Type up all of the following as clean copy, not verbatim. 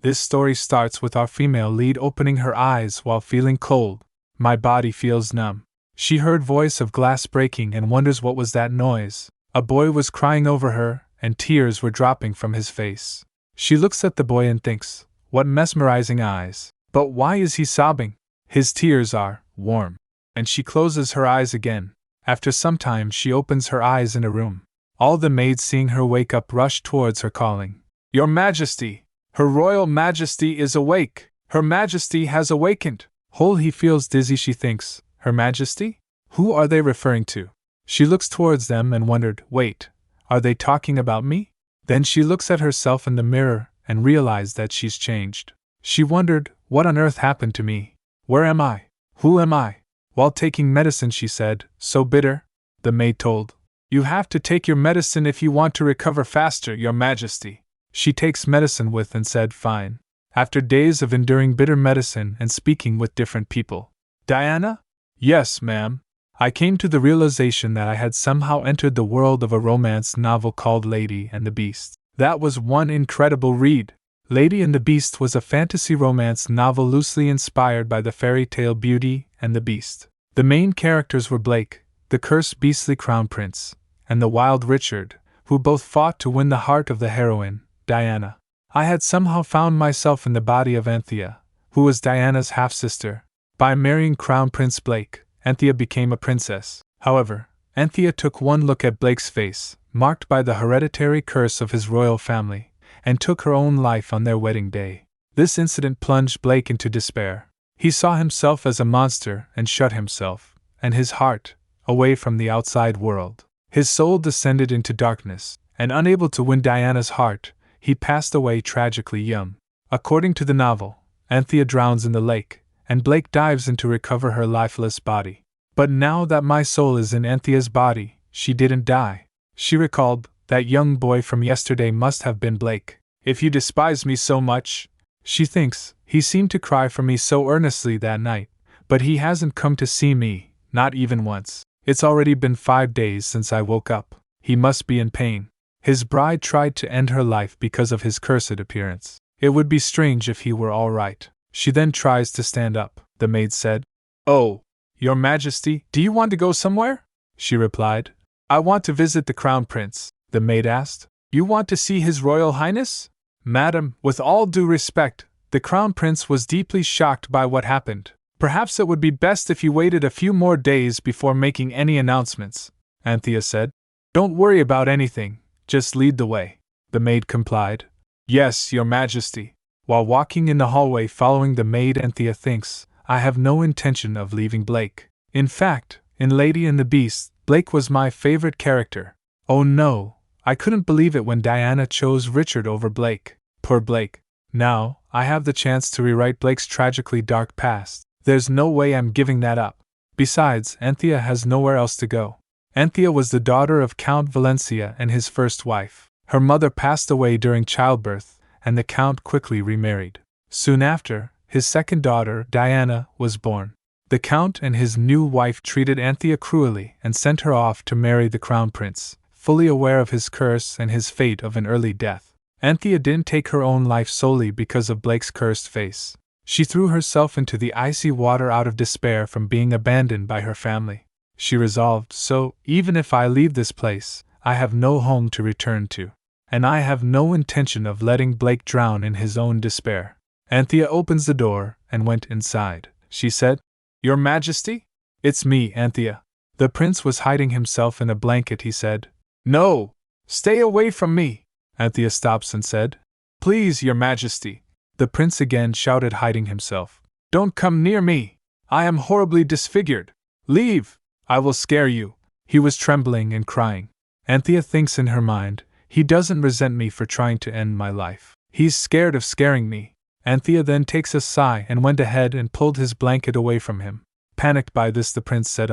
This story starts with our female lead opening her eyes while feeling cold. My body feels numb. She heard voice of glass breaking and wonders what was that noise. A boy was crying over her, and tears were dropping from his face. She looks at the boy and thinks, what mesmerizing eyes. But why is he sobbing? His tears are warm. And she closes her eyes again. After some time she opens her eyes in a room. All the maids seeing her wake up rush towards her calling, Your Majesty! Her Royal Majesty is awake! Her Majesty has awakened! He feels dizzy, she thinks, Her Majesty? Who are they referring to? She looks towards them and wondered, wait, are they talking about me? Then she looks at herself in the mirror and realized that she's changed. She wondered, what on earth happened to me? Where am I? Who am I? While taking medicine, she said, so bitter? The maid told, You have to take your medicine if you want to recover faster, Your Majesty. She takes medicine with and said, fine. After days of enduring bitter medicine and speaking with different people. Diana? Yes, ma'am. I came to the realization that I had somehow entered the world of a romance novel called Lady and the Beast. That was one incredible read. Lady and the Beast was a fantasy romance novel loosely inspired by the fairy tale Beauty and the Beast. The main characters were Blake, the cursed beastly crown prince, and the wild Richard, who both fought to win the heart of the heroine, Diana. I had somehow found myself in the body of Anthea, who was Diana's half-sister. By marrying Crown Prince Blake, Anthea became a princess. However, Anthea took one look at Blake's face, marked by the hereditary curse of his royal family, and took her own life on their wedding day. This incident plunged Blake into despair. He saw himself as a monster and shut himself, and his heart, away from the outside world. His soul descended into darkness, and unable to win Diana's heart, he passed away tragically young. According to the novel, Anthea drowns in the lake, and Blake dives in to recover her lifeless body. But now that my soul is in Anthea's body, she didn't die. She recalled, that young boy from yesterday must have been Blake. If you despise me so much, she thinks, he seemed to cry for me so earnestly that night, but he hasn't come to see me, not even once. It's already been 5 days since I woke up. He must be in pain. His bride tried to end her life because of his cursed appearance. It would be strange if he were all right. She then tries to stand up. The maid said, Oh, Your Majesty, do you want to go somewhere? She replied, I want to visit the Crown Prince. The maid asked, You want to see His Royal Highness? Madam, with all due respect, the Crown Prince was deeply shocked by what happened. Perhaps it would be best if you waited a few more days before making any announcements, Anthea said. Don't worry about anything. Just lead the way. The maid complied. Yes, Your Majesty. While walking in the hallway following the maid, Anthea thinks, I have no intention of leaving Blake. In fact, in Lady and the Beast, Blake was my favorite character. Oh no, I couldn't believe it when Diana chose Richard over Blake. Poor Blake. Now, I have the chance to rewrite Blake's tragically dark past. There's no way I'm giving that up. Besides, Anthea has nowhere else to go. Anthea was the daughter of Count Valencia and his first wife. Her mother passed away during childbirth, and the Count quickly remarried. Soon after, his second daughter, Diana, was born. The Count and his new wife treated Anthea cruelly and sent her off to marry the Crown Prince, fully aware of his curse and his fate of an early death. Anthea didn't take her own life solely because of Blake's cursed face. She threw herself into the icy water out of despair from being abandoned by her family. She resolved, so, even if I leave this place, I have no home to return to. And I have no intention of letting Blake drown in his own despair. Anthea opens the door and went inside. She said, Your Majesty? It's me, Anthea. The prince was hiding himself in a blanket, he said. No! Stay away from me! Anthea stops and said, Please, Your Majesty. The prince again shouted, hiding himself. Don't come near me! I am horribly disfigured! Leave! I will scare you. He was trembling and crying. Anthea thinks in her mind, he doesn't resent me for trying to end my life. He's scared of scaring me. Anthea then takes a sigh and went ahead and pulled his blanket away from him. Panicked by this, the prince said,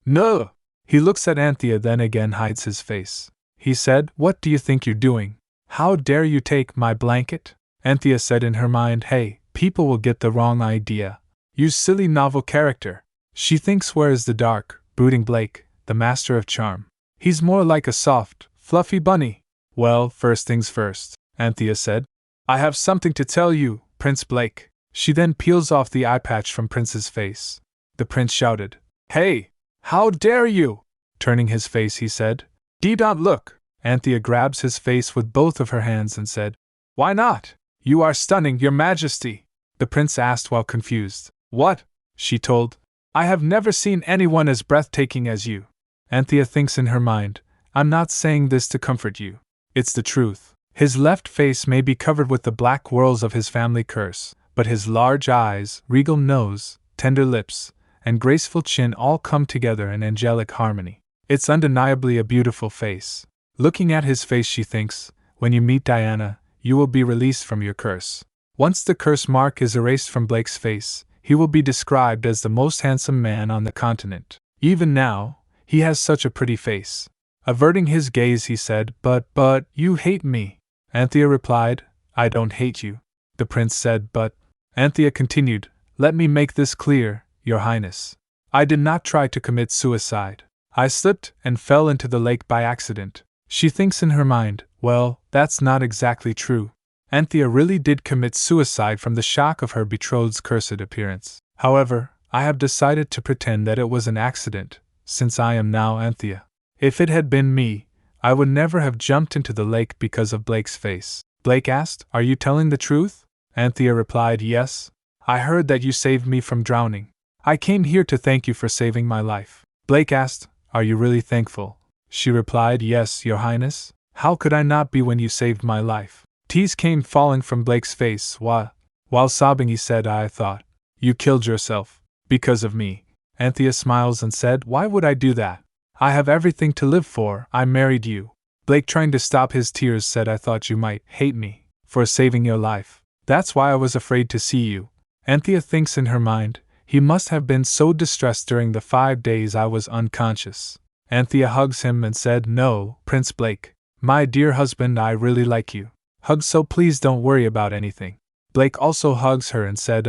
No! He looks at Anthea, then again hides his face. He said, What do you think you're doing? How dare you take my blanket? Anthea said in her mind, Hey, people will get the wrong idea. You silly novel character. She thinks, where is the dark, brooding Blake, the master of charm? He's more like a soft, fluffy bunny. Well, first things first, Anthea said. I have something to tell you, Prince Blake. She then peels off the eye patch from Prince's face. The prince shouted, Hey! How dare you! Turning his face, he said, don't look. Anthea grabs his face with both of her hands and said, Why not? You are stunning, your majesty. The prince asked while confused. What? She told. I have never seen anyone as breathtaking as you. Anthea thinks in her mind, I'm not saying this to comfort you. It's the truth. His left face may be covered with the black whorls of his family curse, but his large eyes, regal nose, tender lips, and graceful chin all come together in angelic harmony. It's undeniably a beautiful face. Looking at his face, she thinks, when you meet Diana, you will be released from your curse. Once the curse mark is erased from Blake's face, he will be described as the most handsome man on the continent. Even now, he has such a pretty face. Averting his gaze, he said, But, you hate me. Anthea replied, I don't hate you. The prince said, But. Anthea continued, Let me make this clear, Your Highness. I did not try to commit suicide. I slipped and fell into the lake by accident. She thinks in her mind, Well, that's not exactly true. Anthea really did commit suicide from the shock of her betrothed's cursed appearance. However, I have decided to pretend that it was an accident, since I am now Anthea. If it had been me, I would never have jumped into the lake because of Blake's face. Blake asked, Are you telling the truth? Anthea replied, Yes. I heard that you saved me from drowning. I came here to thank you for saving my life. Blake asked, Are you really thankful? She replied, Yes, Your Highness. How could I not be when you saved my life? Tears came falling from Blake's face. While sobbing, he said, I thought you killed yourself because of me. Anthea smiles and said, Why would I do that? I have everything to live for. I married you. Blake, trying to stop his tears, said, I thought you might hate me for saving your life. That's why I was afraid to see you. Anthea thinks in her mind, he must have been so distressed during the 5 days I was unconscious. Anthea hugs him and said, No, Prince Blake. My dear husband, I really like you. Hug, so please don't worry about anything. Blake also hugs her and said,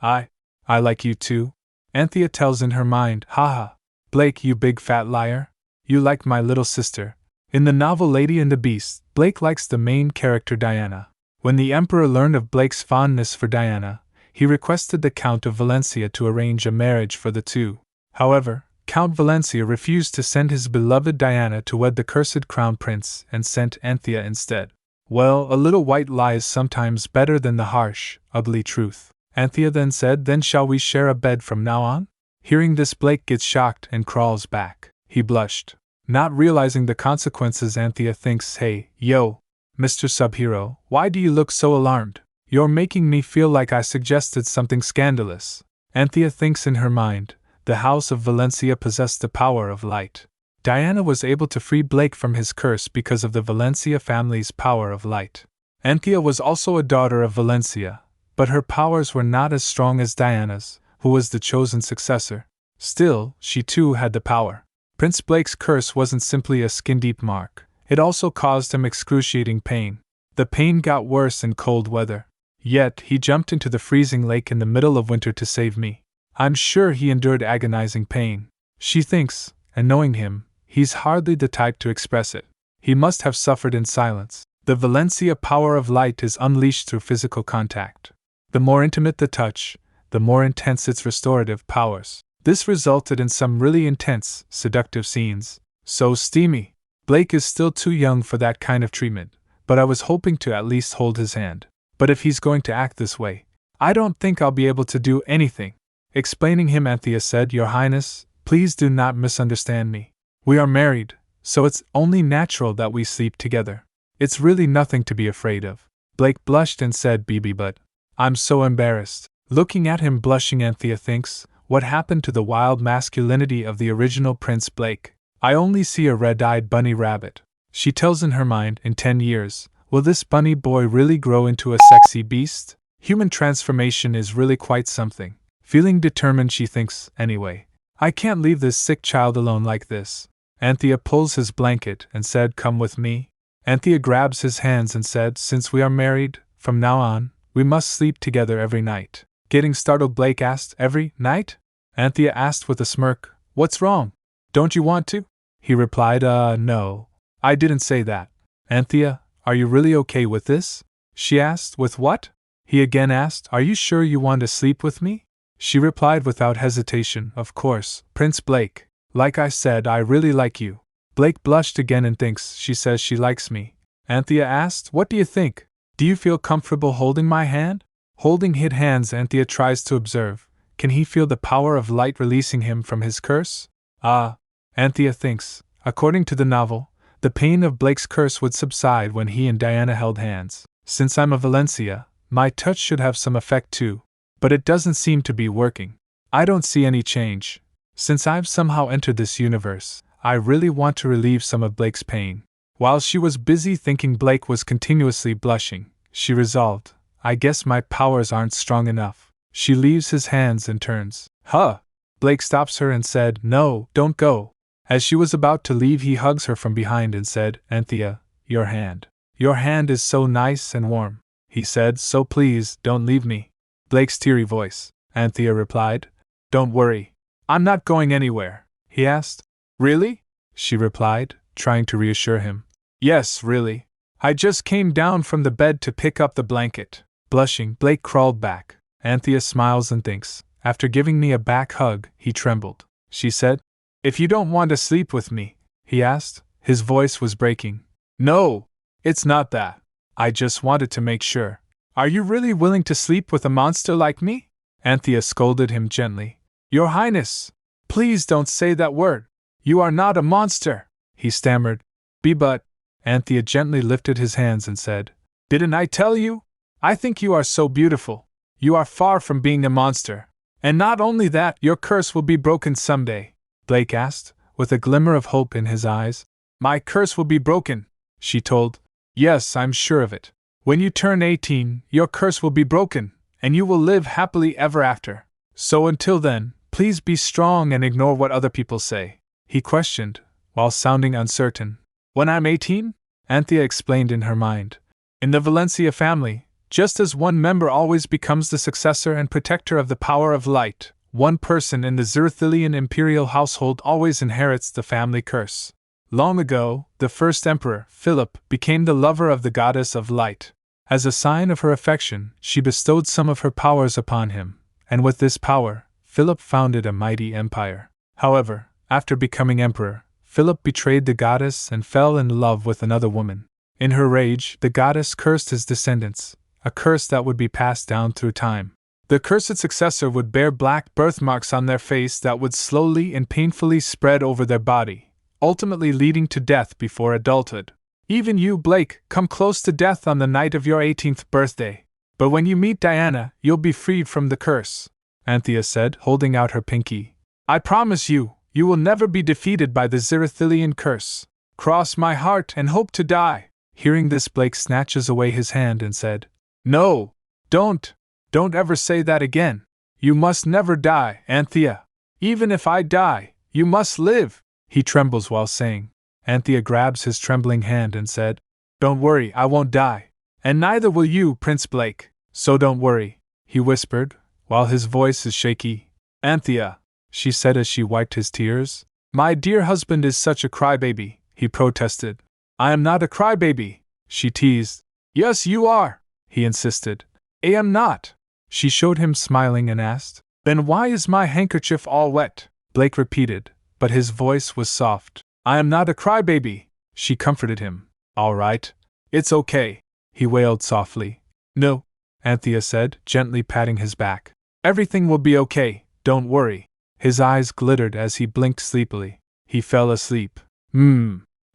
I like you too. Anthea tells in her mind, Haha. Blake, you big fat liar. You like my little sister. In the novel Lady and the Beast, Blake likes the main character Diana. When the Emperor learned of Blake's fondness for Diana, he requested the Count of Valencia to arrange a marriage for the two. However, Count Valencia refused to send his beloved Diana to wed the cursed crown prince and sent Anthea instead. Well, a little white lie is sometimes better than the harsh, ugly truth. Anthea then said, Then shall we share a bed from now on? Hearing this, Blake gets shocked and crawls back. He blushed. Not realizing the consequences, Anthea thinks, Hey, yo, Mr. Subhero, why do you look so alarmed? You're making me feel like I suggested something scandalous. Anthea thinks in her mind, the House of Valencia possessed the power of light. Diana was able to free Blake from his curse because of the Valencia family's power of light. Anthea was also a daughter of Valencia, but her powers were not as strong as Diana's, who was the chosen successor. Still, she too had the power. Prince Blake's curse wasn't simply a skin-deep mark, it also caused him excruciating pain. The pain got worse in cold weather. Yet, he jumped into the freezing lake in the middle of winter to save me. I'm sure he endured agonizing pain. She thinks, and knowing him, he's hardly the type to express it. He must have suffered in silence. The Valencia power of light is unleashed through physical contact. The more intimate the touch, the more intense its restorative powers. This resulted in some really intense, seductive scenes. So steamy. Blake is still too young for that kind of treatment, but I was hoping to at least hold his hand. But if he's going to act this way, I don't think I'll be able to do anything. Explaining him, Anthea said, Your Highness, please do not misunderstand me. We are married, so it's only natural that we sleep together. It's really nothing to be afraid of. Blake blushed and said, but I'm so embarrassed. Looking at him blushing, Anthea thinks, what happened to the wild masculinity of the original Prince Blake? I only see a red-eyed bunny rabbit. She tells in her mind, in 10 years, will this bunny boy really grow into a sexy beast? Human transformation is really quite something. Feeling determined, she thinks, anyway, I can't leave this sick child alone like this. Anthea pulls his blanket and said, Come with me. Anthea grabs his hands and said, Since we are married, from now on, we must sleep together every night. Getting startled, Blake asked, Every night? Anthea asked with a smirk, What's wrong? Don't you want to? He replied, No, I didn't say that. Anthea, are you really okay with this? She asked. With what? He again asked. Are you sure you want to sleep with me? She replied without hesitation. Of course, Prince Blake. Like I said, I really like you. Blake blushed again and thinks she says she likes me. Anthea asked. What do you think? Do you feel comfortable holding my hand? Holding his hands, Anthea tries to observe. Can he feel the power of light releasing him from his curse? Ah, Anthea thinks. According to the novel, the pain of Blake's curse would subside when he and Diana held hands. Since I'm a Valencia, my touch should have some effect too. But it doesn't seem to be working. I don't see any change. Since I've somehow entered this universe, I really want to relieve some of Blake's pain. While she was busy thinking Blake was continuously blushing, she resolved, I guess my powers aren't strong enough. She leaves his hands and turns. Huh! Blake stops her and said, No, don't go. As she was about to leave, he hugs her from behind and said, Anthea, your hand. Your hand is so nice and warm. He said, so please, don't leave me. Blake's teary voice. Anthea replied, Don't worry. I'm not going anywhere. He asked. Really? She replied, trying to reassure him. Yes, really. I just came down from the bed to pick up the blanket. Blushing, Blake crawled back. Anthea smiles and thinks, after giving me a back hug, he trembled. She said, If you don't want to sleep with me, he asked. His voice was breaking. No, it's not that. I just wanted to make sure. Are you really willing to sleep with a monster like me? Anthea scolded him gently. Your Highness, please don't say that word. You are not a monster, he stammered. But, Anthea gently lifted his hands and said, Didn't I tell you? I think you are so beautiful. You are far from being a monster. And not only that, your curse will be broken someday. Blake asked, with a glimmer of hope in his eyes. My curse will be broken, she told. Yes, I'm sure of it. When you turn 18, your curse will be broken, and you will live happily ever after. So until then, please be strong and ignore what other people say, he questioned, while sounding uncertain. When I'm 18? Anthea explained in her mind. In the Valencia family, just as one member always becomes the successor and protector of the power of light, one person in the Zerthilian imperial household always inherits the family curse. Long ago, the first emperor, Philip, became the lover of the goddess of light. As a sign of her affection, she bestowed some of her powers upon him, and with this power, Philip founded a mighty empire. However, after becoming emperor, Philip betrayed the goddess and fell in love with another woman. In her rage, the goddess cursed his descendants, a curse that would be passed down through time. The cursed successor would bear black birthmarks on their face that would slowly and painfully spread over their body, ultimately leading to death before adulthood. Even you, Blake, come close to death on the night of your 18th birthday. But when you meet Diana, you'll be freed from the curse, Anthea said, holding out her pinky. I promise you, you will never be defeated by the Zerthilian curse. Cross my heart and hope to die. Hearing this, Blake snatches away his hand and said, No, don't ever say that again. You must never die, Anthea. Even if I die, you must live. He trembles while saying. Anthea grabs his trembling hand and said, Don't worry, I won't die. And neither will you, Prince Blake. So don't worry, he whispered, while his voice is shaky. Anthea, she said as she wiped his tears. My dear husband is such a crybaby, he protested. I am not a crybaby, she teased. Yes, you are, he insisted. I am not. She showed him smiling and asked, Then why is my handkerchief all wet? Blake repeated, but his voice was soft. I am not a crybaby, she comforted him. All right. It's okay, he wailed softly. No, Anthea said, gently patting his back. Everything will be okay, don't worry. His eyes glittered as he blinked sleepily. He fell asleep.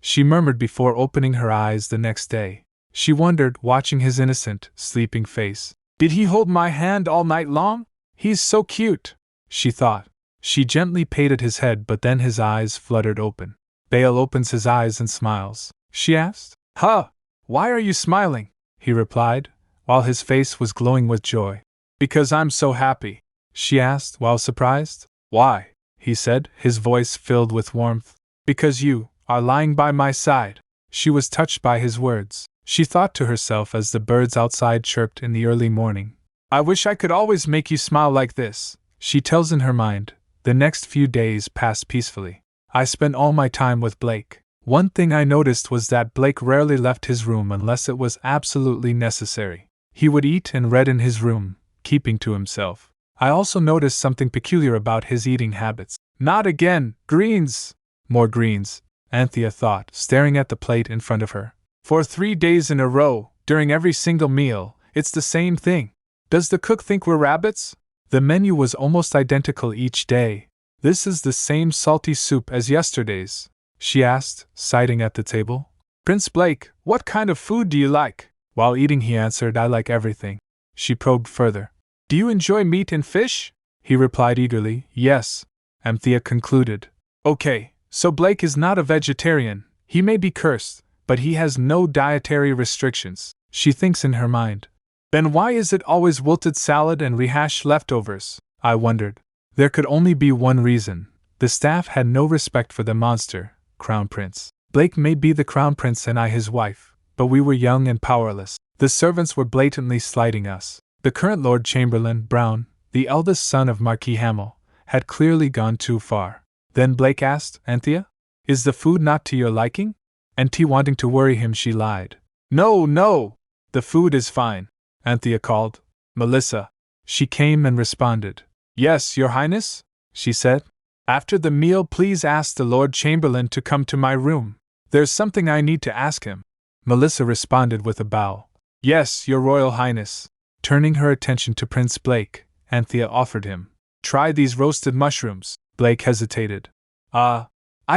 She murmured before opening her eyes the next day. She wondered, watching his innocent, sleeping face. Did he hold my hand all night long? He's so cute, she thought. She gently patted his head, but then his eyes fluttered open. Bale opens his eyes and smiles, she asked. Huh! Why are you smiling? He replied, while his face was glowing with joy. Because I'm so happy, she asked, while surprised. Why? He said, his voice filled with warmth. Because you are lying by my side. She was touched by his words. She thought to herself as the birds outside chirped in the early morning. I wish I could always make you smile like this, she tells in her mind. The next few days passed peacefully. I spent all my time with Blake. One thing I noticed was that Blake rarely left his room unless it was absolutely necessary. He would eat and read in his room, keeping to himself. I also noticed something peculiar about his eating habits. Not again, greens! More greens, Anthea thought, staring at the plate in front of her. For 3 days in a row, during every single meal, it's the same thing. Does the cook think we're rabbits? The menu was almost identical each day. This is the same salty soup as yesterday's, she asked, siding at the table. Prince Blake, what kind of food do you like? While eating, he answered, I like everything. She probed further. Do you enjoy meat and fish? He replied eagerly, yes. Anthea concluded. Okay, so Blake is not a vegetarian. He may be cursed, but he has no dietary restrictions, she thinks in her mind. Then why is it always wilted salad and rehashed leftovers? I wondered. There could only be one reason. The staff had no respect for the monster, Crown Prince. Blake may be the Crown Prince and I his wife, but we were young and powerless. The servants were blatantly slighting us. The current Lord Chamberlain, Brown, the eldest son of Marquis Hamel, had clearly gone too far. Then Blake asked, Anthea? Is the food not to your liking? And wanting to worry him, she lied. No, no! The food is fine, Anthea called. Melissa. She came and responded. Yes, Your Highness, she said. After the meal, please ask the Lord Chamberlain to come to my room. There's something I need to ask him. Melissa responded with a bow. Yes, Your Royal Highness. Turning her attention to Prince Blake, Anthea offered him. Try these roasted mushrooms. Blake hesitated. I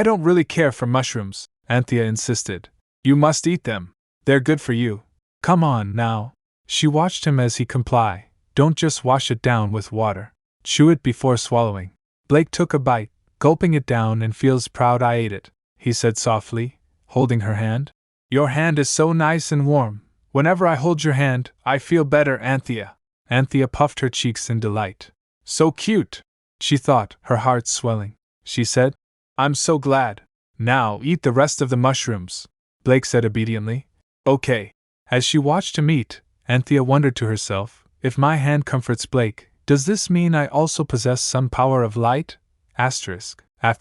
don't really care for mushrooms, Anthea insisted. You must eat them. They're good for you. Come on, now. She watched him as he complied. Don't just wash it down with water. Chew it before swallowing. Blake took a bite, gulping it down, and feels proud I ate it, he said softly, holding her hand. Your hand is so nice and warm. Whenever I hold your hand, I feel better, Anthea. Anthea puffed her cheeks in delight. So cute, she thought, her heart swelling. She said, I'm so glad. Now eat the rest of the mushrooms, Blake said obediently. Okay. As she watched him eat, Anthea wondered to herself, if my hand comforts Blake, does this mean I also possess some power of light? After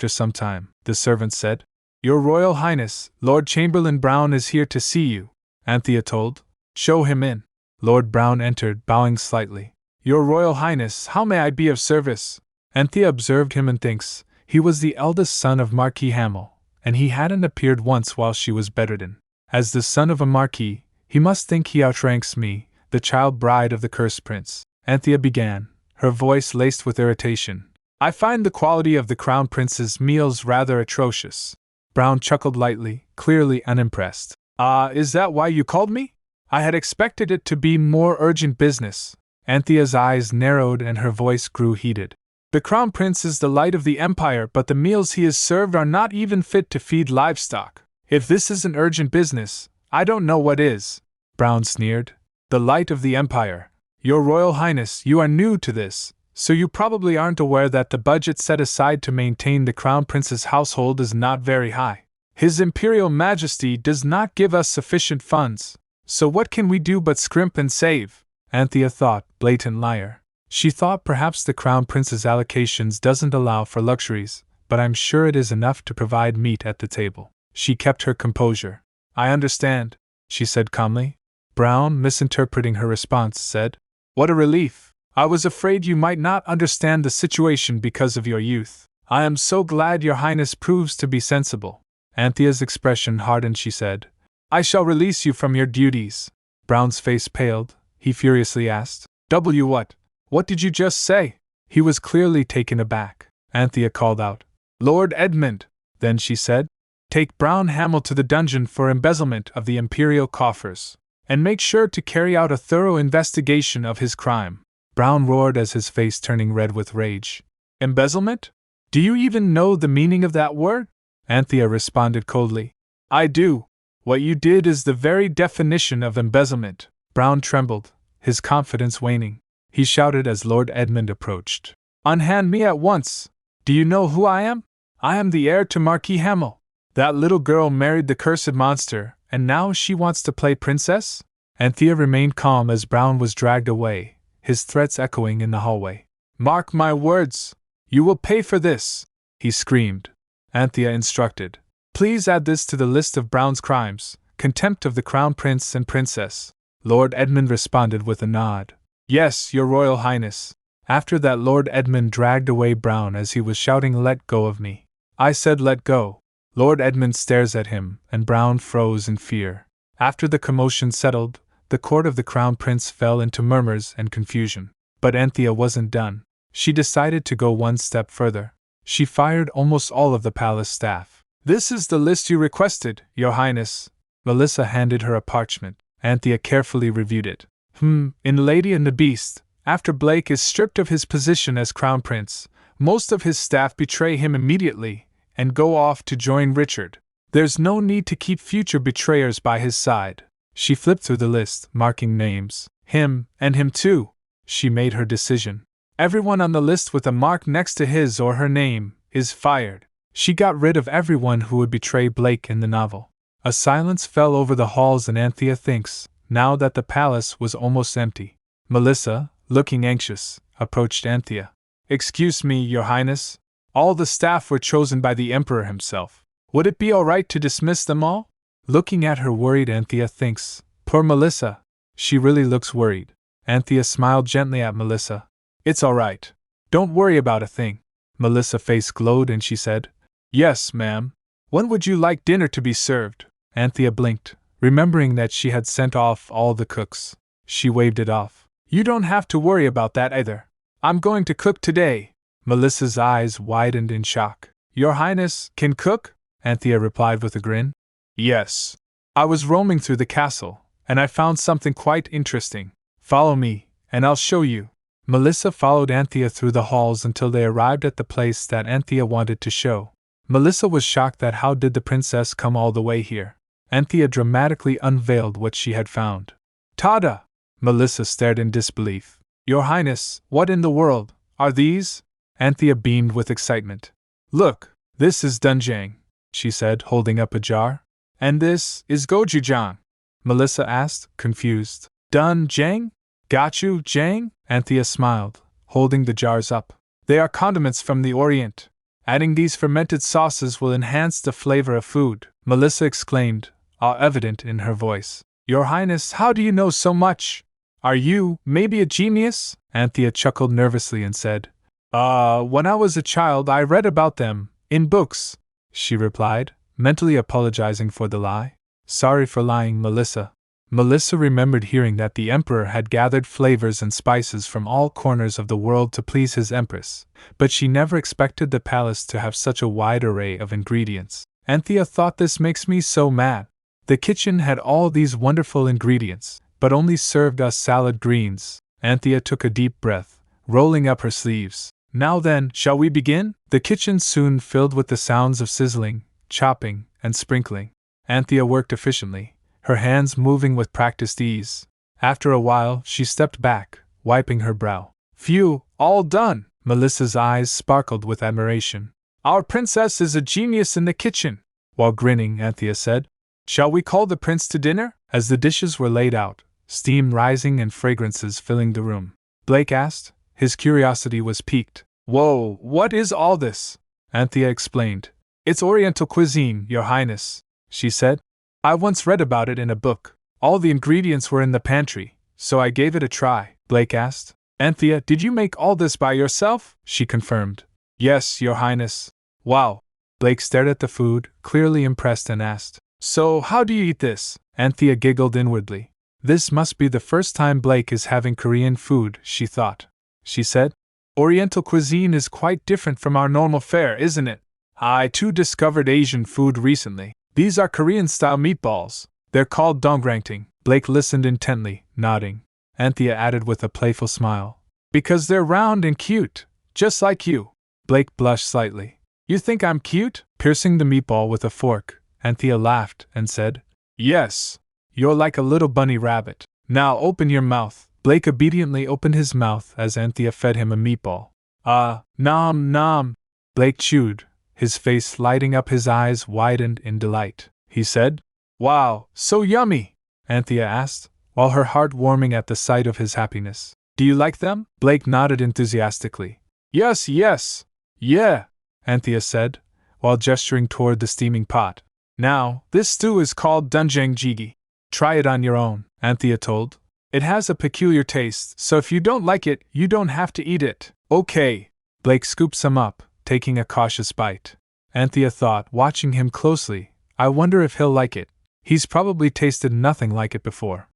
some time, the servant said, Your Royal Highness, Lord Chamberlain Brown is here to see you, Anthea told. Show him in. Lord Brown entered, bowing slightly. Your Royal Highness, how may I be of service? Anthea observed him and thinks, he was the eldest son of Marquis Hamel, and he hadn't appeared once while she was bedridden. As the son of a marquis, he must think he outranks me, the child bride of the cursed prince. Anthea began, her voice laced with irritation. I find the quality of the Crown Prince's meals rather atrocious. Brown chuckled lightly, clearly unimpressed. Is that why you called me? I had expected it to be more urgent business. Anthea's eyes narrowed and her voice grew heated. The Crown Prince is the light of the Empire, but the meals he is served are not even fit to feed livestock. If this isn't urgent business, I don't know what is. Brown sneered. The light of the Empire. Your Royal Highness, you are new to this, so you probably aren't aware that the budget set aside to maintain the Crown Prince's household is not very high. His Imperial Majesty does not give us sufficient funds, so what can we do but scrimp and save? Anthea thought, blatant liar. She thought perhaps the Crown Prince's allocations doesn't allow for luxuries, but I'm sure it is enough to provide meat at the table. She kept her composure. I understand, she said calmly. Brown, misinterpreting her response, said, What a relief. I was afraid you might not understand the situation because of your youth. I am so glad your Highness proves to be sensible. Anthea's expression hardened. She said, I shall release you from your duties. Brown's face paled. He furiously asked, What? What did you just say? He was clearly taken aback. Anthea called out, Lord Edmund. Then she said, Take Brown Hamel to the dungeon for embezzlement of the imperial coffers, and make sure to carry out a thorough investigation of his crime. Brown roared as his face turning red with rage. Embezzlement? Do you even know the meaning of that word? Anthea responded coldly. I do. What you did is the very definition of embezzlement. Brown trembled, his confidence waning. He shouted as Lord Edmund approached. Unhand me at once! Do you know who I am? I am the heir to Marquis Hamel. That little girl married the cursed monster, and now she wants to play princess? Anthea remained calm as Brown was dragged away, his threats echoing in the hallway. Mark my words! You will pay for this! He screamed. Anthea instructed. Please add this to the list of Brown's crimes: contempt of the Crown Prince and Princess. Lord Edmund responded with a nod. Yes, Your Royal Highness. After that, Lord Edmund dragged away Brown as he was shouting, "Let go of me." I said, "Let go." Lord Edmund stares at him, and Brown froze in fear. After the commotion settled, the court of the Crown Prince fell into murmurs and confusion. But Anthea wasn't done. She decided to go one step further. She fired almost all of the palace staff. "This is the list you requested, Your Highness." Melissa handed her a parchment. Anthea carefully reviewed it. In Lady and the Beast, after Blake is stripped of his position as Crown Prince, most of his staff betray him immediately and go off to join Richard. There's no need to keep future betrayers by his side. She flipped through the list, marking names. Him, and him too. She made her decision. Everyone on the list with a mark next to his or her name is fired. She got rid of everyone who would betray Blake in the novel. A silence fell over the halls, and Anthea thinks, now that the palace was almost empty. Melissa, looking anxious, approached Anthea. "Excuse me, Your Highness. All the staff were chosen by the Emperor himself. Would it be all right to dismiss them all?" Looking at her worried, Anthea thinks, "Poor Melissa. She really looks worried." Anthea smiled gently at Melissa. "It's all right. Don't worry about a thing." Melissa's face glowed and she said, "Yes, ma'am. When would you like dinner to be served?" Anthea blinked, remembering that she had sent off all the cooks. She waved it off. "You don't have to worry about that either. I'm going to cook today." Melissa's eyes widened in shock. "Your Highness can cook?" Anthea replied with a grin. "Yes. I was roaming through the castle, and I found something quite interesting. Follow me, and I'll show you." Melissa followed Anthea through the halls until they arrived at the place that Anthea wanted to show. Melissa was shocked that how did the princess come all the way here. Anthea dramatically unveiled what she had found. "Tada!" Melissa stared in disbelief. "Your Highness, what in the world are these?" Anthea beamed with excitement. "Look, this is doenjang," she said, holding up a jar. "And this is gochujang?" Melissa asked, confused. "Doenjang? Gochujang?" Anthea smiled, holding the jars up. "They are condiments from the Orient. Adding these fermented sauces will enhance the flavor of food," Melissa exclaimed, awe evident in her voice. "Your Highness, how do you know so much? Are you, maybe, a genius?" Anthea chuckled nervously and said, When I was a child I read about them, in books," she replied, mentally apologizing for the lie. "Sorry for lying, Melissa." Melissa remembered hearing that the Emperor had gathered flavors and spices from all corners of the world to please his Empress, but she never expected the palace to have such a wide array of ingredients. Anthea thought, "This makes me so mad. The kitchen had all these wonderful ingredients, but only served us salad greens." Anthea took a deep breath, rolling up her sleeves. "Now then, shall we begin?" The kitchen soon filled with the sounds of sizzling, chopping, and sprinkling. Anthea worked efficiently, her hands moving with practiced ease. After a while, she stepped back, wiping her brow. "Phew, all done!" Melissa's eyes sparkled with admiration. "Our princess is a genius in the kitchen." While grinning, Anthea said, "Shall we call the prince to dinner?" As the dishes were laid out, steam rising and fragrances filling the room, Blake asked. His curiosity was piqued. "Whoa, what is all this?" Anthea explained. "It's Oriental cuisine, Your Highness," she said. "I once read about it in a book. All the ingredients were in the pantry, so I gave it a try." Blake asked. "Anthea, did you make all this by yourself?" She confirmed. "Yes, Your Highness." "Wow." Blake stared at the food, clearly impressed, and asked, "So how do you eat this?" Anthea giggled inwardly. This must be the first time Blake is having Korean food, she thought. She said, "Oriental cuisine is quite different from our normal fare, isn't it? I too discovered Asian food recently. These are Korean-style meatballs. They're called dongrangting." Blake listened intently, nodding. Anthea added with a playful smile, "Because they're round and cute, just like you." Blake blushed slightly. "You think I'm cute?" Piercing the meatball with a fork, Anthea laughed and said, "Yes. You're like a little bunny rabbit. Now open your mouth." Blake obediently opened his mouth as Anthea fed him a meatball. Nom nom. Blake chewed, his face lighting up, his eyes widened in delight. He said, "Wow, so yummy!" Anthea asked, while her heart warming at the sight of his happiness. "Do you like them?" Blake nodded enthusiastically. Yes, yeah," Anthea said, while gesturing toward the steaming pot. Now, this stew is called doenjang jjigae. Try it on your own, Anthea told. It has a peculiar taste, so if you don't like it, you don't have to eat it. Okay. Blake scooped some up, taking a cautious bite. Anthea thought, watching him closely, I wonder if he'll like it. He's probably tasted nothing like it before.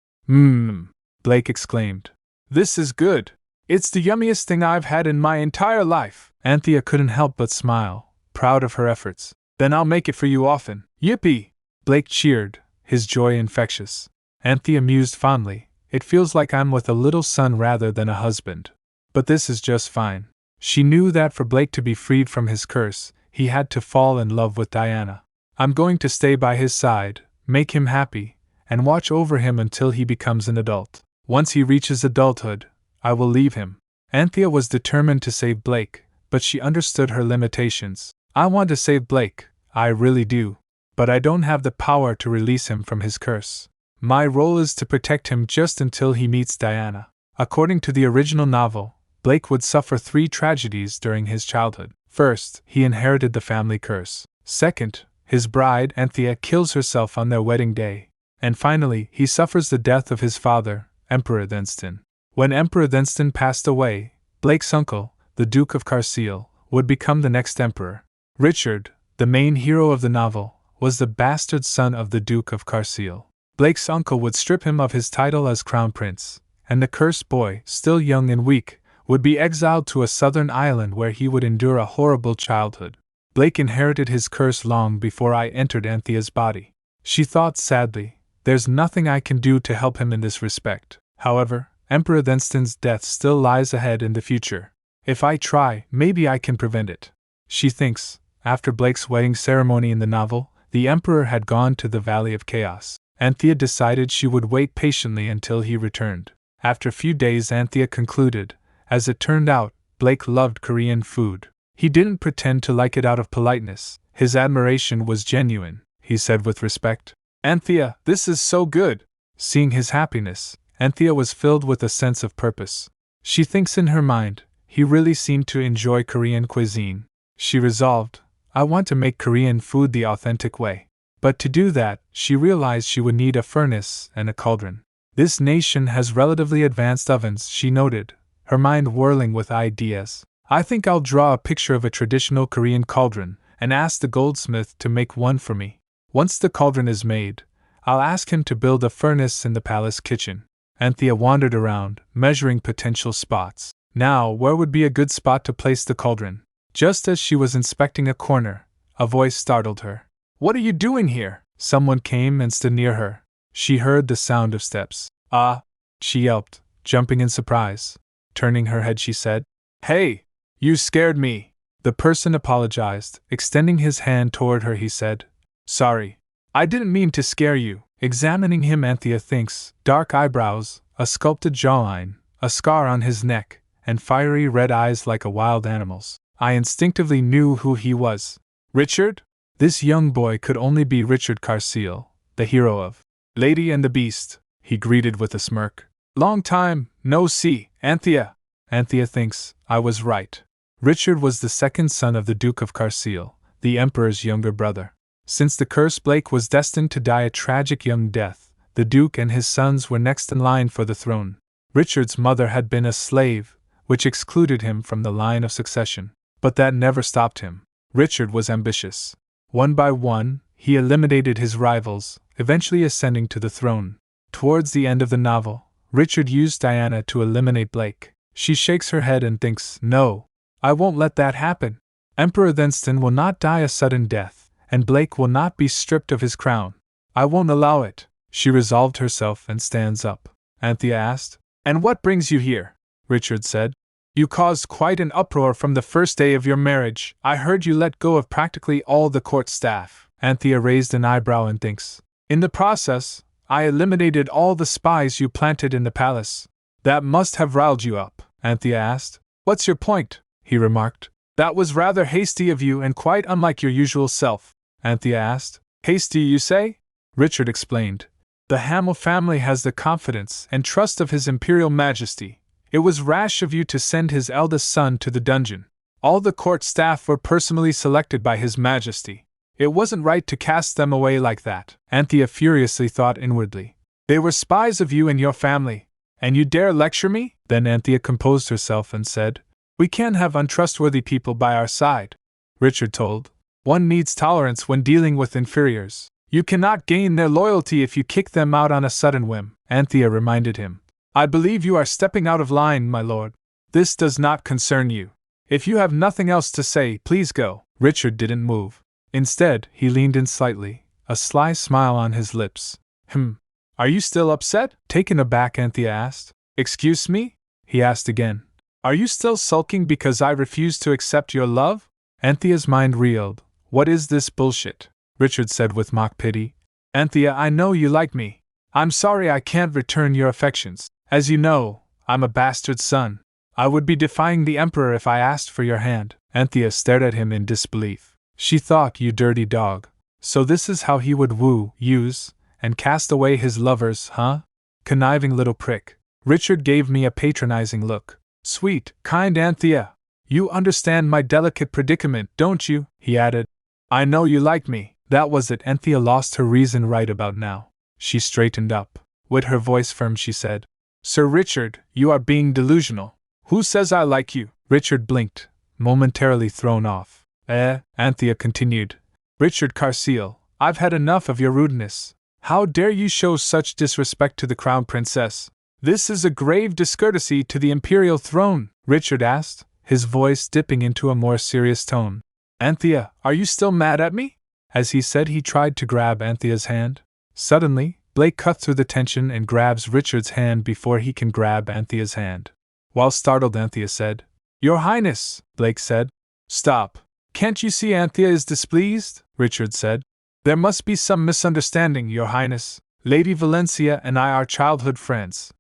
Blake exclaimed. This is good. It's the yummiest thing I've had in my entire life. Anthea couldn't help but smile, proud of her efforts. Then I'll make it for you often. Yippee! Blake cheered, his joy infectious. Anthea mused fondly, it feels like I'm with a little son rather than a husband. But this is just fine. She knew that for Blake to be freed from his curse, he had to fall in love with Diana. I'm going to stay by his side, make him happy, and watch over him until he becomes an adult. Once he reaches adulthood, I will leave him. Anthea was determined to save Blake, but she understood her limitations. I want to save Blake, I really do. But I don't have the power to release him from his curse. My role is to protect him just until he meets Diana. According to the original novel, Blake would suffer 3 tragedies during his childhood. First, he inherited the family curse. Second, his bride, Anthea, kills herself on their wedding day. And finally, he suffers the death of his father, Emperor Destined. When Emperor Destined passed away, Blake's uncle, the Duke of Carseal, would become the next emperor. Richard, the main hero of the novel, was the bastard son of the Duke of Carseal. Blake's uncle would strip him of his title as crown prince, and the cursed boy, still young and weak, would be exiled to a southern island where he would endure a horrible childhood. Blake inherited his curse long before I entered Anthea's body. She thought sadly, there's nothing I can do to help him in this respect. However, Emperor Destined's death still lies ahead in the future. If I try, maybe I can prevent it. She thinks, after Blake's wedding ceremony in the novel, the Emperor had gone to the Valley of Chaos. Anthea decided she would wait patiently until he returned. After a few days, Anthea concluded, as it turned out, Blake loved Korean food. He didn't pretend to like it out of politeness. His admiration was genuine, he said with respect. Anthea, this is so good! Seeing his happiness, Anthea was filled with a sense of purpose. She thinks in her mind, he really seemed to enjoy Korean cuisine. She resolved, I want to make Korean food the authentic way. But to do that, she realized she would need a furnace and a cauldron. This nation has relatively advanced ovens, she noted, her mind whirling with ideas. I think I'll draw a picture of a traditional Korean cauldron and ask the goldsmith to make one for me. Once the cauldron is made, I'll ask him to build a furnace in the palace kitchen. Anthea wandered around, measuring potential spots. Now, where would be a good spot to place the cauldron? Just as she was inspecting a corner, a voice startled her. What are you doing here? Someone came and stood near her. She heard the sound of steps. Ah! She yelped, jumping in surprise. Turning her head, she said, Hey! You scared me! The person apologized. Extending his hand toward her, he said, Sorry. I didn't mean to scare you. Examining him, Anthea thinks, dark eyebrows, a sculpted jawline, a scar on his neck, and fiery red eyes like a wild animal's. I instinctively knew who he was. Richard? This young boy could only be Richard Carseal, the hero of Lady and the Beast, he greeted with a smirk. Long time, no see, Anthea. Anthea thinks, I was right. Richard was the second son of the Duke of Carseal, the Emperor's younger brother. Since the curse, Blake was destined to die a tragic young death. The Duke and his sons were next in line for the throne. Richard's mother had been a slave, which excluded him from the line of succession. But that never stopped him. Richard was ambitious. One by one, he eliminated his rivals, eventually ascending to the throne. Towards the end of the novel, Richard used Diana to eliminate Blake. She shakes her head and thinks, No, I won't let that happen. Emperor Destined will not die a sudden death, and Blake will not be stripped of his crown. I won't allow it. She resolved herself and stands up. Anthea asked, And what brings you here? Richard said. You caused quite an uproar from the first day of your marriage. I heard you let go of practically all the court staff. Anthea raised an eyebrow and thinks. In the process, I eliminated all the spies you planted in the palace. That must have riled you up, Anthea asked. What's your point? He remarked. That was rather hasty of you and quite unlike your usual self, Anthea asked. Hasty, you say? Richard explained. The Hamill family has the confidence and trust of His Imperial Majesty. It was rash of you to send his eldest son to the dungeon. All the court staff were personally selected by His Majesty. It wasn't right to cast them away like that, Anthea furiously thought inwardly. They were spies of you and your family, and you dare lecture me? Then Anthea composed herself and said, We can't have untrustworthy people by our side. Richard told. One needs tolerance when dealing with inferiors. You cannot gain their loyalty if you kick them out on a sudden whim, Anthea reminded him. I believe you are stepping out of line, my lord. This does not concern you. If you have nothing else to say, please go. Richard didn't move. Instead, he leaned in slightly, a sly smile on his lips. Are you still upset? Taken aback, Anthea asked. Excuse me? He asked again. Are you still sulking because I refuse to accept your love? Anthea's mind reeled. What is this bullshit? Richard said with mock pity. Anthea, I know you like me. I'm sorry I can't return your affections. As you know, I'm a bastard son. I would be defying the Emperor if I asked for your hand. Anthea stared at him in disbelief. She thought, you dirty dog. So this is how he would woo, use, and cast away his lovers, huh? Conniving little prick. Richard gave me a patronizing look. Sweet, kind Anthea. You understand my delicate predicament, don't you? He added. I know you like me. That was it. Anthea lost her reason right about now. She straightened up. With her voice firm she said, Sir Richard, you are being delusional. Who says I like you? Richard blinked, momentarily thrown off. Anthea continued. Richard Carseal, I've had enough of your rudeness. How dare you show such disrespect to the crown princess? This is a grave discourtesy to the imperial throne, Richard asked, his voice dipping into a more serious tone. Anthea, are you still mad at me? As he said, he tried to grab Anthea's hand. Suddenly, Blake cut through the tension and grabs Richard's hand before he can grab Anthea's hand. While startled, Anthea said, Your Highness, Blake said. Stop. Can't you see Anthea is displeased? Richard said. There must be some misunderstanding, Your Highness. Lady Valencia and I are childhood friends.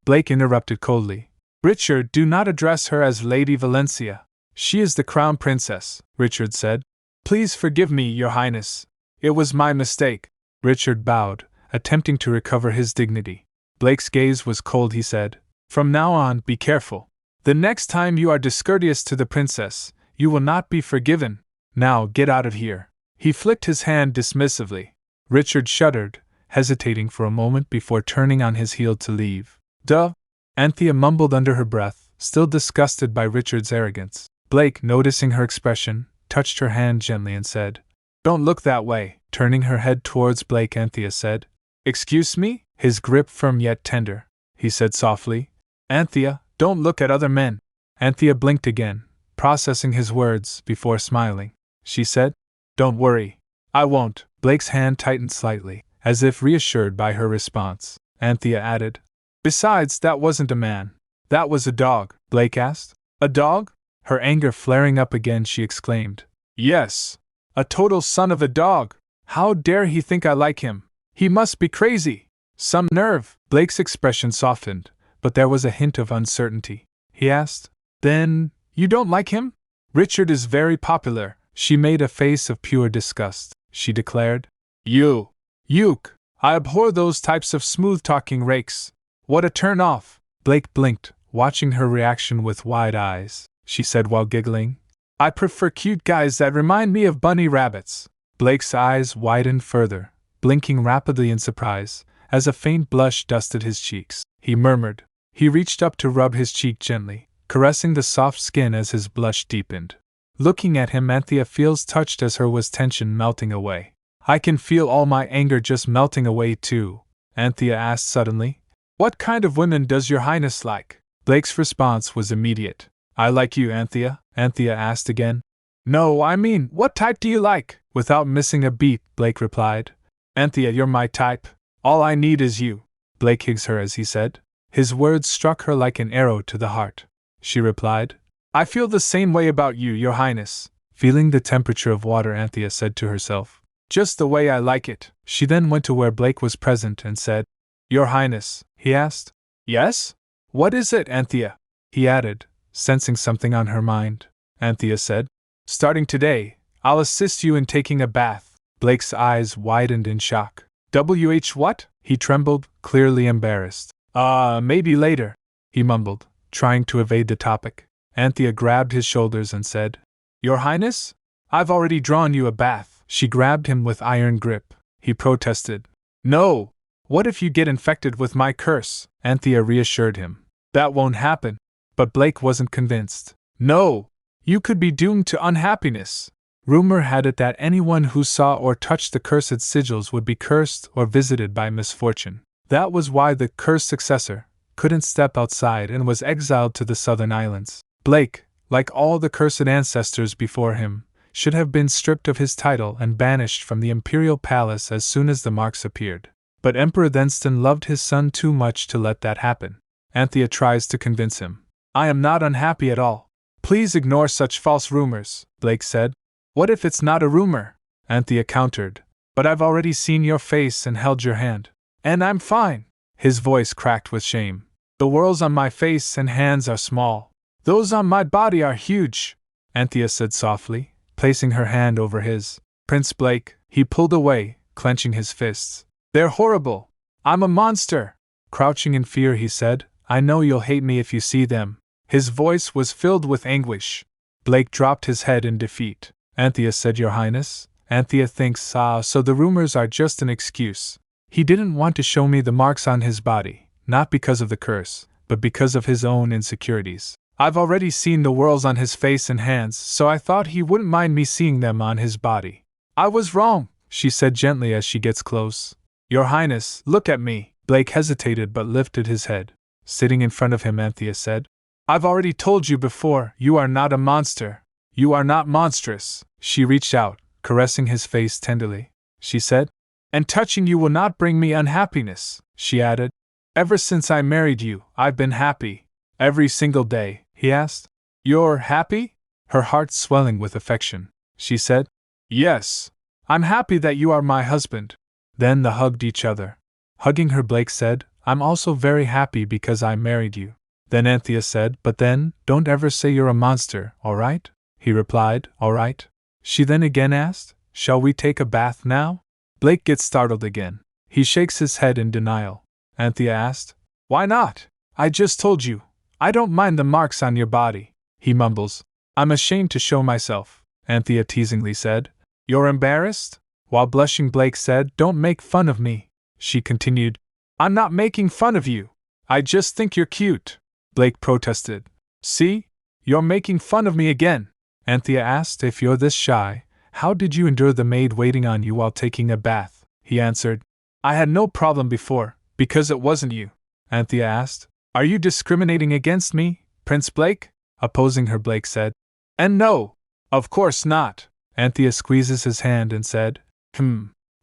Blake interrupted coldly. Richard, do not address her as Lady Valencia. She is the crown princess, Richard said. Please forgive me, Your Highness. It was my mistake. Richard bowed, attempting to recover his dignity. Blake's gaze was cold. He said, From now on, be careful. The next time you are discourteous to the princess, you will not be forgiven. Now get out of here. He flicked his hand dismissively. Richard shuddered, hesitating for a moment before turning on his heel to leave. Duh! Anthea mumbled under her breath, still disgusted by Richard's arrogance. Blake, noticing her expression, touched her hand gently and said, Don't look that way. Turning her head towards Blake, Anthea said, Excuse me? His grip firm yet tender. He said softly, Anthea, don't look at other men. Anthea blinked again, processing his words before smiling. She said, Don't worry. I won't. Blake's hand tightened slightly, as if reassured by her response. Anthea added, Besides, that wasn't a man. That was a dog. Blake asked. A dog? Her anger flaring up again, she exclaimed. Yes. A total son of a dog. How dare he think I like him? He must be crazy. Some nerve. Blake's expression softened, but there was a hint of uncertainty. He asked, Then, you don't like him? Richard is very popular. She made a face of pure disgust. She declared, Yuck. I abhor those types of smooth-talking rakes. What a turn-off. Blake blinked, watching her reaction with wide eyes. She said while giggling, I prefer cute guys that remind me of bunny rabbits. Blake's eyes widened further, blinking rapidly in surprise, as a faint blush dusted his cheeks. He murmured. He reached up to rub his cheek gently, caressing the soft skin as his blush deepened. Looking at him, Anthea feels touched as her was tension melting away. I can feel all my anger just melting away too, Anthea asked suddenly. What kind of women does your highness like? Blake's response was immediate. I like you, Anthea, Anthea asked again. No, I mean, what type do you like? Without missing a beat, Blake replied. Anthea, you're my type. All I need is you. Blake hugs her as he said. His words struck her like an arrow to the heart. She replied, I feel the same way about you, your highness. Feeling the temperature of water, Anthea said to herself. Just the way I like it. She then went to where Blake was present and said, Your highness, he asked. Yes? What is it, Anthea? He added, sensing something on her mind. Anthea said, Starting today, I'll assist you in taking a bath. Blake's eyes widened in shock. What? He trembled, clearly embarrassed. Maybe later, he mumbled, trying to evade the topic. Anthea grabbed his shoulders and said, Your Highness? I've already drawn you a bath. She grabbed him with iron grip. He protested. No! What if you get infected with my curse? Anthea reassured him. That won't happen. But Blake wasn't convinced. No! You could be doomed to unhappiness. Rumor had it that anyone who saw or touched the cursed sigils would be cursed or visited by misfortune. That was why the cursed successor couldn't step outside and was exiled to the southern islands. Blake, like all the cursed ancestors before him, should have been stripped of his title and banished from the imperial palace as soon as the marks appeared. But Emperor Destined loved his son too much to let that happen. Anthea tries to convince him. I am not unhappy at all. Please ignore such false rumors, Blake said. What if it's not a rumor? Anthea countered. But I've already seen your face and held your hand. And I'm fine. His voice cracked with shame. The whorls on my face and hands are small. Those on my body are huge, Anthea said softly, placing her hand over his. Prince Blake, he pulled away, clenching his fists. They're horrible. I'm a monster. Crouching in fear, he said, I know you'll hate me if you see them. His voice was filled with anguish. Blake dropped his head in defeat. Anthea said, Your Highness? Anthea thinks, so the rumors are just an excuse. He didn't want to show me the marks on his body, not because of the curse, but because of his own insecurities. I've already seen the whorls on his face and hands, so I thought he wouldn't mind me seeing them on his body. I was wrong, she said gently as she gets close. Your Highness, look at me. Blake hesitated but lifted his head. Sitting in front of him, Anthea said, I've already told you before, you are not a monster. You are not monstrous. She reached out, caressing his face tenderly. She said, And touching you will not bring me unhappiness, she added. Ever since I married you, I've been happy. Every single day, he asked. You're happy? Her heart swelling with affection. She said, Yes. I'm happy that you are my husband. Then they hugged each other. Hugging her, Blake said, I'm also very happy because I married you. Then Anthea said, But then, don't ever say you're a monster, all right? He replied, All right. She then again asked, Shall we take a bath now? Blake gets startled again. He shakes his head in denial. Anthea asked, Why not? I just told you. I don't mind the marks on your body. He mumbles. I'm ashamed to show myself, Anthea teasingly said. You're embarrassed? While blushing, Blake said, Don't make fun of me. She continued, I'm not making fun of you. I just think you're cute. Blake protested. See? You're making fun of me again. Anthea asked, If you're this shy, how did you endure the maid waiting on you while taking a bath? He answered, I had no problem before, because it wasn't you. Anthea asked, Are you discriminating against me, Prince Blake? Opposing her, Blake said, And no, of course not. Anthea squeezes his hand and said,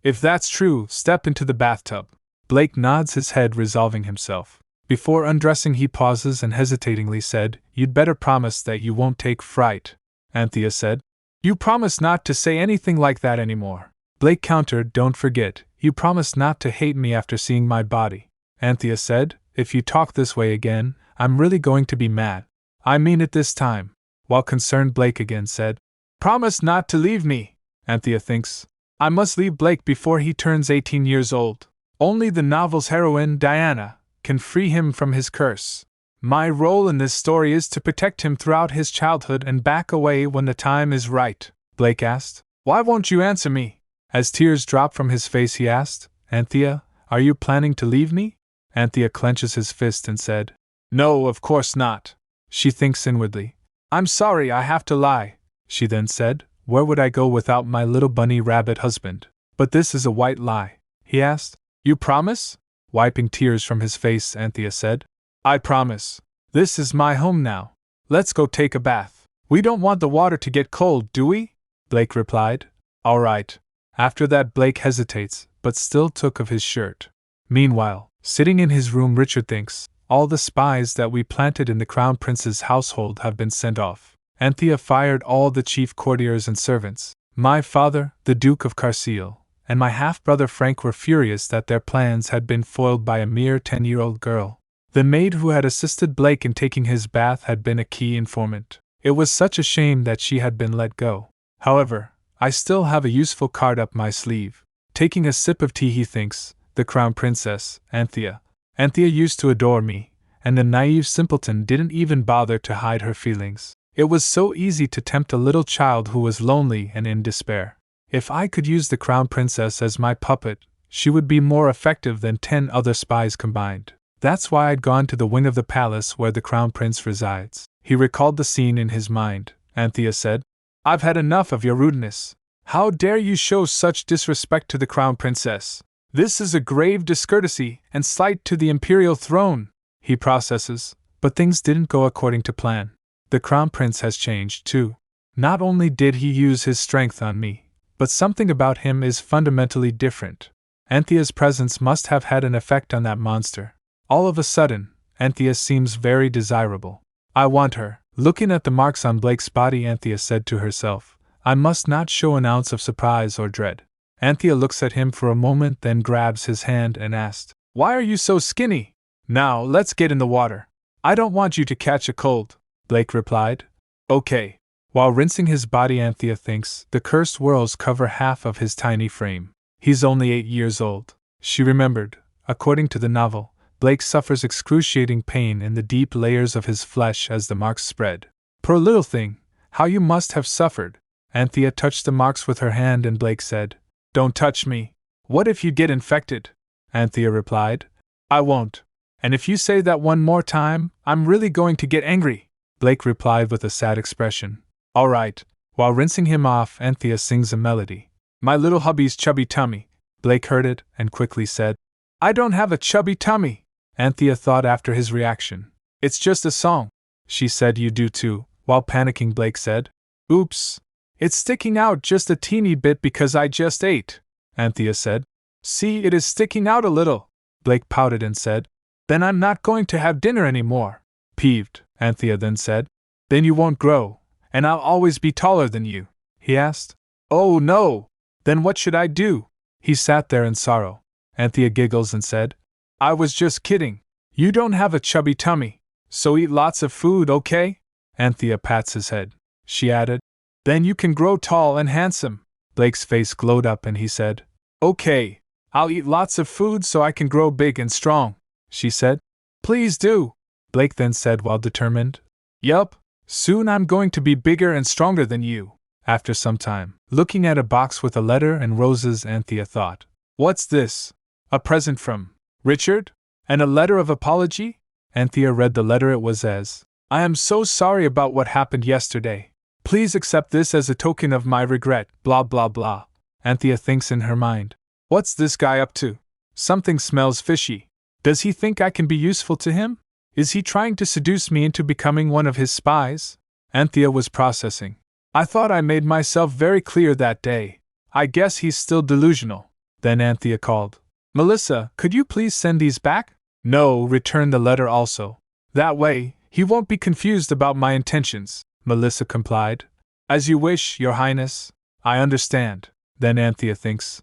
If that's true, step into the bathtub. Blake nods his head, resolving himself. Before undressing, he pauses and hesitatingly said, You'd better promise that you won't take fright. Anthea said, You promise not to say anything like that anymore. Blake countered, Don't forget, you promised not to hate me after seeing my body. Anthea said, If you talk this way again, I'm really going to be mad. I mean it this time. While concerned, Blake again said, Promise not to leave me. Anthea thinks, I must leave Blake before he turns 18 years old. Only the novel's heroine, Diana, can free him from his curse. My role in this story is to protect him throughout his childhood and back away when the time is right. Blake asked, Why won't you answer me? As tears dropped from his face, he asked, Anthea, are you planning to leave me? Anthea clenches his fist and said, No, of course not. She thinks inwardly. I'm sorry I have to lie. She then said, Where would I go without my little bunny rabbit husband? But this is a white lie. He asked, You promise? Wiping tears from his face, Anthea said, I promise. This is my home now. Let's go take a bath. We don't want the water to get cold, do we? Blake replied, All right. After that, Blake hesitates, but still took of his shirt. Meanwhile, sitting in his room, Richard thinks, All the spies that we planted in the Crown Prince's household have been sent off. Anthea fired all the chief courtiers and servants. My father, the Duke of Carseal, and my half-brother Frank were furious that their plans had been foiled by a mere 10-year-old girl. The maid who had assisted Blake in taking his bath had been a key informant. It was such a shame that she had been let go. However, I still have a useful card up my sleeve. Taking a sip of tea, he thinks, the Crown Princess, Anthea. Anthea used to adore me, and the naive simpleton didn't even bother to hide her feelings. It was so easy to tempt a little child who was lonely and in despair. If I could use the crown princess as my puppet, she would be more effective than 10 other spies combined. That's why I'd gone to the wing of the palace where the crown prince resides. He recalled the scene in his mind. Anthea said, "I've had enough of your rudeness. How dare you show such disrespect to the crown princess? This is a grave discourtesy and slight to the imperial throne." He processes, but things didn't go according to plan. The crown prince has changed too. Not only did he use his strength on me, but something about him is fundamentally different. Anthea's presence must have had an effect on that monster. All of a sudden, Anthea seems very desirable. I want her. Looking at the marks on Blake's body, Anthea said to herself, I must not show an ounce of surprise or dread. Anthea looks at him for a moment, then grabs his hand and asked, "Why are you so skinny? Now, let's get in the water." "I don't want you to catch a cold," Blake replied. "Okay." While rinsing his body, Anthea thinks the cursed whirls cover half of his tiny frame. He's only 8 years old. She remembered, according to the novel, Blake suffers excruciating pain in the deep layers of his flesh as the marks spread. "Poor little thing, how you must have suffered." Anthea touched the marks with her hand and Blake said, "Don't touch me. What if you get infected?" Anthea replied, "I won't. And if you say that one more time, I'm really going to get angry," Blake replied with a sad expression. "All right." While rinsing him off, Anthea sings a melody. "My little hubby's chubby tummy." Blake heard it and quickly said, "I don't have a chubby tummy." Anthea thought after his reaction. "It's just a song." She said, "You do too." While panicking, Blake said, "Oops. It's sticking out just a teeny bit because I just ate." Anthea said, "See, it is sticking out a little." Blake pouted and said, "Then I'm not going to have dinner anymore." Peeved, Anthea then said, "Then you won't grow, and I'll always be taller than you?" he asked. "Oh no! Then what should I do?" He sat there in sorrow. Anthea giggles and said, "I was just kidding. You don't have a chubby tummy, so eat lots of food, okay?" Anthea pats his head. She added, "Then you can grow tall and handsome." Blake's face glowed up and he said, "Okay, I'll eat lots of food so I can grow big and strong," she said. "Please do," Blake then said while determined. "Yup, soon I'm going to be bigger and stronger than you." After some time, looking at a box with a letter and roses, Anthea thought, "What's this? A present from Richard? And a letter of apology?" Anthea read the letter. It was as, "I am so sorry about what happened yesterday. Please accept this as a token of my regret, blah blah blah." Anthea thinks in her mind, "What's this guy up to? Something smells fishy. Does he think I can be useful to him? Is he trying to seduce me into becoming one of his spies?" Anthea was processing. "I thought I made myself very clear that day. I guess he's still delusional." Then Anthea called, "Melissa, could you please send these back?" "No," returned the letter also. "That way, he won't be confused about my intentions," Melissa complied. "As you wish, Your Highness. I understand." Then Anthea thinks,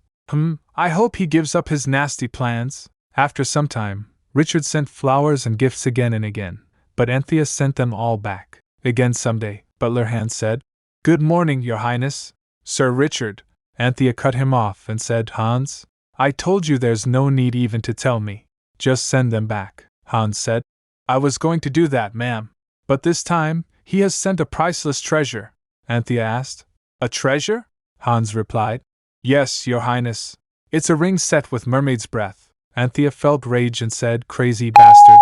I hope he gives up his nasty plans." After some time, Richard sent flowers and gifts again and again, but Anthea sent them all back. Again someday, Butler Hans said, "Good morning, Your Highness." "Sir Richard," Anthea cut him off and said, "Hans, I told you there's no need even to tell me. Just send them back," Hans said. "I was going to do that, ma'am. But this time, he has sent a priceless treasure," Anthea asked. "A treasure?" Hans replied. "Yes, Your Highness. It's a ring set with mermaid's breath." Anthea felt rage and said, "Crazy bastard.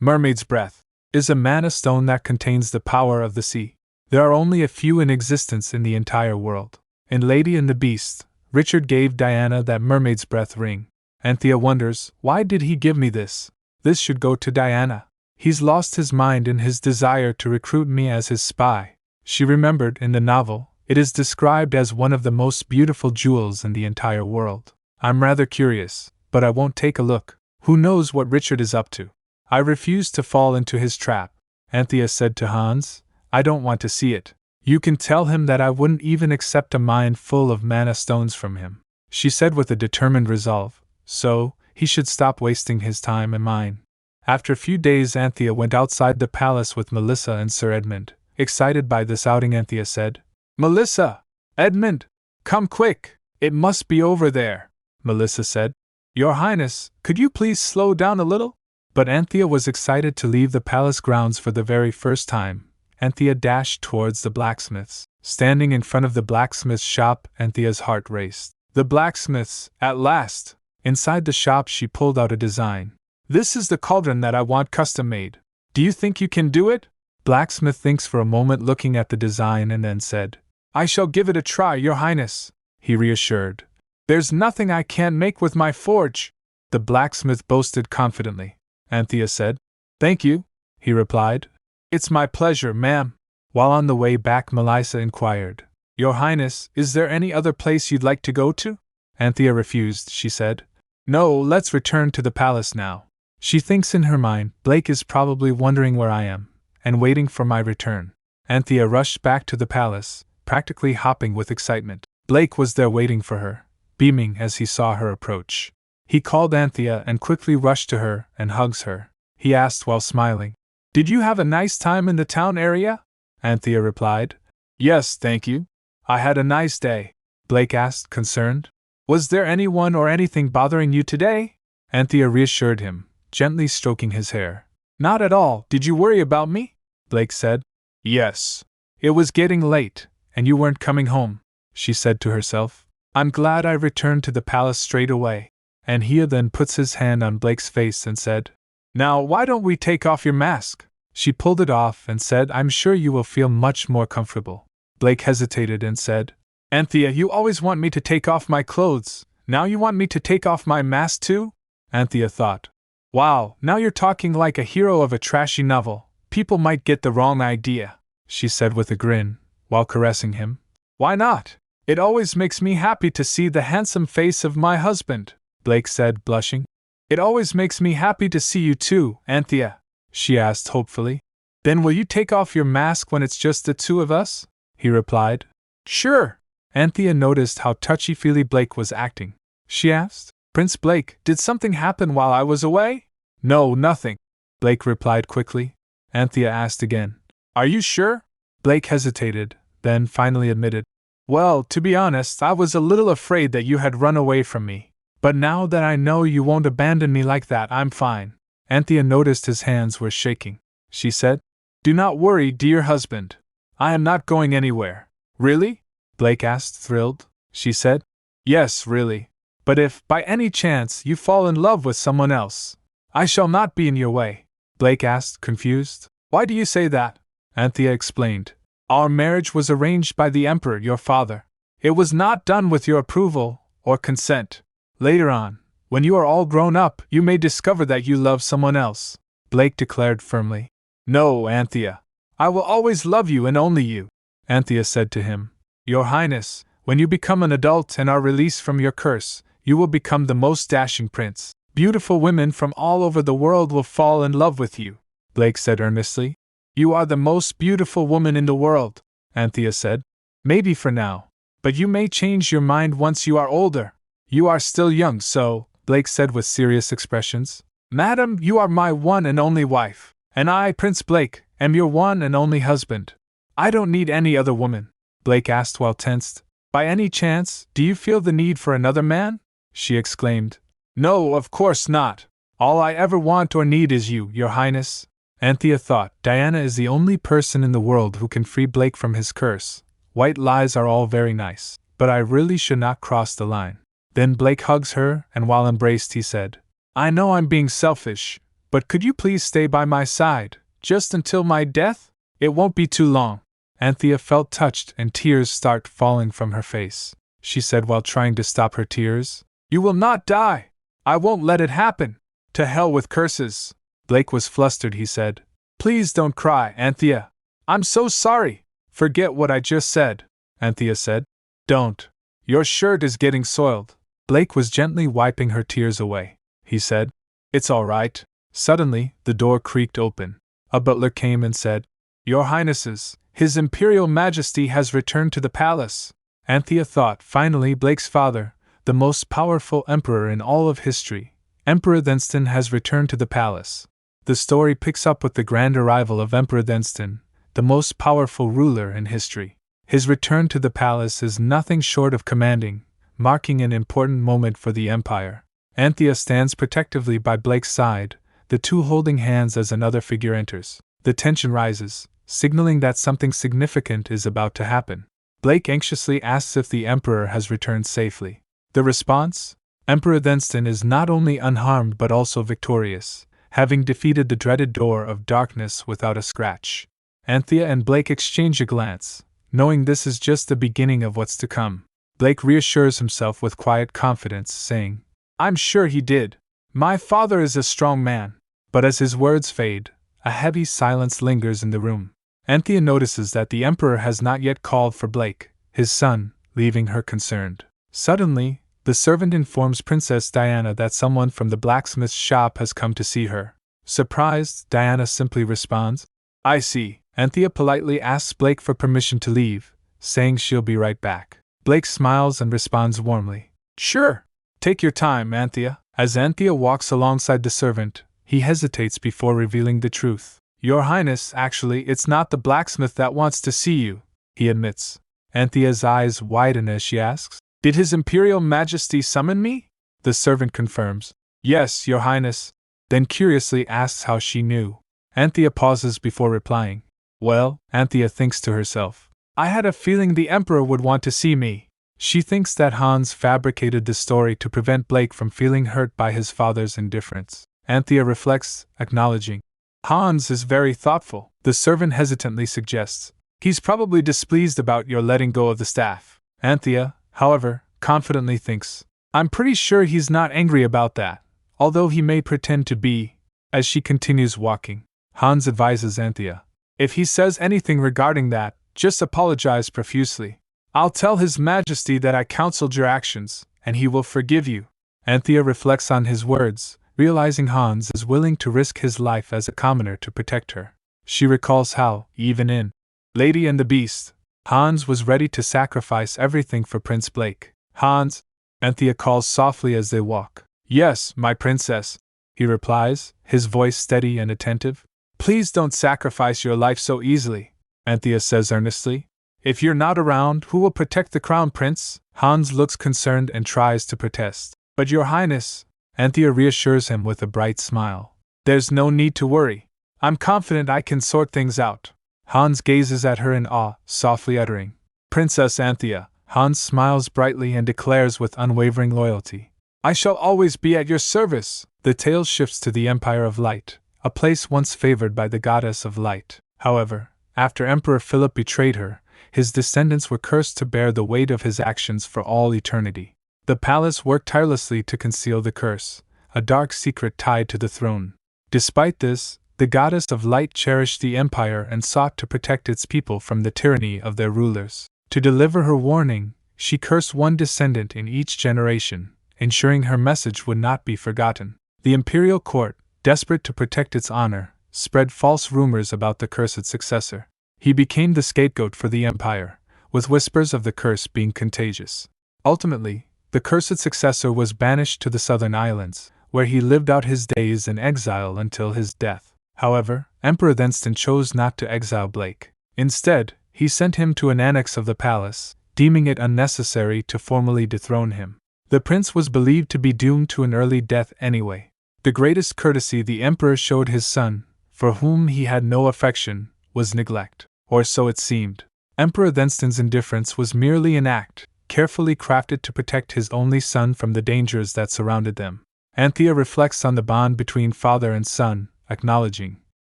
Mermaid's breath is a manna stone that contains the power of the sea. There are only a few in existence in the entire world. In Lady and the Beast, Richard gave Diana that mermaid's breath ring. Anthea wonders, why did he give me this? This should go to Diana. He's lost his mind in his desire to recruit me as his spy." She remembered in the novel, it is described as one of the most beautiful jewels in the entire world. "I'm rather curious, but I won't take a look. Who knows what Richard is up to? I refuse to fall into his trap," Anthea said to Hans. "I don't want to see it. You can tell him that I wouldn't even accept a mine full of manna stones from him," she said with a determined resolve, so he should stop wasting his time and mine. After a few days, Anthea went outside the palace with Melissa and Sir Edmund. Excited by this outing, Anthea said, "Melissa! Edmund! Come quick! It must be over there!" Melissa said, "Your Highness, could you please slow down a little?" But Anthea was excited to leave the palace grounds for the very first time. Anthea dashed towards the blacksmith's. Standing in front of the blacksmith's shop, Anthea's heart raced. The blacksmith's, at last! Inside the shop she pulled out a design. This is the cauldron that I want custom made. Do you think you can do it? Blacksmith thinks for a moment, looking at the design, and then said, I shall give it a try, Your Highness, he reassured. There's nothing I can't make with my forge, the blacksmith boasted confidently. Anthea said, Thank you, he replied. It's my pleasure, ma'am. While on the way back, Melissa inquired, Your Highness, is there any other place you'd like to go to? Anthea refused, she said. No, let's return to the palace now. She thinks in her mind, Blake is probably wondering where I am, and waiting for my return. Anthea rushed back to the palace, practically hopping with excitement. Blake was there waiting for her, beaming as he saw her approach. He called Anthea and quickly rushed to her and hugs her. He asked while smiling, Did you have a nice time in the town area? Anthea replied, Yes, thank you. I had a nice day. Blake asked, concerned. Was there anyone or anything bothering you today? Anthea reassured him, gently stroking his hair. Not at all. Did you worry about me? Blake said. Yes. It was getting late, and you weren't coming home, she said to herself. I'm glad I returned to the palace straight away. Anthea then puts his hand on Blake's face and said, Now why don't we take off your mask? She pulled it off and said, I'm sure you will feel much more comfortable. Blake hesitated and said, Anthea, you always want me to take off my clothes. Now you want me to take off my mask too? Anthea thought. Wow, now you're talking like a hero of a trashy novel. People might get the wrong idea, she said with a grin, while caressing him. Why not? It always makes me happy to see the handsome face of my husband, Blake said, blushing. It always makes me happy to see you too, Anthea, she asked hopefully. Then will you take off your mask when it's just the two of us? He replied. Sure. Anthea noticed how touchy-feely Blake was acting. She asked, Prince Blake, did something happen while I was away? No, nothing, Blake replied quickly. Anthea asked again, Are you sure? Blake hesitated, then finally admitted, Well, to be honest, I was a little afraid that you had run away from me. But now that I know you won't abandon me like that, I'm fine. Anthea noticed his hands were shaking. She said, Do not worry, dear husband. I am not going anywhere. Really? Blake asked, thrilled. She said, Yes, really. But if, by any chance, you fall in love with someone else, I shall not be in your way. Blake asked, confused. Why do you say that? Anthea explained. Our marriage was arranged by the Emperor, your father. It was not done with your approval or consent. Later on, when you are all grown up, you may discover that you love someone else, Blake declared firmly. No, Anthea. I will always love you and only you, Anthea said to him. Your Highness, when you become an adult and are released from your curse, you will become the most dashing prince. Beautiful women from all over the world will fall in love with you, Blake said earnestly. You are the most beautiful woman in the world, Anthea said. Maybe for now, but you may change your mind once you are older. You are still young, so, Blake said with serious expressions. Madam, you are my one and only wife, and I, Prince Blake, am your one and only husband. I don't need any other woman, Blake asked while tensed. By any chance, do you feel the need for another man? She exclaimed. No, of course not. All I ever want or need is you, Your Highness. Anthea thought, Diana is the only person in the world who can free Blake from his curse. White lies are all very nice, but I really should not cross the line. Then Blake hugs her, and while embraced he said, I know I'm being selfish, but could you please stay by my side, just until my death? It won't be too long. Anthea felt touched and tears start falling from her face. She said while trying to stop her tears, You will not die. I won't let it happen. To hell with curses. Blake was flustered, he said. Please don't cry, Anthea. I'm so sorry. Forget what I just said, Anthea said. Don't. Your shirt is getting soiled. Blake was gently wiping her tears away. He said, It's all right. Suddenly, the door creaked open. A butler came and said, Your Highnesses, His Imperial Majesty has returned to the palace. Anthea thought, finally, Blake's father, the most powerful emperor in all of history, Emperor Destined, has returned to the palace. The story picks up with the grand arrival of Emperor Destined, the most powerful ruler in history. His return to the palace is nothing short of commanding, marking an important moment for the empire. Anthea stands protectively by Blake's side, the two holding hands as another figure enters. The tension rises, signaling that something significant is about to happen. Blake anxiously asks if the Emperor has returned safely. The response? Emperor Destined is not only unharmed but also victorious, having defeated the dreaded Door of Darkness without a scratch. Anthea and Blake exchange a glance, knowing this is just the beginning of what's to come. Blake reassures himself with quiet confidence, saying, "I'm sure he did. My father is a strong man." But as his words fade, a heavy silence lingers in the room. Anthea notices that the Emperor has not yet called for Blake, his son, leaving her concerned. Suddenly, the servant informs Princess Diana that someone from the blacksmith's shop has come to see her. Surprised, Diana simply responds, "I see." Anthea politely asks Blake for permission to leave, saying she'll be right back. Blake smiles and responds warmly, "Sure. Take your time, Anthea." As Anthea walks alongside the servant, he hesitates before revealing the truth. "Your Highness, actually, it's not the blacksmith that wants to see you," he admits. Anthea's eyes widen as she asks, "Did His Imperial Majesty summon me?" The servant confirms, "Yes, Your Highness," then curiously asks how she knew. Anthea pauses before replying. "Well," Anthea thinks to herself, "I had a feeling the Emperor would want to see me." She thinks that Hans fabricated the story to prevent Blake from feeling hurt by his father's indifference. Anthea reflects, acknowledging, "Hans is very thoughtful." The servant hesitantly suggests, "He's probably displeased about your letting go of the staff." Anthea, however, confidently thinks, "I'm pretty sure he's not angry about that, although he may pretend to be." As she continues walking, Hans advises Anthea, "If he says anything regarding that, just apologize profusely. I'll tell His Majesty that I counseled your actions, and he will forgive you." Anthea reflects on his words, realizing Hans is willing to risk his life as a commoner to protect her. She recalls how, even in Lady and the Beast, Hans was ready to sacrifice everything for Prince Blake. "Hans," Anthea calls softly as they walk. "Yes, my princess," he replies, his voice steady and attentive. "Please don't sacrifice your life so easily," Anthea says earnestly. "If you're not around, who will protect the crown prince?" Hans looks concerned and tries to protest. "But Your Highness," Anthea reassures him with a bright smile, "there's no need to worry. I'm confident I can sort things out." Hans gazes at her in awe, softly uttering, "Princess Anthea." Hans smiles brightly and declares with unwavering loyalty, "I shall always be at your service." The tale shifts to the Empire of Light, a place once favored by the goddess of light. However, after Emperor Philip betrayed her, his descendants were cursed to bear the weight of his actions for all eternity. The palace worked tirelessly to conceal the curse, a dark secret tied to the throne. Despite this, the goddess of light cherished the empire and sought to protect its people from the tyranny of their rulers. To deliver her warning, she cursed one descendant in each generation, ensuring her message would not be forgotten. The imperial court, desperate to protect its honor, spread false rumors about the cursed successor. He became the scapegoat for the empire, with whispers of the curse being contagious. Ultimately, the cursed successor was banished to the southern islands, where he lived out his days in exile until his death. However, Emperor Destined chose not to exile Blake. Instead, he sent him to an annex of the palace, deeming it unnecessary to formally dethrone him. The prince was believed to be doomed to an early death anyway. The greatest courtesy the emperor showed his son, for whom he had no affection, was neglect. Or so it seemed. Emperor Destined's indifference was merely an act, carefully crafted to protect his only son from the dangers that surrounded them. Anthea reflects on the bond between father and son, acknowledging,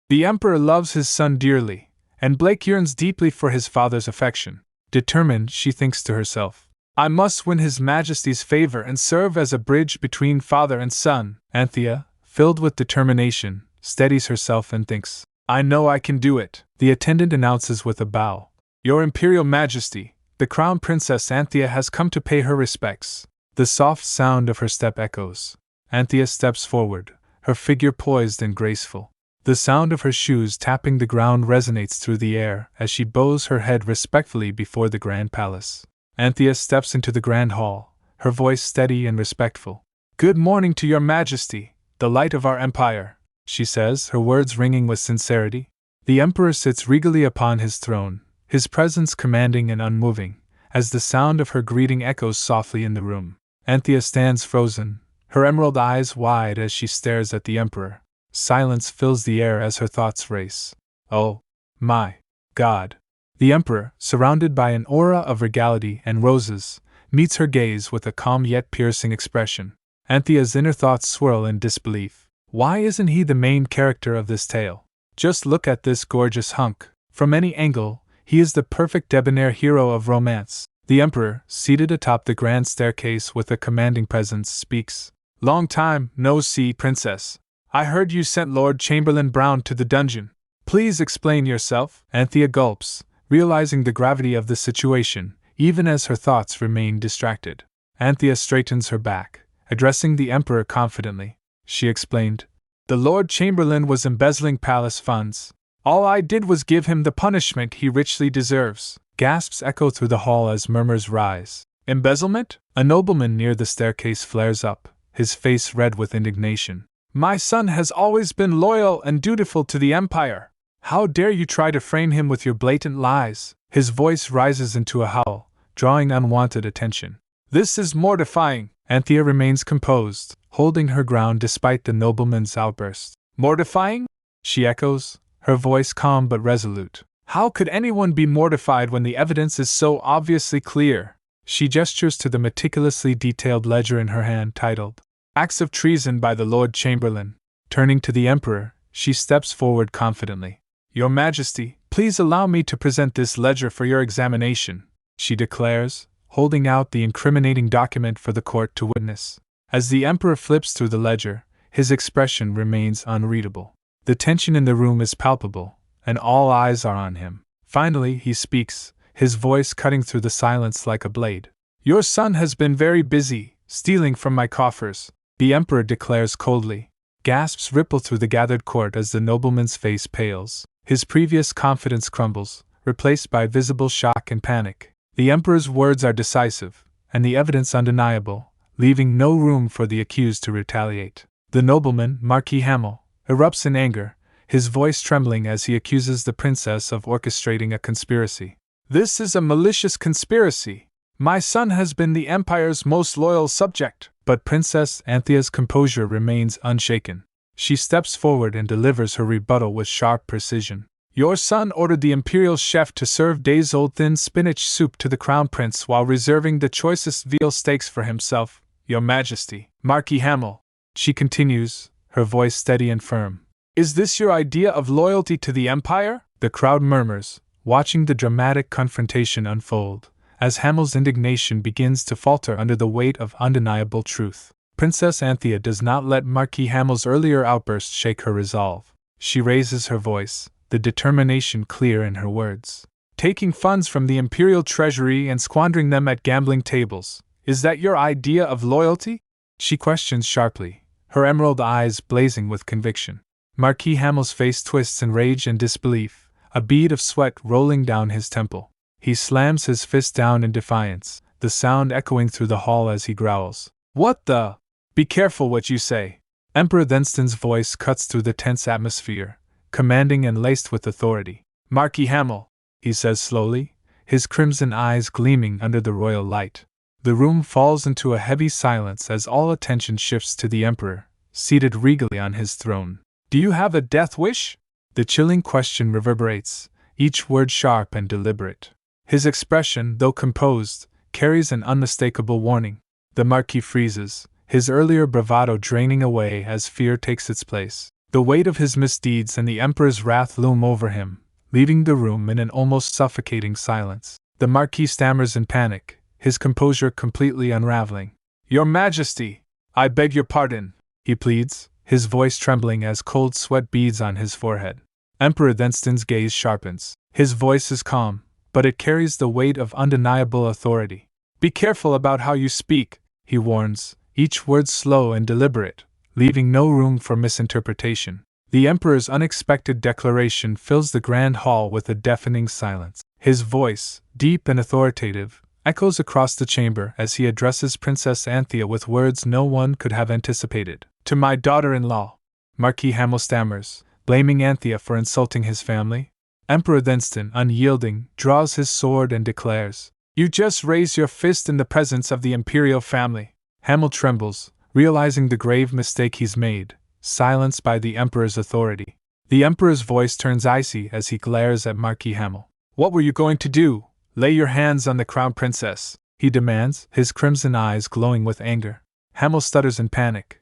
"The emperor loves his son dearly, and Blake yearns deeply for his father's affection." Determined, she thinks to herself, "I must win His Majesty's favor and serve as a bridge between father and son." Anthea, filled with determination, steadies herself and thinks, "I know I can do it." The attendant announces with a bow, "Your Imperial Majesty, the Crown Princess Anthea has come to pay her respects." The soft sound of her step echoes. Anthea steps forward, her figure poised and graceful. The sound of her shoes tapping the ground resonates through the air as she bows her head respectfully before the grand palace. Anthea steps into the grand hall, her voice steady and respectful. "Good morning to Your Majesty, the light of our empire," she says, her words ringing with sincerity. The emperor sits regally upon his throne, his presence commanding and unmoving, as the sound of her greeting echoes softly in the room. Anthea stands frozen, her emerald eyes wide as she stares at the emperor. Silence fills the air as her thoughts race. Oh, my God. The Emperor, surrounded by an aura of regality and roses, meets her gaze with a calm yet piercing expression. Anthea's inner thoughts swirl in disbelief. Why isn't he the main character of this tale? Just look at this gorgeous hunk. From any angle, he is the perfect debonair hero of romance. The Emperor, seated atop the grand staircase with a commanding presence, speaks. Long time no see, Princess. I heard you sent Lord Chamberlain Brown to the dungeon. Please explain yourself. Anthea gulps, realizing the gravity of the situation, even as her thoughts remain distracted. Anthea straightens her back, addressing the Emperor confidently. She explained, the Lord Chamberlain was embezzling palace funds. All I did was give him the punishment he richly deserves. Gasps echo through the hall as murmurs rise. Embezzlement? A nobleman near the staircase flares up, his face red with indignation. My son has always been loyal and dutiful to the Empire. How dare you try to frame him with your blatant lies? His voice rises into a howl, drawing unwanted attention. This is mortifying. Anthea remains composed, holding her ground despite the nobleman's outburst. Mortifying? She echoes, her voice calm but resolute. How could anyone be mortified when the evidence is so obviously clear? She gestures to the meticulously detailed ledger in her hand titled, Acts of Treason by the Lord Chamberlain. Turning to the Emperor, she steps forward confidently. Your Majesty, please allow me to present this ledger for your examination, she declares, holding out the incriminating document for the court to witness. As the Emperor flips through the ledger, his expression remains unreadable. The tension in the room is palpable, and all eyes are on him. Finally, he speaks, his voice cutting through the silence like a blade. Your son has been very busy, stealing from my coffers, the Emperor declares coldly. Gasps ripple through the gathered court as the nobleman's face pales. His previous confidence crumbles, replaced by visible shock and panic. The Emperor's words are decisive, and the evidence undeniable, leaving no room for the accused to retaliate. The nobleman, Marquis Hamel, erupts in anger, his voice trembling as he accuses the princess of orchestrating a conspiracy. This is a malicious conspiracy. My son has been the Empire's most loyal subject. But Princess Anthea's composure remains unshaken. She steps forward and delivers her rebuttal with sharp precision. Your son ordered the imperial chef to serve days-old thin spinach soup to the crown prince while reserving the choicest veal steaks for himself, Your Majesty. Marquis Hamel, she continues, her voice steady and firm. Is this your idea of loyalty to the Empire? The crowd murmurs, watching the dramatic confrontation unfold, as Hamel's indignation begins to falter under the weight of undeniable truth. Princess Anthea does not let Marquis Hamel's earlier outburst shake her resolve. She raises her voice, the determination clear in her words. Taking funds from the imperial treasury and squandering them at gambling tables, is that your idea of loyalty? She questions sharply, her emerald eyes blazing with conviction. Marquis Hamel's face twists in rage and disbelief, a bead of sweat rolling down his temple. He slams his fist down in defiance, the sound echoing through the hall as he growls. What the? Be careful what you say. Emperor Thenston's voice cuts through the tense atmosphere, commanding and laced with authority. Marquis Hamel, he says slowly, his crimson eyes gleaming under the royal light. The room falls into a heavy silence as all attention shifts to the Emperor, seated regally on his throne. Do you have a death wish? The chilling question reverberates, each word sharp and deliberate. His expression, though composed, carries an unmistakable warning. The Marquis freezes, his earlier bravado draining away as fear takes its place. The weight of his misdeeds and the Emperor's wrath loom over him, leaving the room in an almost suffocating silence. The Marquis stammers in panic, his composure completely unraveling. Your Majesty, I beg your pardon, he pleads, his voice trembling as cold sweat beads on his forehead. Emperor Thenston's gaze sharpens. His voice is calm, but it carries the weight of undeniable authority. Be careful about how you speak, he warns, each word slow and deliberate, leaving no room for misinterpretation. The Emperor's unexpected declaration fills the grand hall with a deafening silence. His voice, deep and authoritative, echoes across the chamber as he addresses Princess Anthea with words no one could have anticipated. To my daughter-in-law, Marquis Hamel stammers, blaming Anthea for insulting his family. Emperor Thenston, unyielding, draws his sword and declares, You just raise your fist in the presence of the imperial family. Hamel trembles, realizing the grave mistake he's made, silenced by the Emperor's authority. The Emperor's voice turns icy as he glares at Marquis Hamel. What were you going to do? Lay your hands on the Crown Princess, he demands, his crimson eyes glowing with anger. Hamel stutters in panic.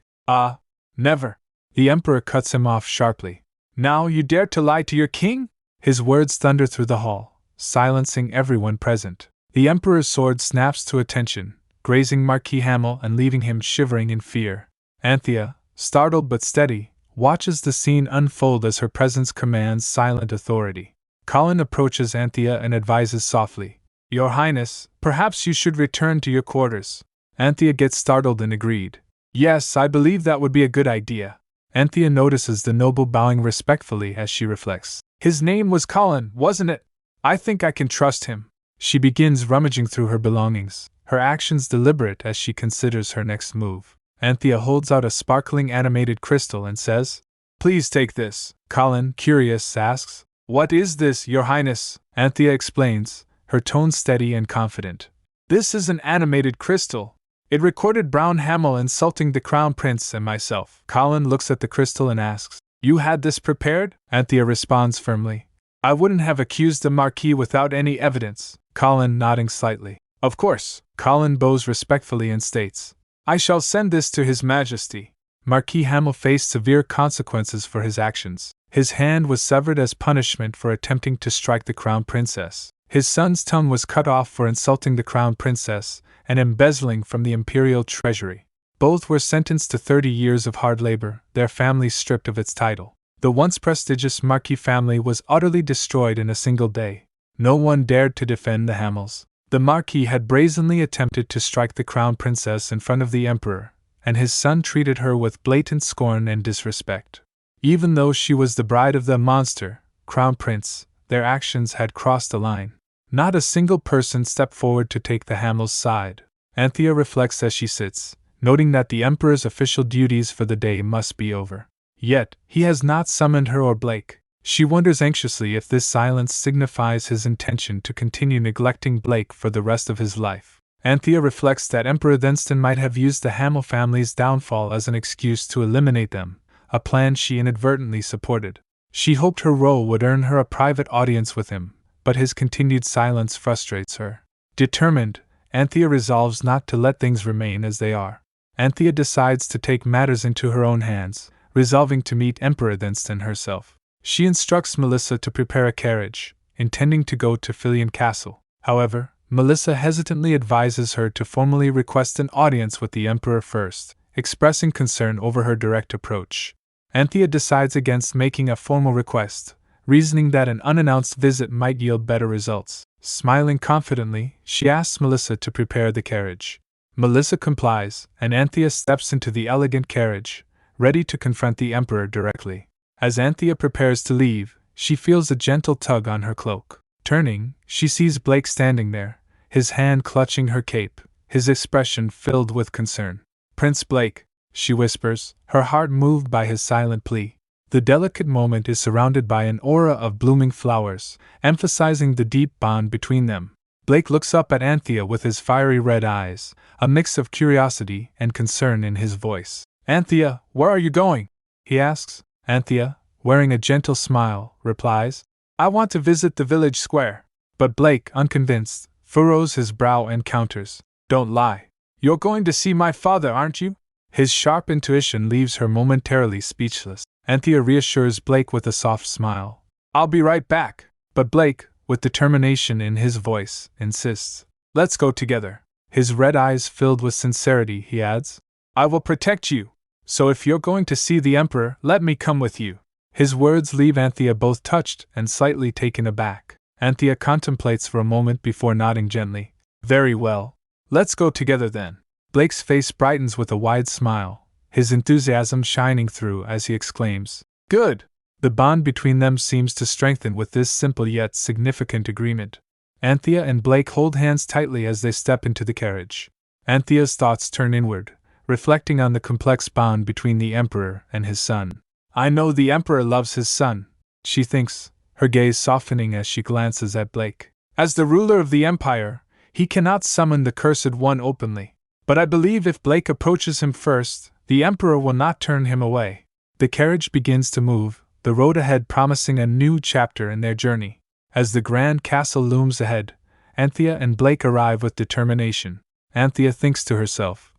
Never. The Emperor cuts him off sharply. Now you dare to lie to your king? His words thunder through the hall, silencing everyone present. The Emperor's sword snaps to attention, grazing Marquis Hamel and leaving him shivering in fear. Anthea, startled but steady, watches the scene unfold as her presence commands silent authority. Colin approaches Anthea and advises softly, Your Highness, perhaps you should return to your quarters. Anthea gets startled and agreed. Yes, I believe that would be a good idea. Anthea notices the noble bowing respectfully as she reflects. His name was Colin, wasn't it? I think I can trust him. She begins rummaging through her belongings, her actions deliberate as she considers her next move. Anthea holds out a sparkling animated crystal and says, Please take this. Colin, curious, asks, What is this, Your Highness? Anthea explains, her tone steady and confident. This is an animated crystal. It recorded Brown Hamel insulting the Crown Prince and myself. Colin looks at the crystal and asks, You had this prepared? Anthea responds firmly, I wouldn't have accused the Marquis without any evidence. Colin nodding slightly. Of course. Colin bows respectfully and states, I shall send this to His Majesty. Marquis Hamel faced severe consequences for his actions. His hand was severed as punishment for attempting to strike the Crown Princess. His son's tongue was cut off for insulting the Crown Princess and embezzling from the imperial treasury. Both were sentenced to 30 years of hard labor, their family stripped of its title. The once prestigious Marquis family was utterly destroyed in a single day. No one dared to defend the Hamels. The Marquis had brazenly attempted to strike the Crown Princess in front of the Emperor, and his son treated her with blatant scorn and disrespect. Even though she was the bride of the monster, Crown Prince, their actions had crossed a line. Not a single person stepped forward to take the Hamels' side. Anthea reflects as she sits, noting that the Emperor's official duties for the day must be over. Yet, he has not summoned her or Blake. She wonders anxiously if this silence signifies his intention to continue neglecting Blake for the rest of his life. Anthea reflects that Emperor Destined might have used the Hamel family's downfall as an excuse to eliminate them, a plan she inadvertently supported. She hoped her role would earn her a private audience with him, but his continued silence frustrates her. Determined, Anthea resolves not to let things remain as they are. Anthea decides to take matters into her own hands, resolving to meet Emperor Destined herself. She instructs Melissa to prepare a carriage, intending to go to Fillion Castle. However, Melissa hesitantly advises her to formally request an audience with the Emperor first, expressing concern over her direct approach. Anthea decides against making a formal request, reasoning that an unannounced visit might yield better results. Smiling confidently, she asks Melissa to prepare the carriage. Melissa complies, and Anthea steps into the elegant carriage, ready to confront the Emperor directly. As Anthea prepares to leave, she feels a gentle tug on her cloak. Turning, she sees Blake standing there, his hand clutching her cape, his expression filled with concern. Prince Blake, she whispers, her heart moved by his silent plea. The delicate moment is surrounded by an aura of blooming flowers, emphasizing the deep bond between them. Blake looks up at Anthea with his fiery red eyes, a mix of curiosity and concern in his voice. Anthea, where are you going? He asks. Anthea, wearing a gentle smile, replies, I want to visit the village square. But Blake, unconvinced, furrows his brow and counters. Don't lie. You're going to see my father, aren't you? His sharp intuition leaves her momentarily speechless. Anthea reassures Blake with a soft smile. I'll be right back. But Blake, with determination in his voice, insists. Let's go together. His red eyes filled with sincerity, he adds. I will protect you. So if you're going to see the Emperor, let me come with you. His words leave Anthea both touched and slightly taken aback. Anthea contemplates for a moment before nodding gently. Very well. Let's go together then. Blake's face brightens with a wide smile, his enthusiasm shining through as he exclaims, Good! The bond between them seems to strengthen with this simple yet significant agreement. Anthea and Blake hold hands tightly as they step into the carriage. Anthea's thoughts turn inward, reflecting on the complex bond between the Emperor and his son. I know the Emperor loves his son, she thinks, her gaze softening as she glances at Blake. As the ruler of the Empire, he cannot summon the Cursed One openly. But I believe if Blake approaches him first, the Emperor will not turn him away. The carriage begins to move, the road ahead promising a new chapter in their journey. As the grand castle looms ahead, Anthea and Blake arrive with determination. Anthea thinks to herself,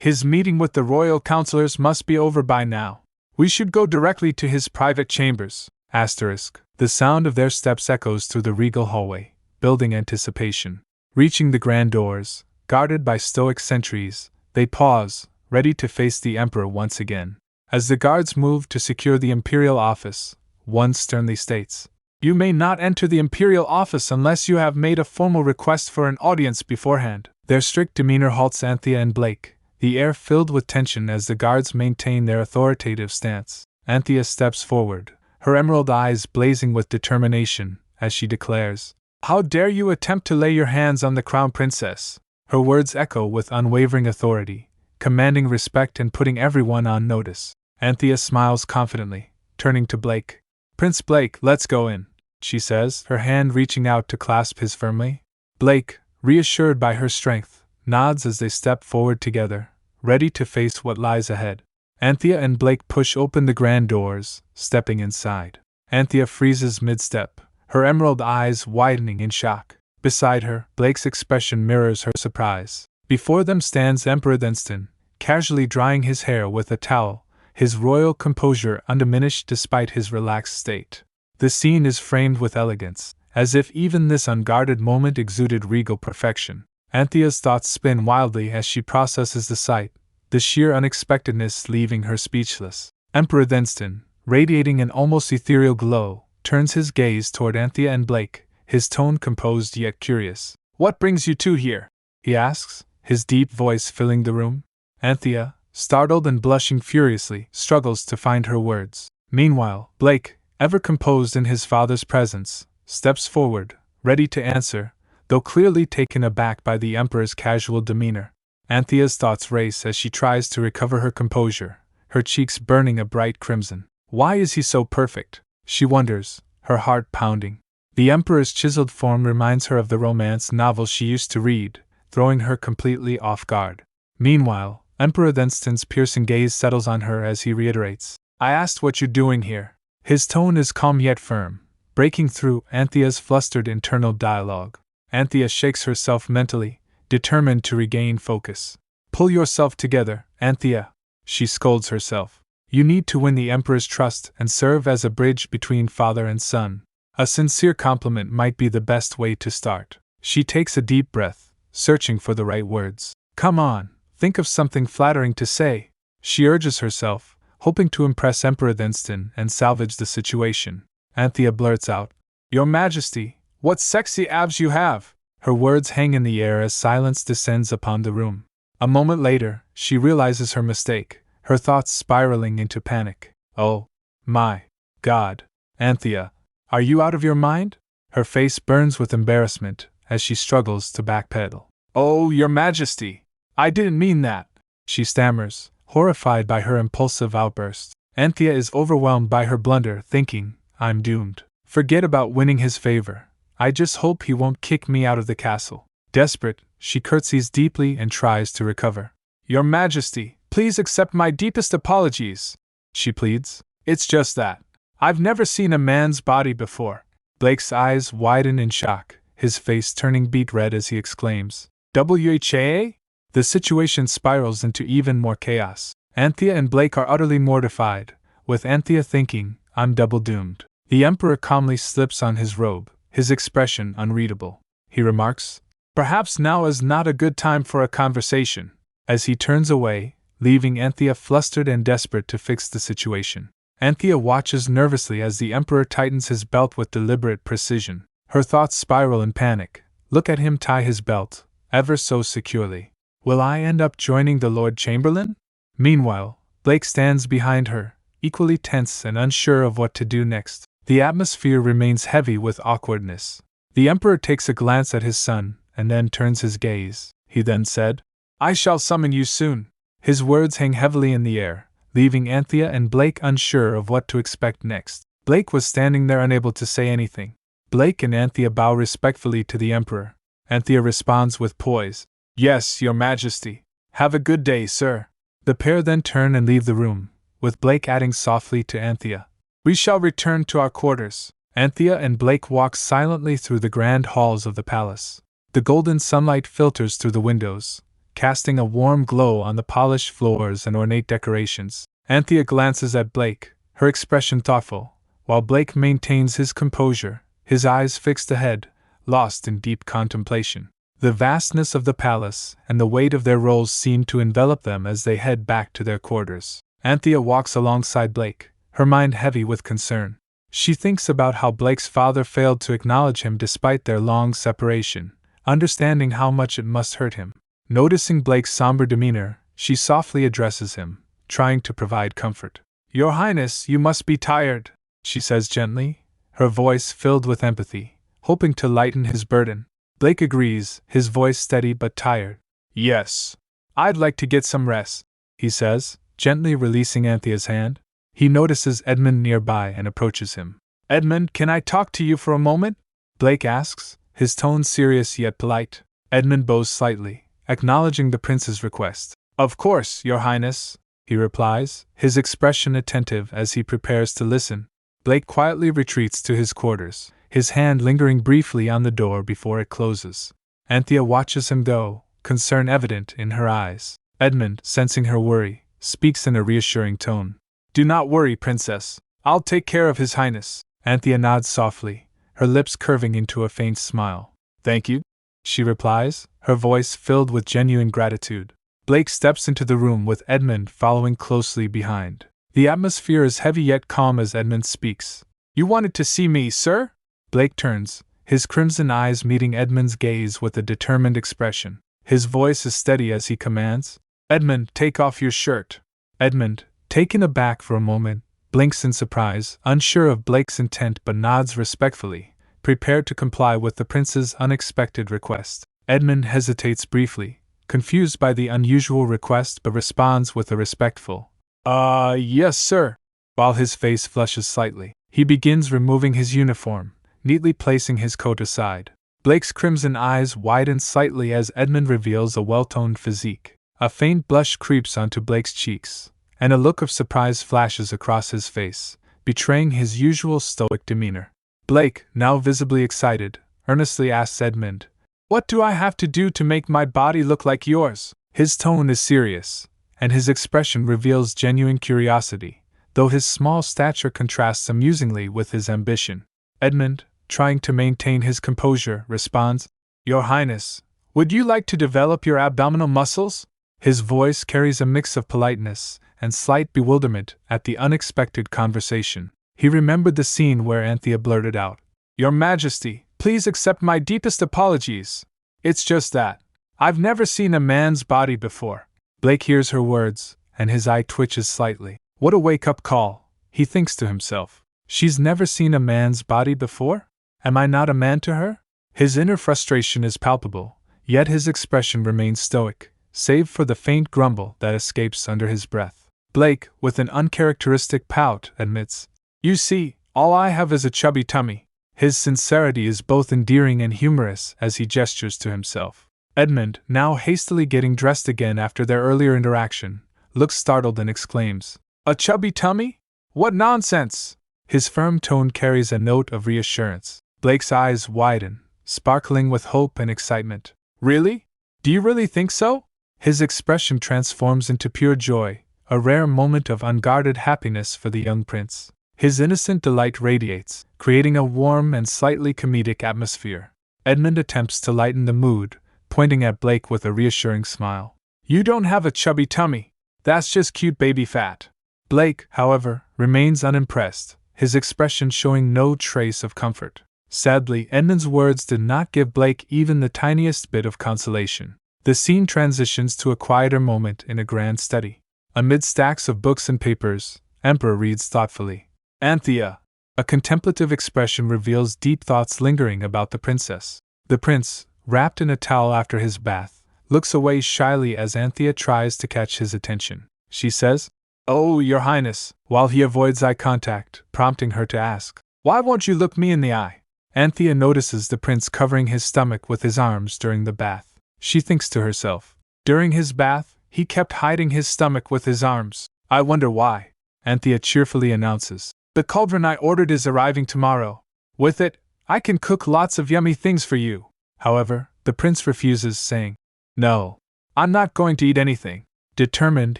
his meeting with the royal counselors must be over by now. We should go directly to his private chambers. The sound of their steps echoes through the regal hallway, building anticipation. Reaching the grand doors, guarded by stoic sentries, they pause, ready to face the emperor once again. As the guards move to secure the imperial office, one sternly states, "You may not enter the imperial office unless you have made a formal request for an audience beforehand." Their strict demeanor halts Anthea and Blake, the air filled with tension as the guards maintain their authoritative stance. Anthea steps forward, her emerald eyes blazing with determination, as she declares, "How dare you attempt to lay your hands on the crown princess?" Her words echo with unwavering authority, commanding respect and putting everyone on notice. Anthea smiles confidently, turning to Blake. "Prince Blake, let's go in," she says, her hand reaching out to clasp his firmly. Blake, reassured by her strength, nods as they step forward together, ready to face what lies ahead. Anthea and Blake push open the grand doors, stepping inside. Anthea freezes mid-step, her emerald eyes widening in shock. Beside her, Blake's expression mirrors her surprise. Before them stands Emperor Destined, casually drying his hair with a towel, his royal composure undiminished despite his relaxed state. The scene is framed with elegance, as if even this unguarded moment exuded regal perfection. Anthea's thoughts spin wildly as she processes the sight, the sheer unexpectedness leaving her speechless. Emperor Destined, radiating an almost ethereal glow, turns his gaze toward Anthea and Blake, his tone composed yet curious. "What brings you two here?" he asks, his deep voice filling the room. Anthea, startled and blushing furiously, struggles to find her words. Meanwhile, Blake, ever composed in his father's presence, steps forward, ready to answer, though clearly taken aback by the Emperor's casual demeanor. Anthea's thoughts race as she tries to recover her composure, her cheeks burning a bright crimson. Why is he so perfect? She wonders, her heart pounding. The Emperor's chiseled form reminds her of the romance novels she used to read, throwing her completely off guard. Meanwhile, Emperor Destined's piercing gaze settles on her as he reiterates, "I asked what you're doing here." His tone is calm yet firm, breaking through Anthea's flustered internal dialogue. Anthea shakes herself mentally, determined to regain focus. "Pull yourself together, Anthea," she scolds herself. "You need to win the Emperor's trust and serve as a bridge between father and son. A sincere compliment might be the best way to start." She takes a deep breath, searching for the right words. "Come on, think of something flattering to say," she urges herself, hoping to impress Emperor Destined and salvage the situation. Anthea blurts out, "Your Majesty, what sexy abs you have!" Her words hang in the air as silence descends upon the room. A moment later, she realizes her mistake, her thoughts spiraling into panic. "Oh, my God, Anthea, are you out of your mind?" Her face burns with embarrassment as she struggles to backpedal. "Oh, Your Majesty, I didn't mean that," she stammers, horrified by her impulsive outburst. Anthea is overwhelmed by her blunder, thinking, "I'm doomed. Forget about winning his favor. I just hope he won't kick me out of the castle." Desperate, she curtsies deeply and tries to recover. "Your Majesty, please accept my deepest apologies," she pleads. "It's just that I've never seen a man's body before." Blake's eyes widen in shock, his face turning beet red as he exclaims, "WHA?" The situation spirals into even more chaos. Anthea and Blake are utterly mortified, with Anthea thinking, "I'm double doomed." The Emperor calmly slips on his robe, his expression unreadable. He remarks, "Perhaps now is not a good time for a conversation," as he turns away, leaving Anthea flustered and desperate to fix the situation. Anthea watches nervously as the Emperor tightens his belt with deliberate precision. Her thoughts spiral in panic. Look at him tie his belt, ever so securely. Will I end up joining the Lord Chamberlain? Meanwhile, Blake stands behind her, equally tense and unsure of what to do next. The atmosphere remains heavy with awkwardness. The Emperor takes a glance at his son, and then turns his gaze. He then said, "I shall summon you soon." His words hang heavily in the air, leaving Anthea and Blake unsure of what to expect next. Blake was standing there unable to say anything. Blake and Anthea bow respectfully to the Emperor. Anthea responds with poise, "Yes, Your Majesty. Have a good day, sir." The pair then turn and leave the room, with Blake adding softly to Anthea, "We shall return to our quarters." Anthea and Blake walk silently through the grand halls of the palace. The golden sunlight filters through the windows, casting a warm glow on the polished floors and ornate decorations. Anthea glances at Blake, her expression thoughtful, while Blake maintains his composure, his eyes fixed ahead, lost in deep contemplation. The vastness of the palace and the weight of their roles seem to envelop them as they head back to their quarters. Anthea walks alongside Blake, her mind heavy with concern. She thinks about how Blake's father failed to acknowledge him despite their long separation, understanding how much it must hurt him. Noticing Blake's somber demeanor, she softly addresses him, trying to provide comfort. "Your Highness, you must be tired," she says gently, her voice filled with empathy, hoping to lighten his burden. Blake agrees, his voice steady but tired. "Yes. I'd like to get some rest," he says, gently releasing Anthea's hand. He notices Edmund nearby and approaches him. "Edmund, can I talk to you for a moment?" Blake asks, his tone serious yet polite. Edmund bows slightly, acknowledging the prince's request. "Of course, Your Highness," he replies, his expression attentive as he prepares to listen. Blake quietly retreats to his quarters, his hand lingering briefly on the door before it closes. Anthea watches him go, concern evident in her eyes. Edmund, sensing her worry, speaks in a reassuring tone. "Do not worry, Princess. I'll take care of His Highness." Anthea nods softly, her lips curving into a faint smile. "Thank you," she replies, her voice filled with genuine gratitude. Blake steps into the room with Edmund following closely behind. The atmosphere is heavy yet calm as Edmund speaks. "You wanted to see me, sir?" Blake turns, his crimson eyes meeting Edmund's gaze with a determined expression. His voice is steady as he commands, "Edmund, take off your shirt." Edmund, taken aback for a moment, blinks in surprise, unsure of Blake's intent but nods respectfully, prepared to comply with the prince's unexpected request. Edmund hesitates briefly, confused by the unusual request but responds with a respectful, "Yes, sir." While his face flushes slightly, he begins removing his uniform, neatly placing his coat aside. Blake's crimson eyes widen slightly as Edmund reveals a well-toned physique. A faint blush creeps onto Blake's cheeks, and a look of surprise flashes across his face, betraying his usual stoic demeanor. Blake, now visibly excited, earnestly asks Edmund, "What do I have to do to make my body look like yours?" His tone is serious, and his expression reveals genuine curiosity, though his small stature contrasts amusingly with his ambition. Edmund, trying to maintain his composure, responds, "Your Highness, would you like to develop your abdominal muscles?" His voice carries a mix of politeness and slight bewilderment at the unexpected conversation. He remembered the scene where Anthea blurted out, "Your Majesty, please accept my deepest apologies. It's just that I've never seen a man's body before." Blake hears her words, and his eye twitches slightly. What a wake-up call, he thinks to himself. She's never seen a man's body before? Am I not a man to her? His inner frustration is palpable, yet his expression remains stoic, save for the faint grumble that escapes under his breath. Blake, with an uncharacteristic pout, admits, "You see, all I have is a chubby tummy." His sincerity is both endearing and humorous as he gestures to himself. Edmund, now hastily getting dressed again after their earlier interaction, looks startled and exclaims, "A chubby tummy? What nonsense!" His firm tone carries a note of reassurance. Blake's eyes widen, sparkling with hope and excitement. "Really? Do you really think so?" His expression transforms into pure joy, a rare moment of unguarded happiness for the young prince. His innocent delight radiates, creating a warm and slightly comedic atmosphere. Edmund attempts to lighten the mood, pointing at Blake with a reassuring smile. "You don't have a chubby tummy. That's just cute baby fat." Blake, however, remains unimpressed, his expression showing no trace of comfort. Sadly, Edmund's words did not give Blake even the tiniest bit of consolation. The scene transitions to a quieter moment in a grand study. Amid stacks of books and papers, Emperor reads thoughtfully. "Anthea." A contemplative expression reveals deep thoughts lingering about the princess. The prince, wrapped in a towel after his bath, looks away shyly as Anthea tries to catch his attention. She says, "Oh, Your Highness," while he avoids eye contact, prompting her to ask, "Why won't you look me in the eye?" Anthea notices the prince covering his stomach with his arms during the bath. She thinks to herself, "During his bath, he kept hiding his stomach with his arms. I wonder why." Anthea cheerfully announces. The cauldron I ordered is arriving tomorrow. With it, I can cook lots of yummy things for you. However, the prince refuses, saying, No, I'm not going to eat anything. Determined,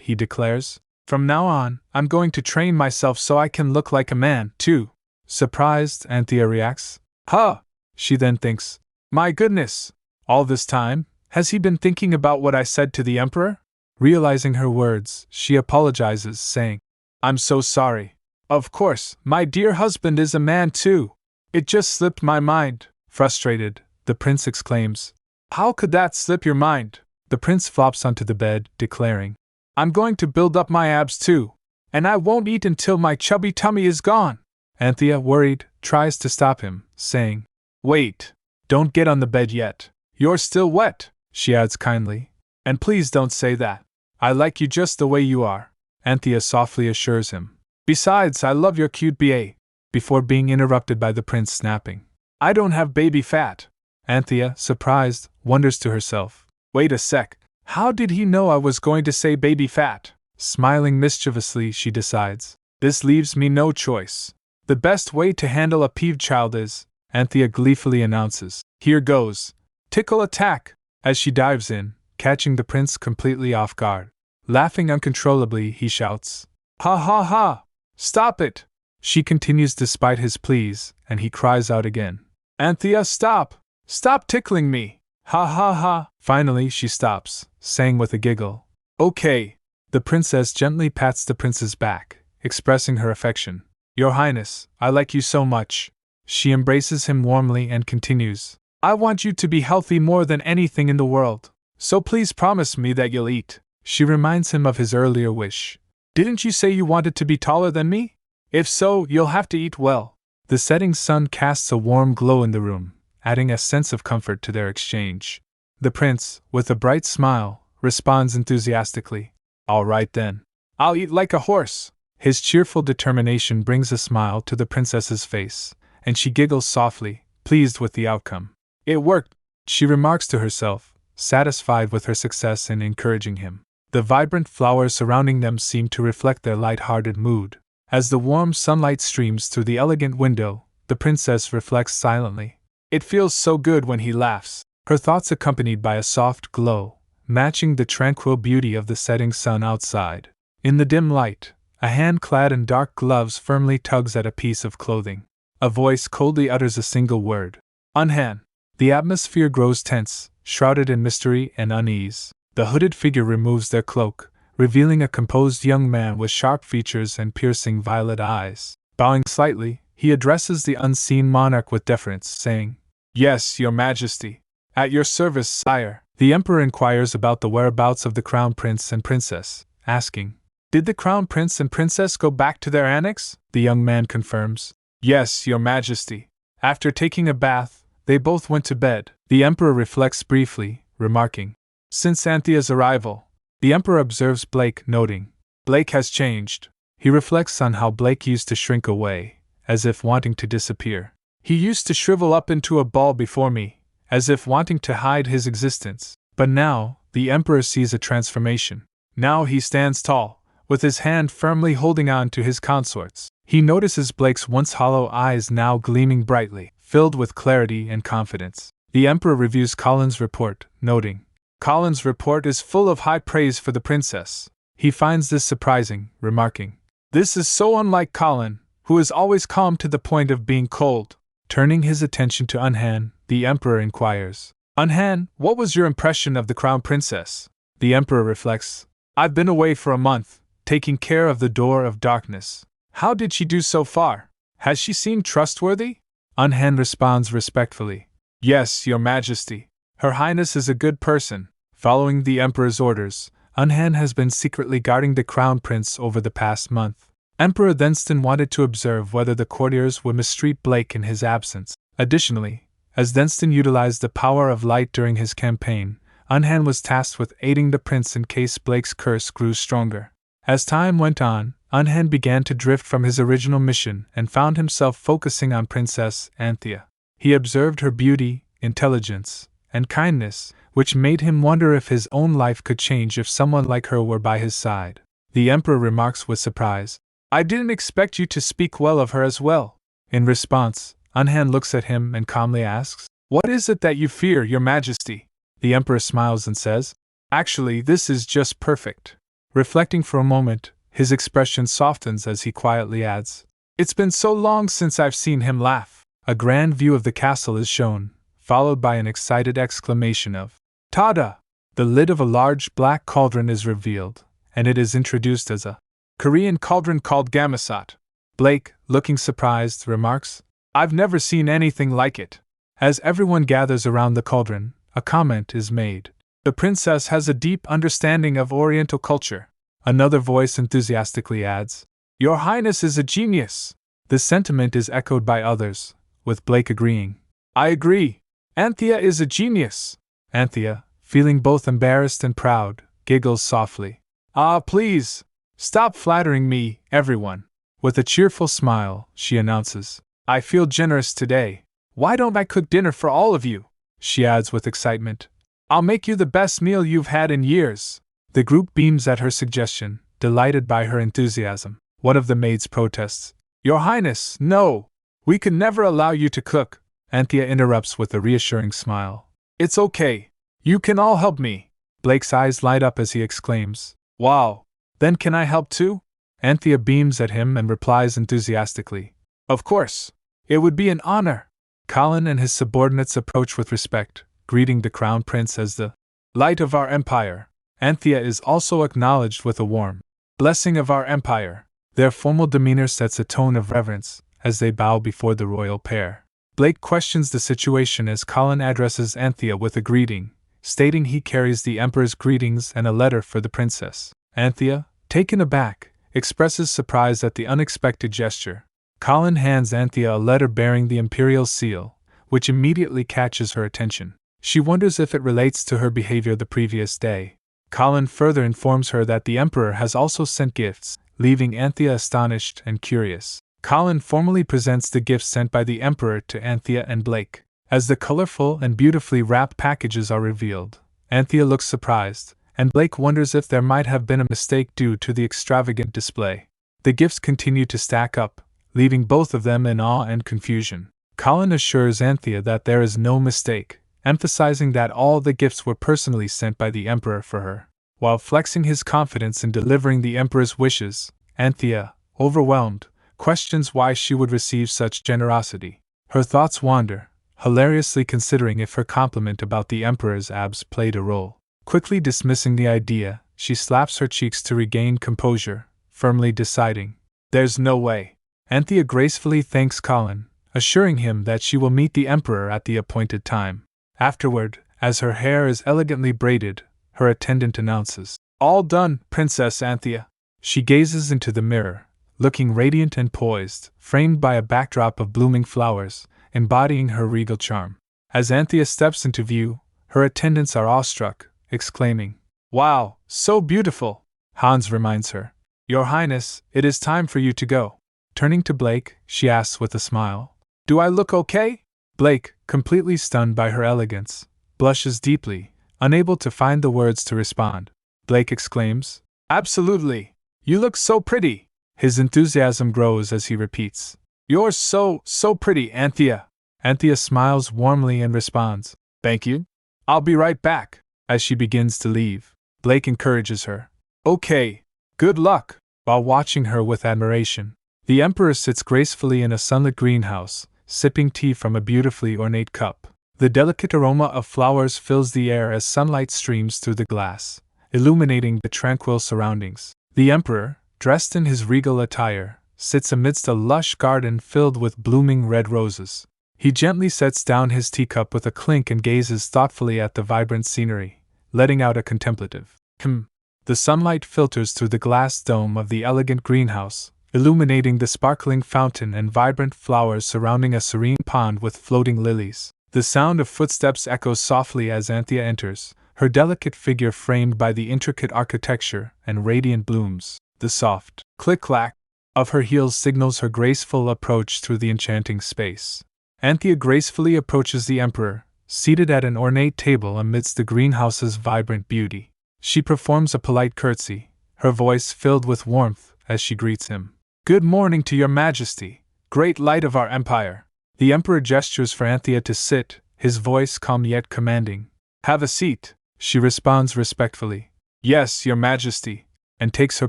he declares. From now on, I'm going to train myself so I can look like a man, too. Surprised, Anthea reacts. Huh! She then thinks, My goodness! All this time, has he been thinking about what I said to the emperor? Realizing her words, she apologizes, saying, I'm so sorry. Of course, my dear husband is a man too. It just slipped my mind. Frustrated, the prince exclaims, How could that slip your mind? The prince flops onto the bed, declaring, I'm going to build up my abs too, and I won't eat until my chubby tummy is gone. Anthea, worried, tries to stop him, saying, Wait, don't get on the bed yet. You're still wet, she adds kindly. And please don't say that. I like you just the way you are, Anthea softly assures him. Besides, I love your cute BA. Before being interrupted by the prince snapping, I don't have baby fat. Anthea, surprised, wonders to herself, Wait a sec, how did he know I was going to say baby fat? Smiling mischievously, she decides, This leaves me no choice. The best way to handle a peeved child is, Anthea gleefully announces, Here goes. Tickle attack! As she dives in, catching the prince completely off guard. Laughing uncontrollably, he shouts, Ha ha ha! Stop it! She continues despite his pleas, and he cries out again, Anthea, stop! Stop tickling me! Ha ha ha! Finally she stops, saying with a giggle, Okay. The princess gently pats the prince's back, expressing her affection. Your Highness, I like you so much. She embraces him warmly and continues, I want you to be healthy more than anything in the world, so please promise me that you'll eat. She reminds him of his earlier wish. Didn't you say you wanted to be taller than me? If so, you'll have to eat well. The setting sun casts a warm glow in the room, adding a sense of comfort to their exchange. The prince, with a bright smile, responds enthusiastically, All right then. I'll eat like a horse. His cheerful determination brings a smile to the princess's face, and she giggles softly, pleased with the outcome. It worked, she remarks to herself, satisfied with her success in encouraging him. The vibrant flowers surrounding them seem to reflect their light-hearted mood. As the warm sunlight streams through the elegant window, the princess reflects silently. It feels so good when he laughs, her thoughts accompanied by a soft glow, matching the tranquil beauty of the setting sun outside. In the dim light, a hand clad in dark gloves firmly tugs at a piece of clothing. A voice coldly utters a single word. Unhan. The atmosphere grows tense, shrouded in mystery and unease. The hooded figure removes their cloak, revealing a composed young man with sharp features and piercing violet eyes. Bowing slightly, he addresses the unseen monarch with deference, saying, Yes, your majesty. At your service, sire. The emperor inquires about the whereabouts of the crown prince and princess, asking, Did the crown prince and princess go back to their annex? The young man confirms, Yes, your majesty. After taking a bath, they both went to bed. The emperor reflects briefly, remarking, Since Anthea's arrival, the emperor observes Blake, noting, Blake has changed. He reflects on how Blake used to shrink away, as if wanting to disappear. He used to shrivel up into a ball before me, as if wanting to hide his existence. But now, the emperor sees a transformation. Now he stands tall, with his hand firmly holding on to his consort's. He notices Blake's once hollow eyes now gleaming brightly, filled with clarity and confidence. The emperor reviews Colin's report, noting, Colin's report is full of high praise for the princess. He finds this surprising, remarking, This is so unlike Colin, who is always calm to the point of being cold. Turning his attention to Unhan, the emperor inquires, Unhan, what was your impression of the crown princess? The emperor reflects, I've been away for a month, taking care of the door of darkness. How did she do so far? Has she seemed trustworthy? Unhan responds respectfully, Yes, your majesty. Her Highness is a good person. Following the emperor's orders, Unhan has been secretly guarding the crown prince over the past month. Emperor Denston wanted to observe whether the courtiers would mistreat Blake in his absence. Additionally, as Denston utilized the power of light during his campaign, Unhan was tasked with aiding the prince in case Blake's curse grew stronger. As time went on, Unhan began to drift from his original mission and found himself focusing on Princess Anthea. He observed her beauty, intelligence, and kindness, which made him wonder if his own life could change if someone like her were by his side. The emperor remarks with surprise, I didn't expect you to speak well of her as well. In response, Unhan looks at him and calmly asks, What is it that you fear, Your Majesty? The Emperor smiles and says, Actually, this is just perfect. Reflecting for a moment, his expression softens as he quietly adds, It's been so long since I've seen him laugh. A grand view of the castle is shown, followed by an excited exclamation of, Tada! The lid of a large black cauldron is revealed, and it is introduced as a Korean cauldron called gamasot. Blake, looking surprised, remarks, I've never seen anything like it. As everyone gathers around the cauldron, a comment is made. The princess has a deep understanding of Oriental culture. Another voice enthusiastically adds, Your Highness is a genius. This sentiment is echoed by others, with Blake agreeing. I agree. Anthea is a genius. Anthea, feeling both embarrassed and proud, giggles softly. Ah, please, stop flattering me, everyone. With a cheerful smile, she announces, I feel generous today. Why don't I cook dinner for all of you? She adds with excitement. I'll make you the best meal you've had in years. The group beams at her suggestion, delighted by her enthusiasm. One of the maids protests. Your Highness, no! We could never allow you to cook. Anthea interrupts with a reassuring smile. It's okay. You can all help me. Blake's eyes light up as he exclaims, Wow! Then can I help too? Anthea beams at him and replies enthusiastically, Of course! It would be an honor! Colin and his subordinates approach with respect, greeting the Crown Prince as the light of our empire. Anthea is also acknowledged with a warm blessing of our empire. Their formal demeanor sets a tone of reverence as they bow before the royal pair. Blake questions the situation as Colin addresses Anthea with a greeting, stating he carries the Emperor's greetings and a letter for the princess. Anthea, taken aback, expresses surprise at the unexpected gesture. Colin hands Anthea a letter bearing the imperial seal, which immediately catches her attention. She wonders if it relates to her behavior the previous day. Colin further informs her that the Emperor has also sent gifts, leaving Anthea astonished and curious. Colin formally presents the gifts sent by the Emperor to Anthea and Blake. As the colorful and beautifully wrapped packages are revealed, Anthea looks surprised, and Blake wonders if there might have been a mistake due to the extravagant display. The gifts continue to stack up, leaving both of them in awe and confusion. Colin assures Anthea that there is no mistake, emphasizing that all the gifts were personally sent by the Emperor for her. While flexing his confidence in delivering the Emperor's wishes, Anthea, overwhelmed, questions why she would receive such generosity. Her thoughts wander, hilariously considering if her compliment about the Emperor's abs played a role. Quickly dismissing the idea, she slaps her cheeks to regain composure, firmly deciding, There's no way. Anthea gracefully thanks Colin, assuring him that she will meet the Emperor at the appointed time. Afterward, as her hair is elegantly braided, her attendant announces, All done, Princess Anthea. She gazes into the mirror, looking radiant and poised, framed by a backdrop of blooming flowers, embodying her regal charm. As Anthea steps into view, her attendants are awestruck, exclaiming, Wow, so beautiful! Hans reminds her, Your Highness, it is time for you to go. Turning to Blake, she asks with a smile, Do I look okay? Blake, completely stunned by her elegance, blushes deeply, unable to find the words to respond. Blake exclaims, Absolutely! You look so pretty! His enthusiasm grows as he repeats, You're so pretty, Anthea! Anthea smiles warmly and responds, Thank you. I'll be right back. As she begins to leave, Blake encourages her, Okay, good luck! While watching her with admiration, the Emperor sits gracefully in a sunlit greenhouse, sipping tea from a beautifully ornate cup. The delicate aroma of flowers fills the air as sunlight streams through the glass, illuminating the tranquil surroundings. The Emperor, dressed in his regal attire, sits amidst a lush garden filled with blooming red roses. He gently sets down his teacup with a clink and gazes thoughtfully at the vibrant scenery, letting out a contemplative "Hm." The sunlight filters through the glass dome of the elegant greenhouse, illuminating the sparkling fountain and vibrant flowers surrounding a serene pond with floating lilies. The sound of footsteps echoes softly as Anthea enters, her delicate figure framed by the intricate architecture and radiant blooms. The soft click-clack of her heels signals her graceful approach through the enchanting space. Anthea gracefully approaches the Emperor, seated at an ornate table amidst the greenhouse's vibrant beauty. She performs a polite curtsy, her voice filled with warmth as she greets him. Good morning to your majesty, great light of our empire. The emperor gestures for Anthea to sit, his voice calm yet commanding. Have a seat, she responds respectfully. Yes, your majesty, and takes her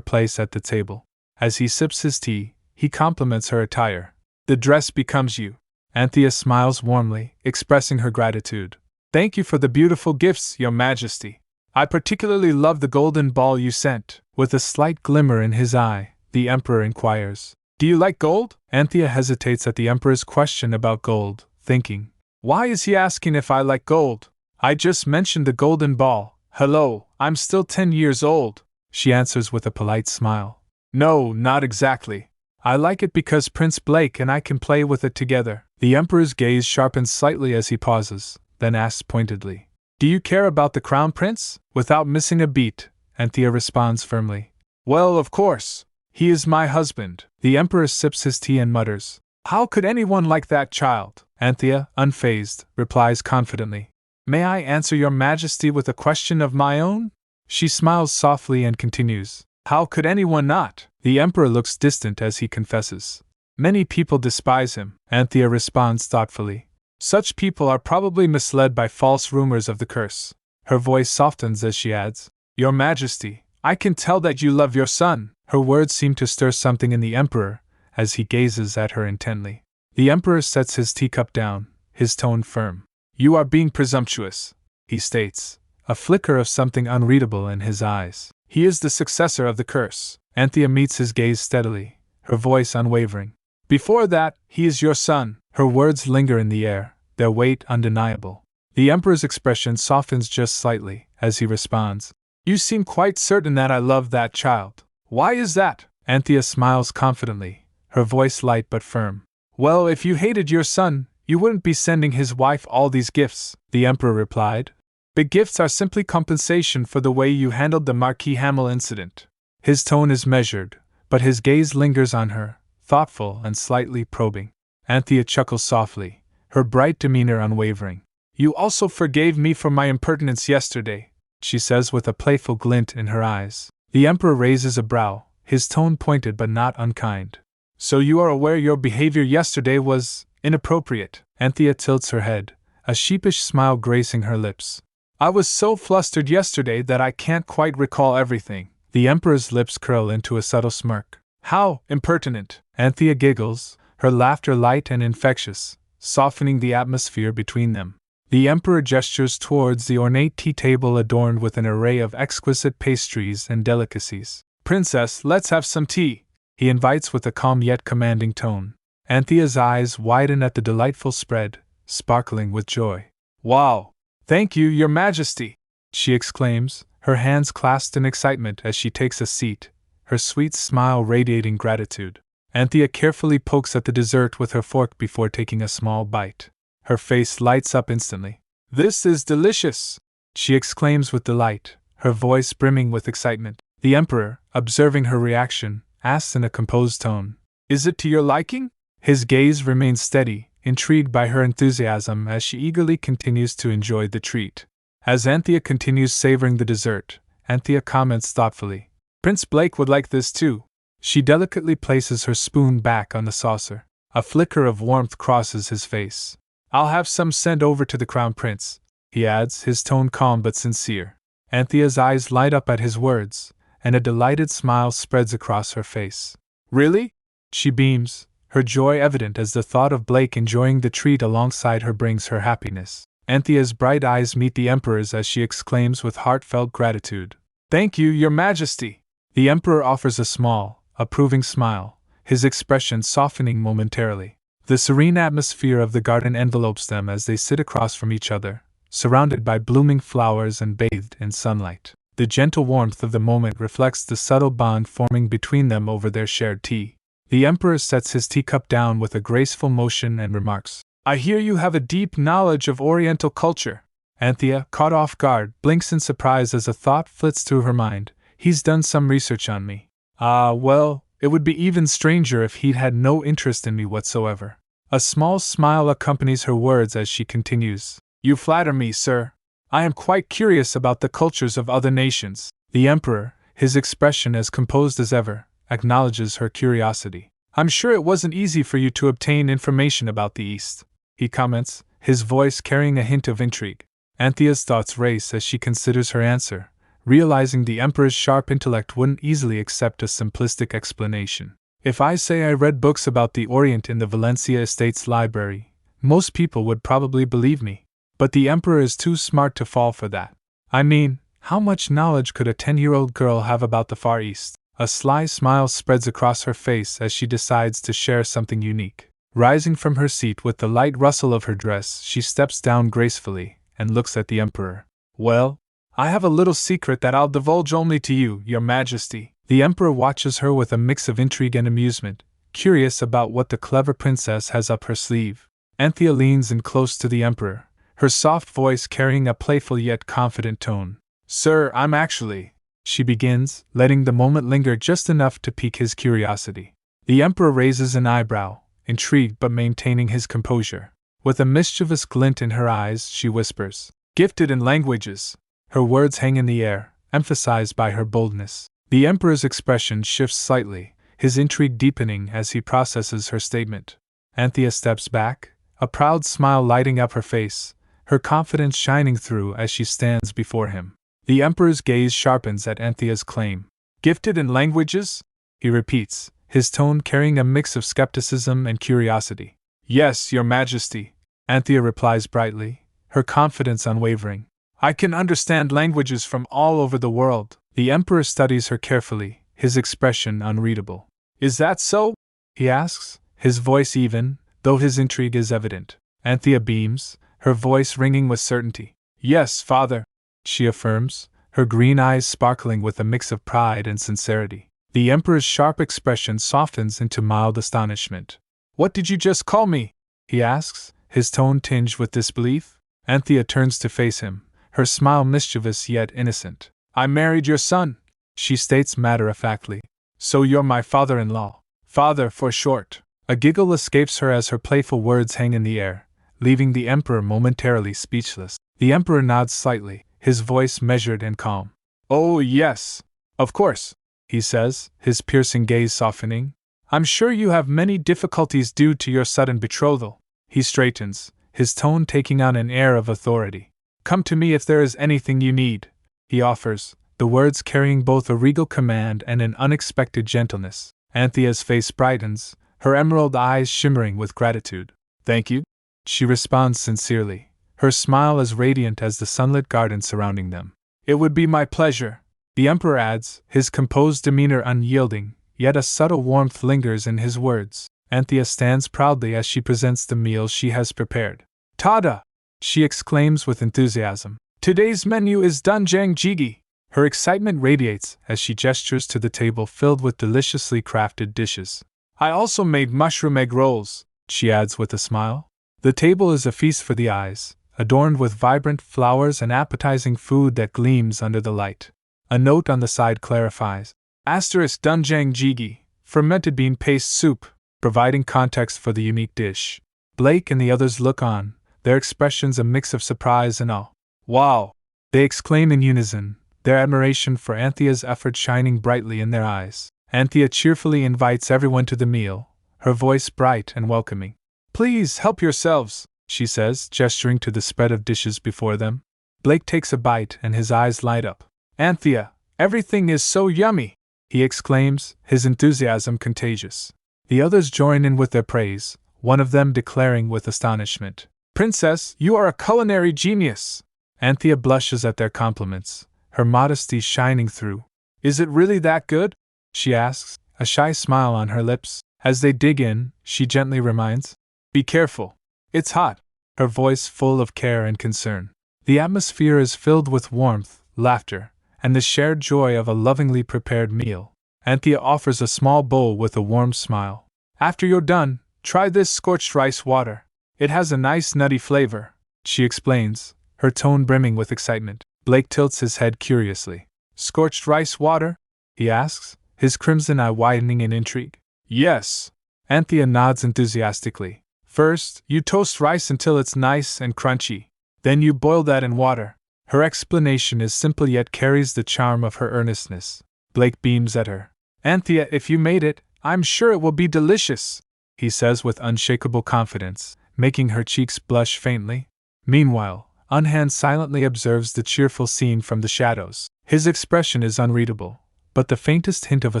place at the table. As he sips his tea, he compliments her attire. The dress becomes you. Anthea smiles warmly, expressing her gratitude. Thank you for the beautiful gifts, your majesty. I particularly love the golden ball you sent. With a slight glimmer in his eye, the emperor inquires. Do you like gold? Anthea hesitates at the emperor's question about gold, thinking, why is he asking if I like gold? I just mentioned the golden ball. Hello, I'm still 10 years old, she answers with a polite smile. No, not exactly. I like it because Prince Blake and I can play with it together. The emperor's gaze sharpens slightly as he pauses, then asks pointedly, do you care about the crown prince? Without missing a beat, Anthea responds firmly. Well, of course. He is my husband. The emperor sips his tea and mutters. How could anyone like that child? Anthea, unfazed, replies confidently. May I answer your majesty with a question of my own? She smiles softly and continues. How could anyone not? The emperor looks distant as he confesses. Many people despise him, Anthea responds thoughtfully. Such people are probably misled by false rumors of the curse. Her voice softens as she adds, Your Majesty, I can tell that you love your son. Her words seem to stir something in the emperor, as he gazes at her intently. The emperor sets his teacup down, his tone firm. You are being presumptuous, he states, a flicker of something unreadable in his eyes. He is the successor of the curse. Anthea meets his gaze steadily, her voice unwavering. Before that, he is your son. Her words linger in the air, their weight undeniable. The emperor's expression softens just slightly, as he responds, You seem quite certain that I love that child. Why is that? Anthea smiles confidently, her voice light but firm. Well, if you hated your son, you wouldn't be sending his wife all these gifts, the emperor replied. The gifts are simply compensation for the way you handled the Marquis Hamel incident. His tone is measured, but his gaze lingers on her, thoughtful and slightly probing. Anthea chuckles softly, her bright demeanor unwavering. You also forgave me for my impertinence yesterday, she says with a playful glint in her eyes. The emperor raises a brow, his tone pointed but not unkind. So you are aware your behavior yesterday was inappropriate? Anthea tilts her head, a sheepish smile gracing her lips. I was so flustered yesterday that I can't quite recall everything. The emperor's lips curl into a subtle smirk. How impertinent! Anthea giggles, her laughter light and infectious, softening the atmosphere between them. The emperor gestures towards the ornate tea table adorned with an array of exquisite pastries and delicacies. Princess, let's have some tea, he invites with a calm yet commanding tone. Anthea's eyes widen at the delightful spread, sparkling with joy. Wow! Thank you, your majesty! She exclaims, her hands clasped in excitement as she takes a seat, her sweet smile radiating gratitude. Anthea carefully pokes at the dessert with her fork before taking a small bite. Her face lights up instantly. This is delicious! She exclaims with delight, her voice brimming with excitement. The emperor, observing her reaction, asks in a composed tone, Is it to your liking? His gaze remains steady, intrigued by her enthusiasm as she eagerly continues to enjoy the treat. As Anthea continues savoring the dessert, Anthea comments thoughtfully, Prince Blake would like this too. She delicately places her spoon back on the saucer. A flicker of warmth crosses his face. I'll have some sent over to the crown prince, he adds, his tone calm but sincere. Anthea's eyes light up at his words, and a delighted smile spreads across her face. Really? She beams, her joy evident as the thought of Blake enjoying the treat alongside her brings her happiness. Anthea's bright eyes meet the emperor's as she exclaims with heartfelt gratitude, Thank you, your majesty! The emperor offers a small, approving smile, his expression softening momentarily. The serene atmosphere of the garden envelopes them as they sit across from each other, surrounded by blooming flowers and bathed in sunlight. The gentle warmth of the moment reflects the subtle bond forming between them over their shared tea. The emperor sets his teacup down with a graceful motion and remarks, I hear you have a deep knowledge of Oriental culture. Anthea, caught off guard, blinks in surprise as a thought flits through her mind. He's done some research on me. Well, it would be even stranger if he'd had no interest in me whatsoever. A small smile accompanies her words as she continues, You flatter me, sir. I am quite curious about the cultures of other nations. The emperor, his expression as composed as ever, acknowledges her curiosity. I'm sure it wasn't easy for you to obtain information about the East, he comments, his voice carrying a hint of intrigue. Anthea's thoughts race as she considers her answer, realizing the Emperor's sharp intellect wouldn't easily accept a simplistic explanation. If I say I read books about the Orient in the Valencia Estate's library, most people would probably believe me. But the Emperor is too smart to fall for that. I mean, how much knowledge could a 10-year-old girl have about the Far East? A sly smile spreads across her face as she decides to share something unique. Rising from her seat with the light rustle of her dress, she steps down gracefully and looks at the Emperor. Well, I have a little secret that I'll divulge only to you, Your Majesty. The Emperor watches her with a mix of intrigue and amusement, curious about what the clever princess has up her sleeve. Anthea leans in close to the Emperor, her soft voice carrying a playful yet confident tone. Sir, I'm actually, she begins, letting the moment linger just enough to pique his curiosity. The Emperor raises an eyebrow, intrigued but maintaining his composure. With a mischievous glint in her eyes, she whispers, Gifted in languages. Her words hang in the air, emphasized by her boldness. The Emperor's expression shifts slightly, his intrigue deepening as he processes her statement. Anthea steps back, a proud smile lighting up her face, her confidence shining through as she stands before him. The Emperor's gaze sharpens at Anthea's claim. Gifted in languages? He repeats, his tone carrying a mix of skepticism and curiosity. Yes, Your Majesty, Anthea replies brightly, her confidence unwavering. I can understand languages from all over the world. The Emperor studies her carefully, his expression unreadable. Is that so? He asks, his voice even, though his intrigue is evident. Anthea beams, her voice ringing with certainty. Yes, father, she affirms, her green eyes sparkling with a mix of pride and sincerity. The Emperor's sharp expression softens into mild astonishment. What did you just call me? He asks, his tone tinged with disbelief. Anthea turns to face him, her smile mischievous yet innocent. I married your son, she states matter-of-factly. So you're my father-in-law. Father for short. A giggle escapes her as her playful words hang in the air, leaving the Emperor momentarily speechless. The Emperor nods slightly, his voice measured and calm. Oh yes, of course, he says, his piercing gaze softening. I'm sure you have many difficulties due to your sudden betrothal. He straightens, his tone taking on an air of authority. Come to me if there is anything you need, he offers, the words carrying both a regal command and an unexpected gentleness. Anthea's face brightens, her emerald eyes shimmering with gratitude. Thank you, she responds sincerely, her smile as radiant as the sunlit garden surrounding them. It would be my pleasure, the Emperor adds, his composed demeanor unyielding, yet a subtle warmth lingers in his words. Anthea stands proudly as she presents the meal she has prepared. Tada! She exclaims with enthusiasm. Today's menu is doenjang jjigae. Her excitement radiates as she gestures to the table filled with deliciously crafted dishes. I also made mushroom egg rolls, she adds with a smile. The table is a feast for the eyes, adorned with vibrant flowers and appetizing food that gleams under the light. A note on the side clarifies. Asterisk doenjang jjigae, fermented bean paste soup, providing context for the unique dish. Blake and the others look on, their expressions a mix of surprise and awe. Wow! They exclaim in unison, their admiration for Anthea's effort shining brightly in their eyes. Anthea cheerfully invites everyone to the meal, her voice bright and welcoming. Please help yourselves, she says, gesturing to the spread of dishes before them. Blake takes a bite and his eyes light up. Anthea, everything is so yummy, he exclaims, his enthusiasm contagious. The others join in with their praise, one of them declaring with astonishment, Princess, you are a culinary genius! Anthea blushes at their compliments, her modesty shining through. Is it really that good? She asks, a shy smile on her lips. As they dig in, she gently reminds, Be careful. It's hot. Her voice full of care and concern. The atmosphere is filled with warmth, laughter, and the shared joy of a lovingly prepared meal. Anthea offers a small bowl with a warm smile. After you're done, try this scorched rice water. It has a nice nutty flavor, she explains, her tone brimming with excitement. Blake tilts his head curiously. Scorched rice water? He asks, his crimson eye widening in intrigue. Yes. Anthea nods enthusiastically. First, you toast rice until it's nice and crunchy. Then you boil that in water. Her explanation is simple yet carries the charm of her earnestness. Blake beams at her. Anthea, if you made it, I'm sure it will be delicious, he says with unshakable confidence, making her cheeks blush faintly. Meanwhile, Unhan silently observes the cheerful scene from the shadows. His expression is unreadable, but the faintest hint of a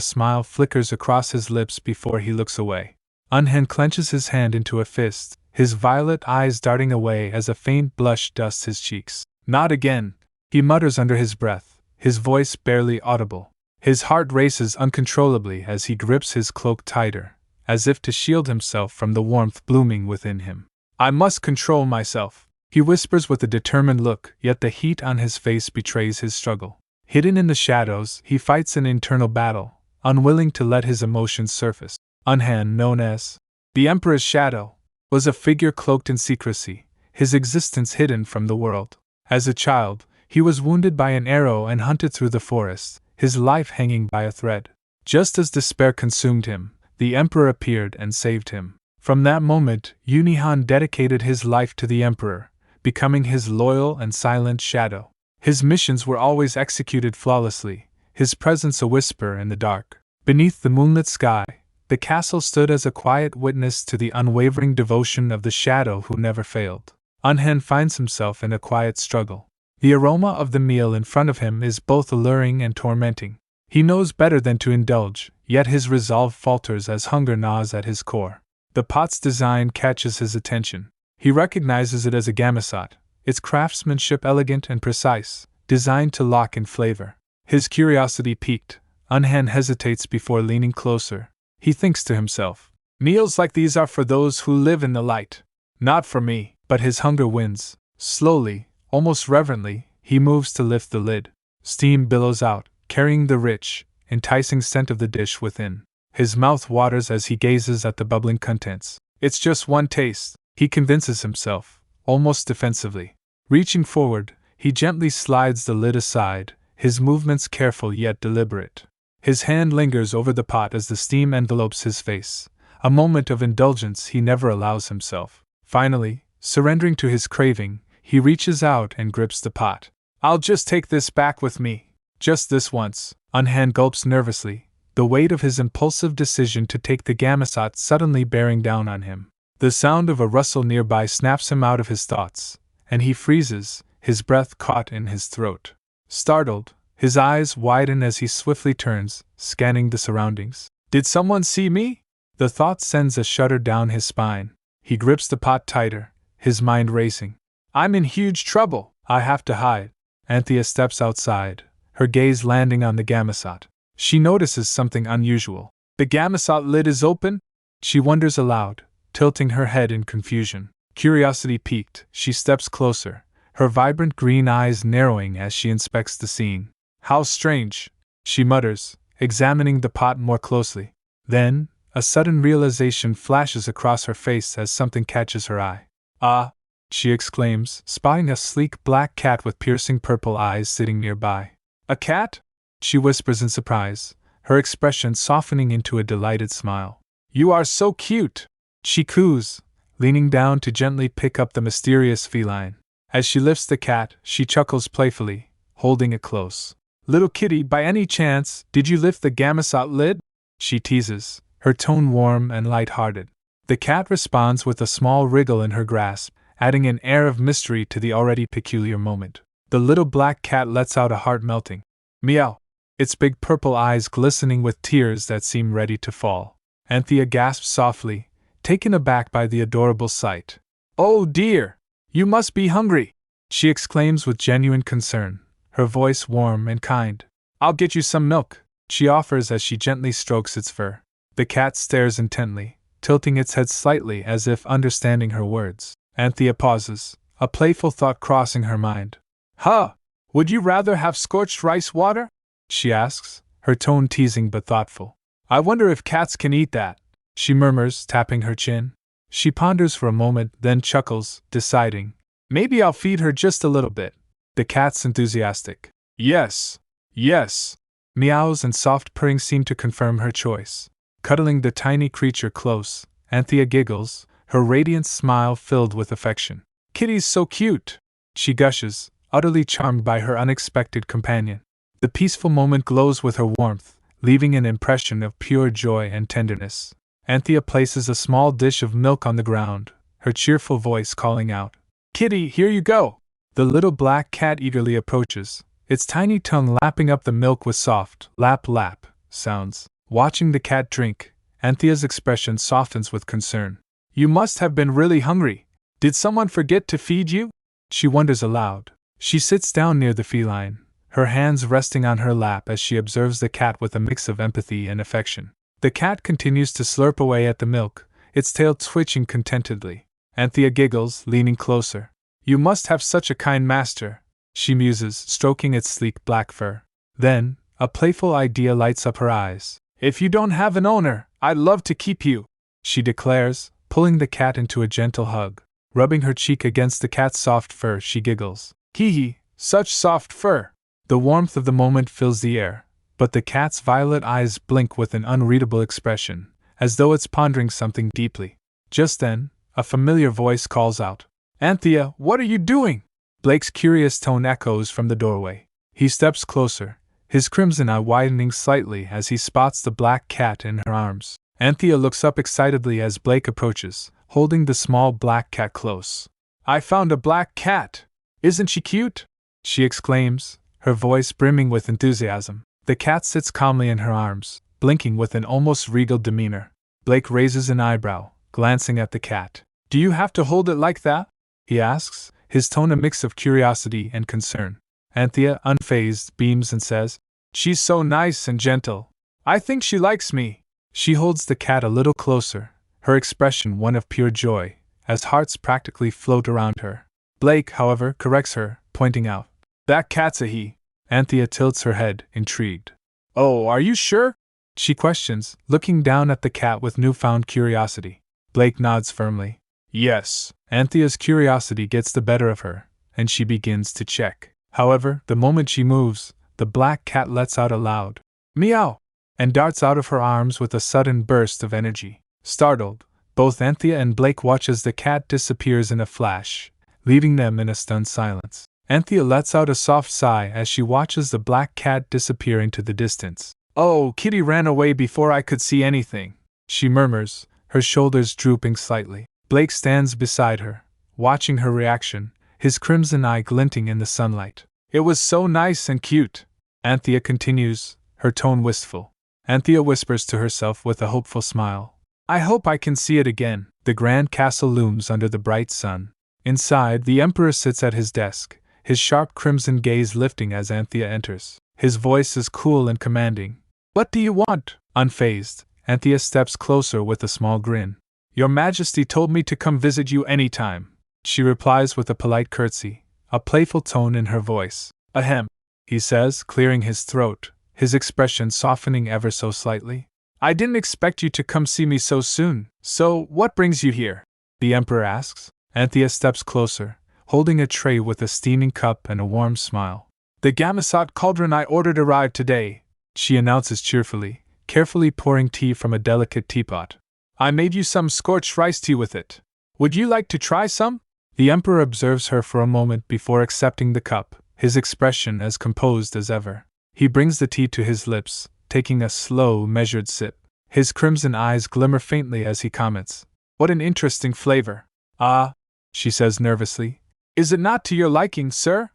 smile flickers across his lips before he looks away. Unhan clenches his hand into a fist, his violet eyes darting away as a faint blush dusts his cheeks. Not again, he mutters under his breath, his voice barely audible. His heart races uncontrollably as he grips his cloak tighter, as if to shield himself from the warmth blooming within him. I must control myself, he whispers with a determined look, yet the heat on his face betrays his struggle. Hidden in the shadows, he fights an internal battle, unwilling to let his emotions surface. Unhan, known as the Emperor's Shadow, was a figure cloaked in secrecy, his existence hidden from the world. As a child, he was wounded by an arrow and hunted through the forest, his life hanging by a thread. Just as despair consumed him, the Emperor appeared and saved him. From that moment, Unihan dedicated his life to the Emperor, becoming his loyal and silent shadow. His missions were always executed flawlessly, his presence a whisper in the dark. Beneath the moonlit sky, the castle stood as a quiet witness to the unwavering devotion of the shadow who never failed. Unhan finds himself in a quiet struggle. The aroma of the meal in front of him is both alluring and tormenting. He knows better than to indulge, yet his resolve falters as hunger gnaws at his core. The pot's design catches his attention. He recognizes it as a gamisot, its craftsmanship elegant and precise, designed to lock in flavor. His curiosity piqued, Unhan hesitates before leaning closer. He thinks to himself, meals like these are for those who live in the light. Not for me. But his hunger wins. Slowly, almost reverently, he moves to lift the lid. Steam billows out, carrying the rich, enticing scent of the dish within. His mouth waters as he gazes at the bubbling contents. It's just one taste, he convinces himself, almost defensively. Reaching forward, he gently slides the lid aside, his movements careful yet deliberate. His hand lingers over the pot as the steam envelopes his face, a moment of indulgence he never allows himself. Finally, surrendering to his craving, he reaches out and grips the pot. I'll just take this back with me. Just this once. Unhan gulps nervously, the weight of his impulsive decision to take the gamisot suddenly bearing down on him. The sound of a rustle nearby snaps him out of his thoughts, and he freezes, his breath caught in his throat. Startled, his eyes widen as he swiftly turns, scanning the surroundings. Did someone see me? The thought sends a shudder down his spine. He grips the pot tighter, his mind racing. I'm in huge trouble. I have to hide. Anthea steps outside, her gaze landing on the gamisot. She notices something unusual. The gamisot lid is open? She wonders aloud, tilting her head in confusion. Curiosity piqued, she steps closer, her vibrant green eyes narrowing as she inspects the scene. How strange, she mutters, examining the pot more closely. Then, a sudden realization flashes across her face as something catches her eye. Ah! She exclaims, spotting a sleek black cat with piercing purple eyes sitting nearby. A cat? She whispers in surprise, her expression softening into a delighted smile. You are so cute! She coos, leaning down to gently pick up the mysterious feline. As she lifts the cat, she chuckles playfully, holding it close. Little kitty, by any chance, did you lift the gamisot lid? She teases, her tone warm and light-hearted. The cat responds with a small wriggle in her grasp, adding an air of mystery to the already peculiar moment. The little black cat lets out a heart-melting meow, its big purple eyes glistening with tears that seem ready to fall. Anthea gasps softly, taken aback by the adorable sight. Oh dear! You must be hungry! She exclaims with genuine concern, her voice warm and kind. I'll get you some milk, she offers as she gently strokes its fur. The cat stares intently, tilting its head slightly as if understanding her words. Anthea pauses, a playful thought crossing her mind. Huh! Would you rather have scorched rice water? She asks, her tone teasing but thoughtful. I wonder if cats can eat that, she murmurs, tapping her chin. She ponders for a moment, then chuckles, deciding, maybe I'll feed her just a little bit. The cat's enthusiastic. Yes, yes. Meows and soft purring seem to confirm her choice. Cuddling the tiny creature close, Anthea giggles, her radiant smile filled with affection. Kitty's so cute, she gushes, utterly charmed by her unexpected companion. The peaceful moment glows with her warmth, leaving an impression of pure joy and tenderness. Anthea places a small dish of milk on the ground, her cheerful voice calling out, "Kitty, here you go!" The little black cat eagerly approaches, its tiny tongue lapping up the milk with soft lap sounds. Watching the cat drink, Anthea's expression softens with concern. "You must have been really hungry. Did someone forget to feed you?" she wonders aloud. She sits down near the feline, her hands resting on her lap as she observes the cat with a mix of empathy and affection. The cat continues to slurp away at the milk, its tail twitching contentedly. Anthea giggles, leaning closer. "You must have such a kind master," she muses, stroking its sleek black fur. Then, a playful idea lights up her eyes. "If you don't have an owner, I'd love to keep you," she declares, pulling the cat into a gentle hug. Rubbing her cheek against the cat's soft fur, she giggles. "Hee hee, such soft fur!" The warmth of the moment fills the air, but the cat's violet eyes blink with an unreadable expression, as though it's pondering something deeply. Just then, a familiar voice calls out, "Anthea, what are you doing?" Blake's curious tone echoes from the doorway. He steps closer, his crimson eye widening slightly as he spots the black cat in her arms. Anthea looks up excitedly as Blake approaches, holding the small black cat close. "I found a black cat! Isn't she cute?" she exclaims, her voice brimming with enthusiasm. The cat sits calmly in her arms, blinking with an almost regal demeanor. Blake raises an eyebrow, glancing at the cat. "Do you have to hold it like that?" he asks, his tone a mix of curiosity and concern. Anthea, unfazed, beams and says, "She's so nice and gentle. I think she likes me." She holds the cat a little closer, her expression one of pure joy, as hearts practically float around her. Blake, however, corrects her, pointing out, "That cat's a he." Anthea tilts her head, intrigued. "Oh, are you sure?" she questions, looking down at the cat with newfound curiosity. Blake nods firmly. "Yes." Anthea's curiosity gets the better of her, and she begins to check. However, the moment she moves, the black cat lets out a loud meow and darts out of her arms with a sudden burst of energy. Startled, both Anthea and Blake watch as the cat disappears in a flash, leaving them in a stunned silence. Anthea lets out a soft sigh as she watches the black cat disappear into the distance. "Oh, Kitty ran away before I could see anything," she murmurs, her shoulders drooping slightly. Blake stands beside her, watching her reaction, his crimson eye glinting in the sunlight. "It was so nice and cute," Anthea continues, her tone wistful. Anthea whispers to herself with a hopeful smile, "I hope I can see it again." The grand castle looms under the bright sun. Inside, the Emperor sits at his desk, his sharp crimson gaze lifting as Anthea enters. His voice is cool and commanding. "What do you want?" Unfazed, Anthea steps closer with a small grin. "Your Majesty told me to come visit you any time," she replies with a polite curtsy, a playful tone in her voice. "Ahem," he says, clearing his throat, his expression softening ever so slightly. "I didn't expect you to come see me so soon. So, what brings you here?" the Emperor asks. Anthea steps closer, holding a tray with a steaming cup and a warm smile. "The Gamisot cauldron I ordered arrived today," she announces cheerfully, carefully pouring tea from a delicate teapot. "I made you some scorched rice tea with it. Would you like to try some?" The Emperor observes her for a moment before accepting the cup, his expression as composed as ever. He brings the tea to his lips, taking a slow, measured sip. His crimson eyes glimmer faintly as he comments, "What an interesting flavor." "Ah," she says nervously. "Is it not to your liking, sir?"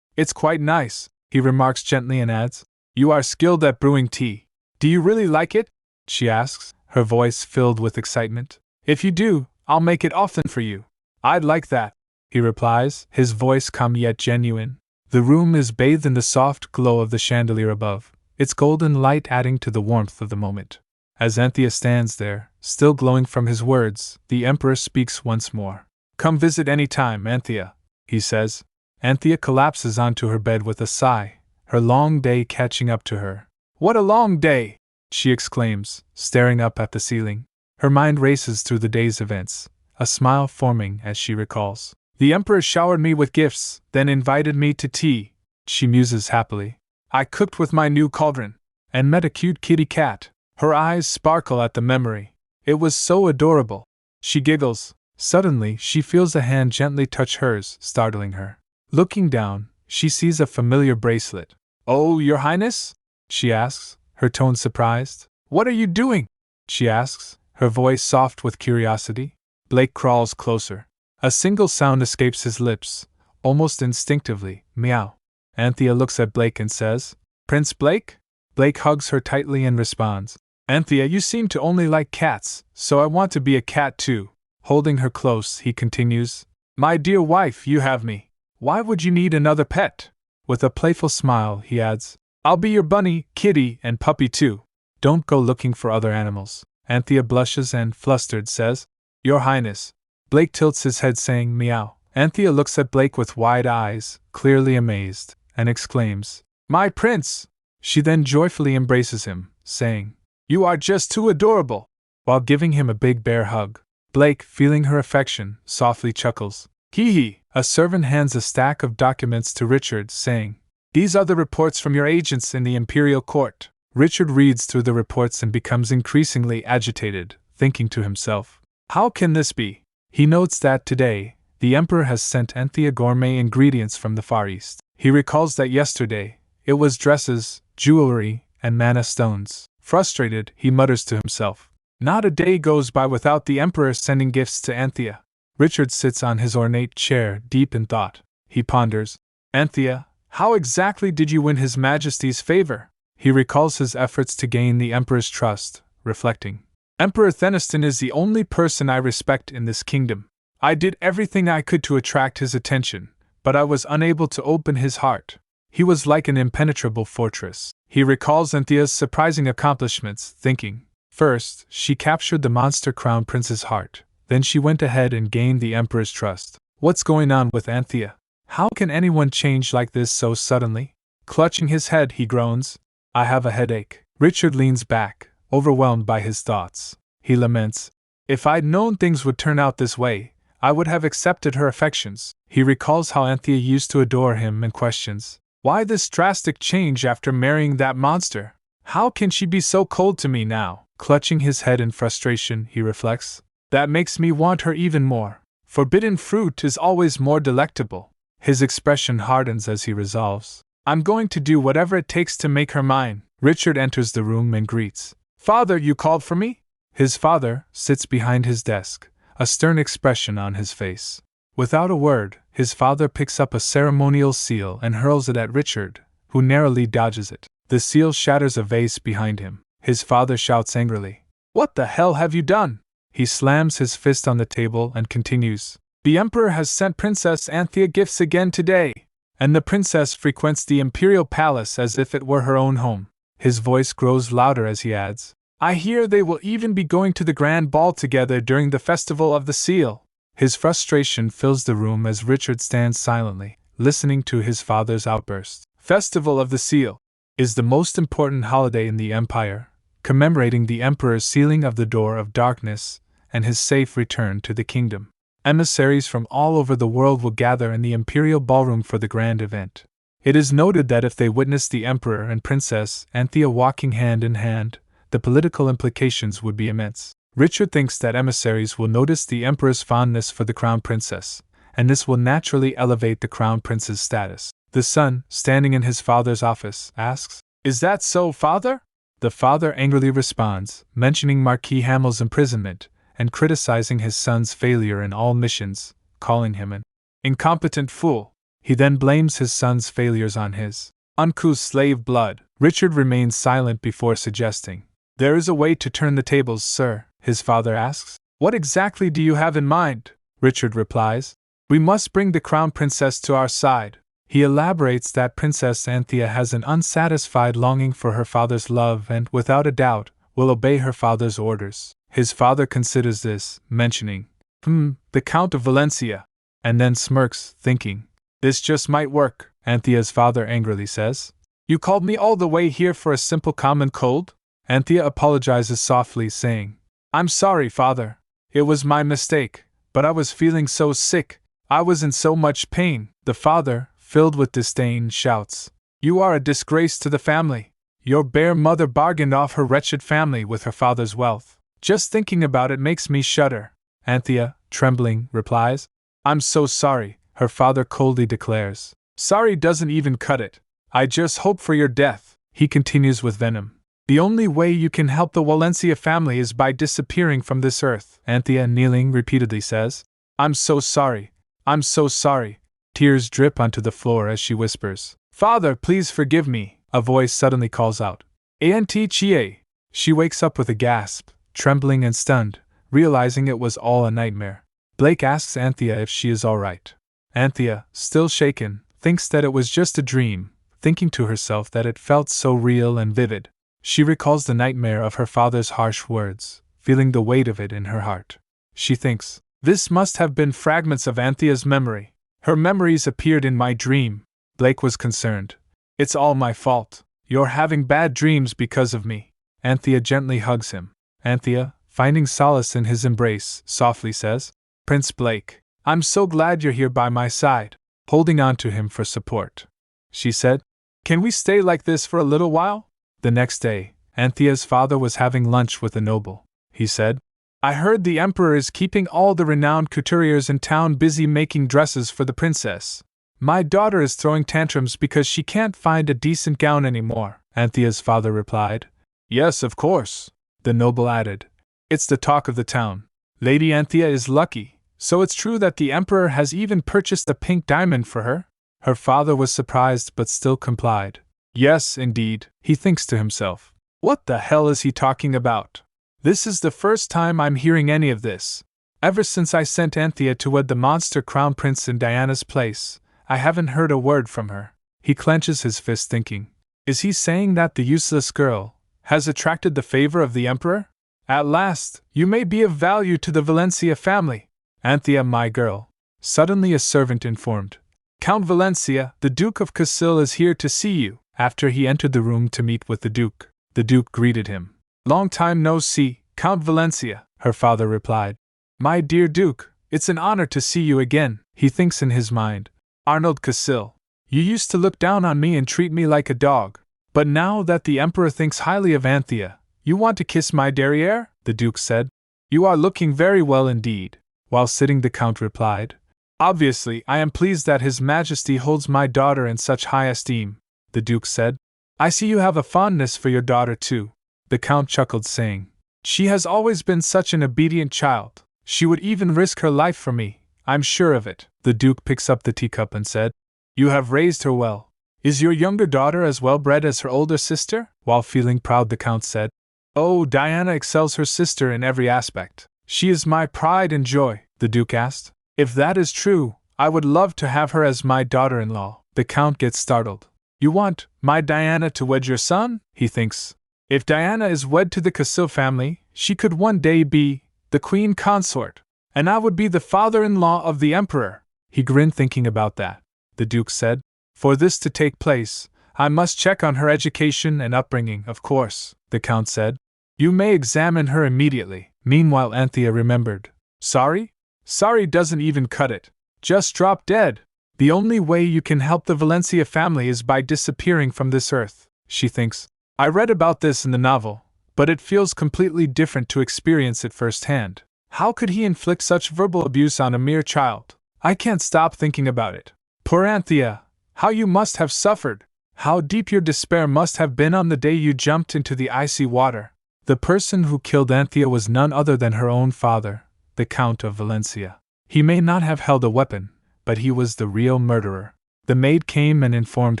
It's quite nice," he remarks gently and adds, "You are skilled at brewing tea. Do you really like it?" she asks, her voice filled with excitement. "If you do, I'll make it often for you." "I'd like that," he replies, his voice calm yet genuine. The room is bathed in the soft glow of the chandelier above, its golden light adding to the warmth of the moment. As Anthea stands there, still glowing from his words, the Emperor speaks once more. "Come visit any time, Anthea," he says. Anthea collapses onto her bed with a sigh, her long day catching up to her. "What a long day!" she exclaims, staring up at the ceiling. Her mind races through the day's events, a smile forming as she recalls. "The Emperor showered me with gifts, then invited me to tea," she muses happily. "I cooked with my new cauldron, and met a cute kitty cat." Her eyes sparkle at the memory. It was so adorable. She giggles. Suddenly, she feels a hand gently touch hers, startling her. Looking down, she sees a familiar bracelet. "Oh, Your Highness?" she asks, her tone surprised. What are you doing? She asks, her voice soft with curiosity. Blake crawls closer. A single sound escapes his lips, almost instinctively, meow. Anthea looks at Blake and says, Prince Blake? Blake hugs her tightly and responds, Anthea, you seem to only like cats, so I want to be a cat too. Holding her close, he continues, My dear wife, you have me. Why would you need another pet? With a playful smile, he adds, I'll be your bunny, kitty, and puppy too. Don't go looking for other animals. Anthea blushes and, flustered, says, Your Highness. Blake tilts his head saying meow. Anthea looks at Blake with wide eyes, clearly amazed, and exclaims, My prince! She then joyfully embraces him, saying, You are just too adorable! While giving him a big bear hug. Blake, feeling her affection, softly chuckles. Hee hee! A servant hands a stack of documents to Richard, saying, These are the reports from your agents in the imperial court. Richard reads through the reports and becomes increasingly agitated, thinking to himself, How can this be? He notes that today, the Emperor has sent Anthea gourmet ingredients from the Far East. He recalls that yesterday, it was dresses, jewelry, and mana stones. Frustrated, he mutters to himself, Not a day goes by without the Emperor sending gifts to Anthea. Richard sits on his ornate chair, deep in thought. He ponders, Anthea, how exactly did you win His Majesty's favor? He recalls his efforts to gain the Emperor's trust, reflecting, Emperor Theniston is the only person I respect in this kingdom. I did everything I could to attract his attention, but I was unable to open his heart. He was like an impenetrable fortress. He recalls Anthea's surprising accomplishments, thinking, First, she captured the monster crown prince's heart. Then she went ahead and gained the Emperor's trust. What's going on with Anthea? How can anyone change like this so suddenly? Clutching his head, he groans, I have a headache. Richard leans back, overwhelmed by his thoughts. He laments, If I'd known things would turn out this way, I would have accepted her affections. He recalls how Anthea used to adore him and questions, Why this drastic change after marrying that monster? How can she be so cold to me now? Clutching his head in frustration, he reflects, That makes me want her even more. Forbidden fruit is always more delectable. His expression hardens as he resolves, I'm going to do whatever it takes to make her mine. Richard enters the room and greets, Father, you called for me? His father sits behind his desk, a stern expression on his face. Without a word, his father picks up a ceremonial seal and hurls it at Richard, who narrowly dodges it. The seal shatters a vase behind him. His father shouts angrily, What the hell have you done? He slams his fist on the table and continues, The Emperor has sent Princess Anthea gifts again today, and the princess frequents the imperial palace as if it were her own home. His voice grows louder as he adds, I hear they will even be going to the grand ball together during the festival of the seal. His frustration fills the room as Richard stands silently, listening to his father's outburst. Festival of the Seal is the most important holiday in the Empire, commemorating the Emperor's sealing of the Door of Darkness and his safe return to the kingdom. Emissaries from all over the world will gather in the imperial ballroom for the grand event. It is noted that if they witness the Emperor and Princess Anthea walking hand in hand, the political implications would be immense. Richard thinks that emissaries will notice the Emperor's fondness for the Crown Princess, and this will naturally elevate the Crown Prince's status. The son, standing in his father's office, asks, Is that so, father? The father angrily responds, mentioning Marquis Hamel's imprisonment, and criticizing his son's failure in all missions, calling him an incompetent fool. He then blames his son's failures on his uncouth slave blood. Richard remains silent before suggesting, There is a way to turn the tables, sir. His father asks, What exactly do you have in mind? Richard replies, We must bring the Crown Princess to our side. He elaborates that Princess Anthea has an unsatisfied longing for her father's love and, without a doubt, will obey her father's orders. His father considers this, mentioning, the Count of Valencia, and then smirks, thinking, This just might work. Anthea's father angrily says, You called me all the way here for a simple common cold? Anthea apologizes softly, saying, I'm sorry, father. It was my mistake, but I was feeling so sick. I was in so much pain. The father, filled with disdain, shouts, You are a disgrace to the family. Your bare mother bargained off her wretched family with her father's wealth. Just thinking about it makes me shudder. Anthea, trembling, replies, I'm so sorry. Her father coldly declares, Sorry doesn't even cut it. I just hope for your death. He continues with venom, The only way you can help the Valencia family is by disappearing from this earth, Anthea, kneeling, repeatedly says. I'm so sorry. I'm so sorry. Tears drip onto the floor as she whispers. Father, please forgive me, a voice suddenly calls out. Anthea. She wakes up with a gasp, trembling and stunned, realizing it was all a nightmare. Blake asks Anthea if she is all right. Anthea, still shaken, thinks that it was just a dream, thinking to herself that it felt so real and vivid. She recalls the nightmare of her father's harsh words, feeling the weight of it in her heart. She thinks, this must have been fragments of Anthea's memory. Her memories appeared in my dream. Blake was concerned. It's all my fault. You're having bad dreams because of me. Anthea gently hugs him. Anthea, finding solace in his embrace, softly says, Prince Blake, I'm so glad you're here by my side, holding on to him for support. She said, can we stay like this for a little while? The next day, Anthea's father was having lunch with a noble. He said, I heard the emperor is keeping all the renowned couturiers in town busy making dresses for the princess. My daughter is throwing tantrums because she can't find a decent gown anymore, Anthea's father replied. Yes, of course, the noble added. It's the talk of the town. Lady Anthea is lucky, so it's true that the emperor has even purchased a pink diamond for her? Her father was surprised but still complied. Yes, indeed, he thinks to himself. What the hell is he talking about? This is the first time I'm hearing any of this. Ever since I sent Anthea to wed the monster crown prince in Diana's place, I haven't heard a word from her. He clenches his fist thinking. Is he saying that the useless girl has attracted the favor of the emperor? At last, you may be of value to the Valencia family. Anthea, my girl. Suddenly a servant informed. Count Valencia, the Duke of Castile is here to see you. After he entered the room to meet with the Duke greeted him. Long time no see, Count Valencia, her father replied. My dear Duke, it's an honor to see you again, he thinks in his mind. Arnold Castile, you used to look down on me and treat me like a dog, but now that the Emperor thinks highly of Anthea, you want to kiss my derriere? The Duke said. You are looking very well indeed. While sitting, the Count replied. Obviously, I am pleased that His Majesty holds my daughter in such high esteem, the Duke said. I see you have a fondness for your daughter too. The Count chuckled, saying, she has always been such an obedient child. She would even risk her life for me, I'm sure of it. The Duke picks up the teacup and said, you have raised her well. Is your younger daughter as well bred as her older sister? While feeling proud, the Count said, oh, Diana excels her sister in every aspect. She is my pride and joy, the Duke asked. If that is true, I would love to have her as my daughter-in-law. The Count gets startled. You want my Diana to wed your son? He thinks. If Diana is wed to the Castile family, she could one day be the queen consort, and I would be the father-in-law of the emperor. He grinned thinking about that. The Duke said, for this to take place, I must check on her education and upbringing, of course, the Count said. You may examine her immediately. Meanwhile, Anthea remembered. Sorry? Sorry doesn't even cut it. Just drop dead. The only way you can help the Valencia family is by disappearing from this earth, she thinks. I read about this in the novel, but it feels completely different to experience it firsthand. How could he inflict such verbal abuse on a mere child? I can't stop thinking about it. Poor Anthea, how you must have suffered. How deep your despair must have been on the day you jumped into the icy water. The person who killed Anthea was none other than her own father, the Count of Valencia. He may not have held a weapon, but he was the real murderer. The maid came and informed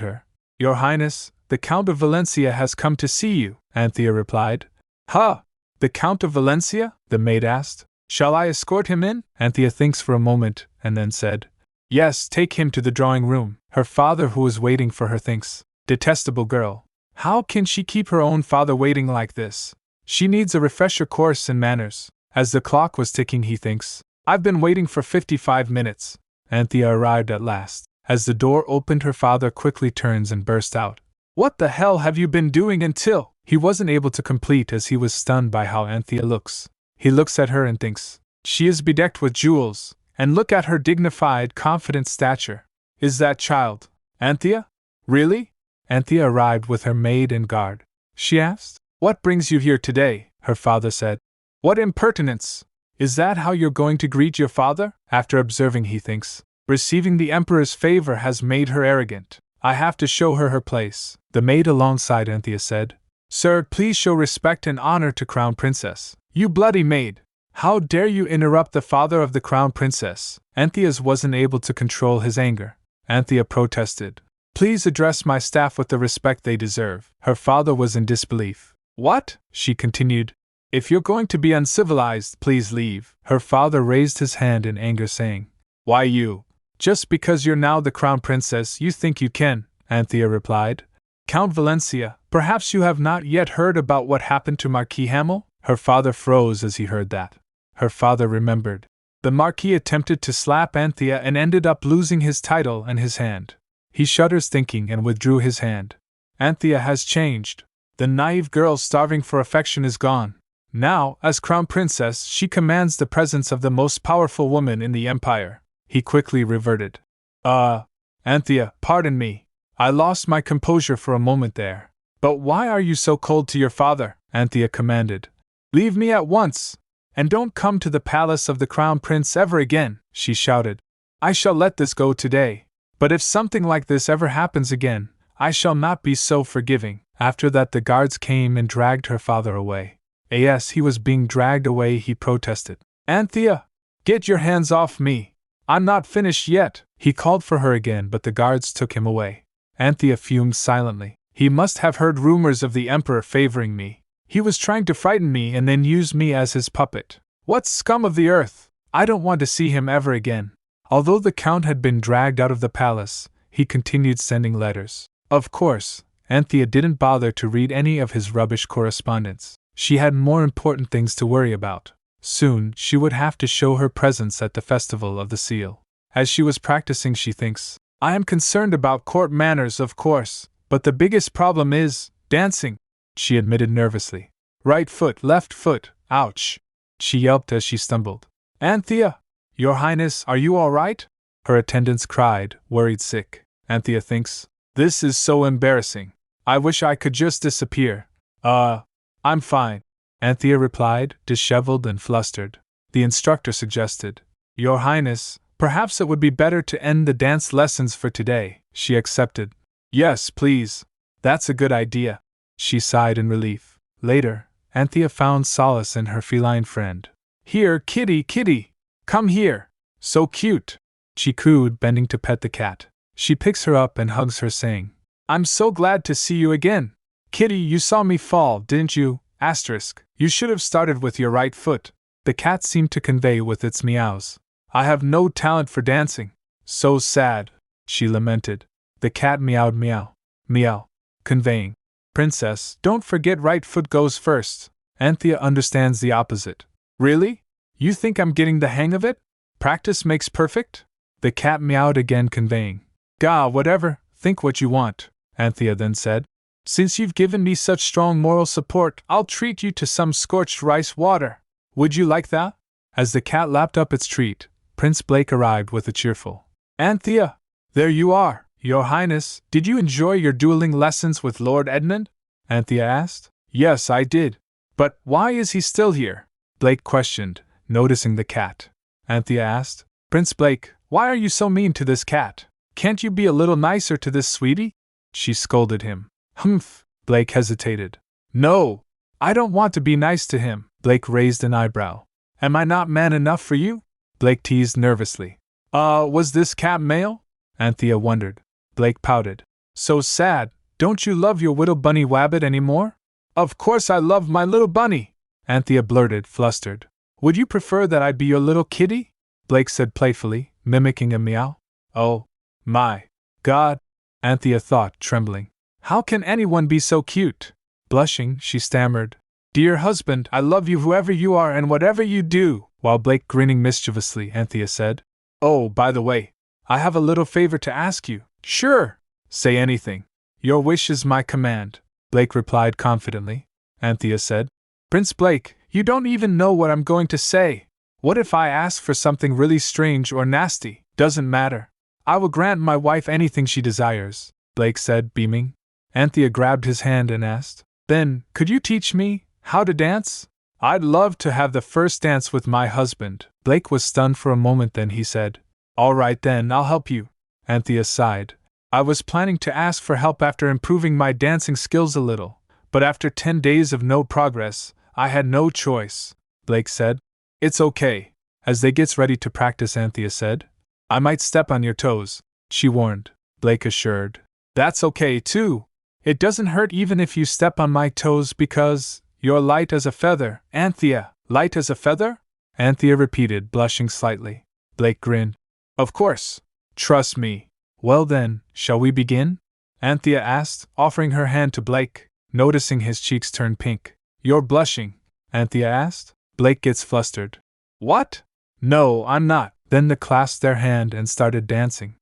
her. Your Highness, the Count of Valencia has come to see you, Anthea replied. Huh? The Count of Valencia? The maid asked. Shall I escort him in? Anthea thinks for a moment, and then said, yes, take him to the drawing room. Her father, who is waiting for her, thinks, detestable girl. How can she keep her own father waiting like this? She needs a refresher course in manners. As the clock was ticking, he thinks, I've been waiting for 55 minutes. Anthea arrived at last. As the door opened, her father quickly turns and burst out. What the hell have you been doing until? He wasn't able to complete as he was stunned by how Anthea looks. He looks at her and thinks, she is bedecked with jewels, and look at her dignified, confident stature. Is that child Anthea? Really? Anthea arrived with her maid and guard. She asked, what brings you here today? Her father said. What impertinence! Is that how you're going to greet your father? After observing, he thinks, receiving the emperor's favor has made her arrogant. I have to show her her place. The maid alongside Anthea said, Sir, please show respect and honor to Crown Princess. You bloody maid! How dare you interrupt the father of the Crown Princess? Anthea wasn't able to control his anger. Anthea protested. Please address my staff with the respect they deserve. Her father was in disbelief. What? She continued. If you're going to be uncivilized, please leave. Her father raised his hand in anger, saying, Why you? Just because you're now the Crown Princess, you think you can, Anthea replied. Count Valencia, perhaps you have not yet heard about what happened to Marquis Hamel? Her father froze as he heard that. Her father remembered. The Marquis attempted to slap Anthea and ended up losing his title and his hand. He shuddered thinking and withdrew his hand. Anthea has changed. The naive girl starving for affection is gone. Now, as Crown Princess, she commands the presence of the most powerful woman in the Empire. He quickly reverted. Anthea, pardon me. I lost my composure for a moment there. But why are you so cold to your father? Anthea commanded. Leave me at once, and don't come to the palace of the Crown Prince ever again, she shouted. I shall let this go today. But if something like this ever happens again, I shall not be so forgiving. After that, the guards came and dragged her father away. Yes, he was being dragged away, he protested. Anthea, get your hands off me. I'm not finished yet. He called for her again, but the guards took him away. Anthea fumed silently. He must have heard rumors of the Emperor favoring me. He was trying to frighten me and then use me as his puppet. What scum of the earth! I don't want to see him ever again. Although the Count had been dragged out of the palace, he continued sending letters. Of course, Anthea didn't bother to read any of his rubbish correspondence. She had more important things to worry about. Soon, she would have to show her presence at the Festival of the Seal. As she was practicing, she thinks, I am concerned about court manners, of course, but the biggest problem is dancing, she admitted nervously. Right foot, left foot, ouch, she yelped as she stumbled. Anthea! Your Highness, are you all right? Her attendants cried, worried sick. Anthea thinks, this is so embarrassing. I wish I could just disappear. I'm fine, Anthea replied, disheveled and flustered. The instructor suggested, Your Highness, perhaps it would be better to end the dance lessons for today. She accepted. Yes, please. That's a good idea. She sighed in relief. Later, Anthea found solace in her feline friend. Here, kitty, kitty! Come here! So cute! She cooed, bending to pet the cat. She picks her up and hugs her, saying, I'm so glad to see you again. Kitty, you saw me fall, didn't you? Asterisk. You should have started with your right foot. The cat seemed to convey with its meows. I have no talent for dancing. So sad, she lamented. The cat meowed meow. Meow. Conveying. Princess, don't forget right foot goes first. Anthea understands the opposite. Really? You think I'm getting the hang of it? Practice makes perfect? The cat meowed again, conveying. Gah, whatever, think what you want, Anthea then said. Since you've given me such strong moral support, I'll treat you to some scorched rice water. Would you like that? As the cat lapped up its treat, Prince Blake arrived with a cheerful, Anthea, there you are. Your Highness, did you enjoy your dueling lessons with Lord Edmund? Anthea asked. Yes, I did. But why is he still here? Blake questioned, noticing the cat. Anthea asked, Prince Blake, why are you so mean to this cat? Can't you be a little nicer to this sweetie? She scolded him. Humph, Blake hesitated. No, I don't want to be nice to him. Blake raised an eyebrow. Am I not man enough for you? Blake teased nervously. Was this cat male? Anthea wondered. Blake pouted. So sad, don't you love your little bunny wabbit anymore? Of course I love my little bunny, Anthea blurted, flustered. Would you prefer that I be your little kitty? Blake said playfully, mimicking a meow. Oh, my God, Anthea thought, trembling. How can anyone be so cute? Blushing, she stammered. Dear husband, I love you whoever you are and whatever you do. While Blake grinning mischievously, Anthea said, Oh, by the way, I have a little favor to ask you. Sure, say anything. Your wish is my command, Blake replied confidently. Anthea said, Prince Blake, you don't even know what I'm going to say. What if I ask for something really strange or nasty? Doesn't matter. I will grant my wife anything she desires, Blake said, beaming. Anthea grabbed his hand and asked, Then, could you teach me how to dance? I'd love to have the first dance with my husband. Blake was stunned for a moment, then he said, All right then, I'll help you. Anthea sighed. I was planning to ask for help after improving my dancing skills a little, But after 10 days of no progress, I had no choice, Blake said. It's okay. As they gets ready to practice, Anthea said. I might step on your toes, she warned, Blake assured. That's okay too. It doesn't hurt even if you step on my toes because you're light as a feather, Anthea. Light as a feather? Anthea repeated, blushing slightly. Blake grinned. Of course. Trust me. Well then, shall we begin? Anthea asked, offering her hand to Blake, noticing his cheeks turn pink. You're blushing, Anthea asked. Blake gets flustered. What? No, I'm not. Then they clasped their hand and started dancing.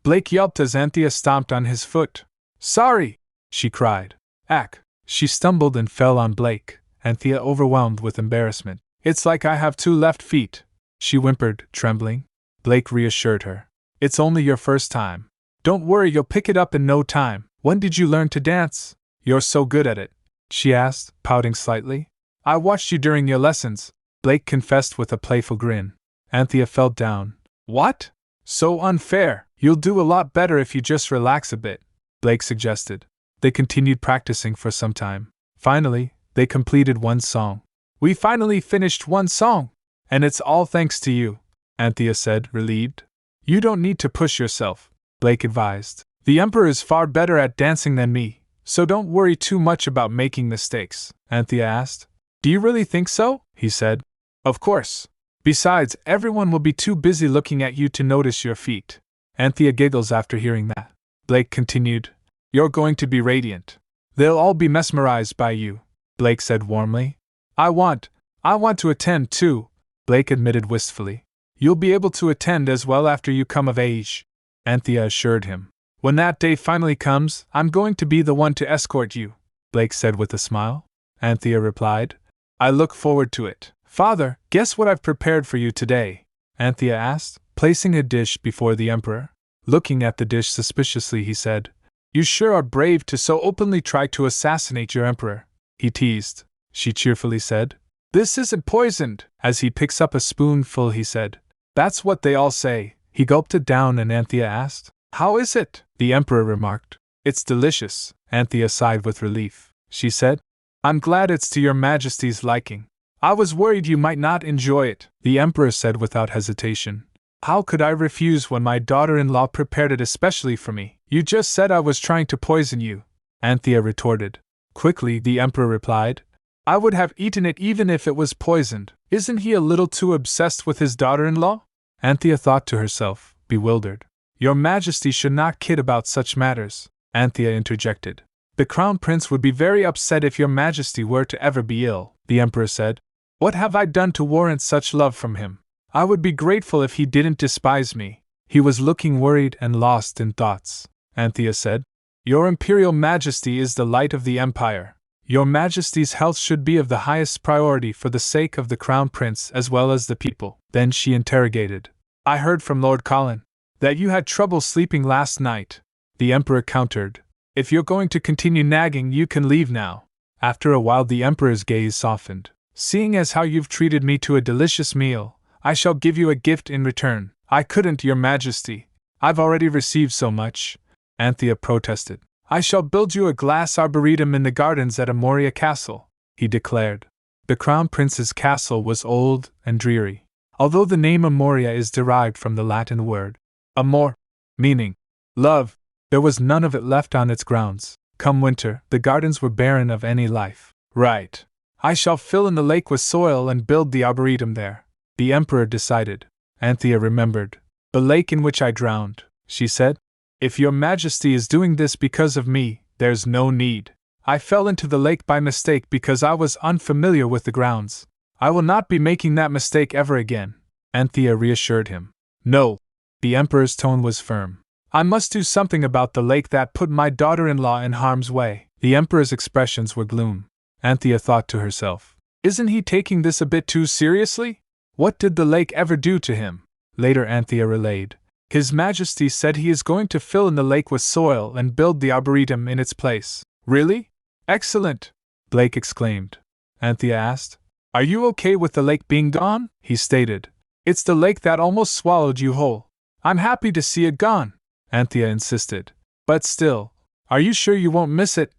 Blake yelped as Anthea stomped on his foot. Sorry! She cried. Ack! She stumbled and fell on Blake, Anthea overwhelmed with embarrassment. It's like I have 2 left feet, she whimpered, trembling. Blake reassured her. It's only your first time. Don't worry, you'll pick it up in no time. When did you learn to dance? You're so good at it, she asked, pouting slightly. I watched you during your lessons, Blake confessed with a playful grin. Anthea fell down. What? So unfair. You'll do a lot better if you just relax a bit, Blake suggested. They continued practicing for some time. Finally, they completed one song. We finally finished one song! And it's all thanks to you, Anthea said, relieved. You don't need to push yourself, Blake advised. The Emperor is far better at dancing than me, so don't worry too much about making mistakes, Anthea asked. Do you really think so? He said. Of course. Besides, everyone will be too busy looking at you to notice your feet. Anthea giggles after hearing that. Blake continued. You're going to be radiant. They'll all be mesmerized by you, Blake said warmly. I want to attend too, Blake admitted wistfully. You'll be able to attend as well after you come of age, Anthea assured him. When that day finally comes, I'm going to be the one to escort you, Blake said with a smile. Anthea replied. I look forward to it. Father, guess what I've prepared for you today? Anthea asked, placing a dish before the Emperor. Looking at the dish suspiciously, he said, You sure are brave to so openly try to assassinate your Emperor, he teased. She cheerfully said. This isn't poisoned. As he picks up a spoonful, he said. That's what they all say. He gulped it down and Anthea asked, How is it? The Emperor remarked. It's delicious, Anthea sighed with relief. She said, I'm glad it's to your Majesty's liking. I was worried you might not enjoy it, the Emperor said without hesitation. How could I refuse when my daughter-in-law prepared it especially for me? You just said I was trying to poison you, Anthea retorted. Quickly, the Emperor replied, I would have eaten it even if it was poisoned. Isn't he a little too obsessed with his daughter-in-law? Anthea thought to herself, bewildered. Your Majesty should not kid about such matters, Anthea interjected. The Crown Prince would be very upset if your Majesty were to ever be ill, the Emperor said. What have I done to warrant such love from him? I would be grateful if he didn't despise me. He was looking worried and lost in thoughts, Anthea said. Your Imperial Majesty is the light of the Empire. Your Majesty's health should be of the highest priority for the sake of the Crown Prince as well as the people. Then she interrogated. I heard from Lord Colin that you had trouble sleeping last night, the Emperor countered. If you're going to continue nagging, you can leave now. After a while, the Emperor's gaze softened. Seeing as how you've treated me to a delicious meal, I shall give you a gift in return. I couldn't, Your Majesty. I've already received so much, Anthea protested. I shall build you a glass arboretum in the gardens at Amoria Castle, he declared. The Crown Prince's castle was old and dreary, although the name Amoria is derived from the Latin word amor, meaning love. There was none of it left on its grounds. Come winter, the gardens were barren of any life. Right. I shall fill in the lake with soil and build the arboretum there, the Emperor decided. Anthea remembered. The lake in which I drowned, she said. If your Majesty is doing this because of me, there's no need. I fell into the lake by mistake because I was unfamiliar with the grounds. I will not be making that mistake ever again, Anthea reassured him. No. The Emperor's tone was firm. I must do something about the lake that put my daughter-in-law in harm's way. The Emperor's expressions were gloom. Anthea thought to herself. Isn't he taking this a bit too seriously? What did the lake ever do to him? Later, Anthea relayed. His Majesty said he is going to fill in the lake with soil and build the arboretum in its place. Really? Excellent! Blake exclaimed. Anthea asked. Are you okay with the lake being gone? He stated. It's the lake that almost swallowed you whole. I'm happy to see it gone, Anthea insisted. But still, are you sure you won't miss it?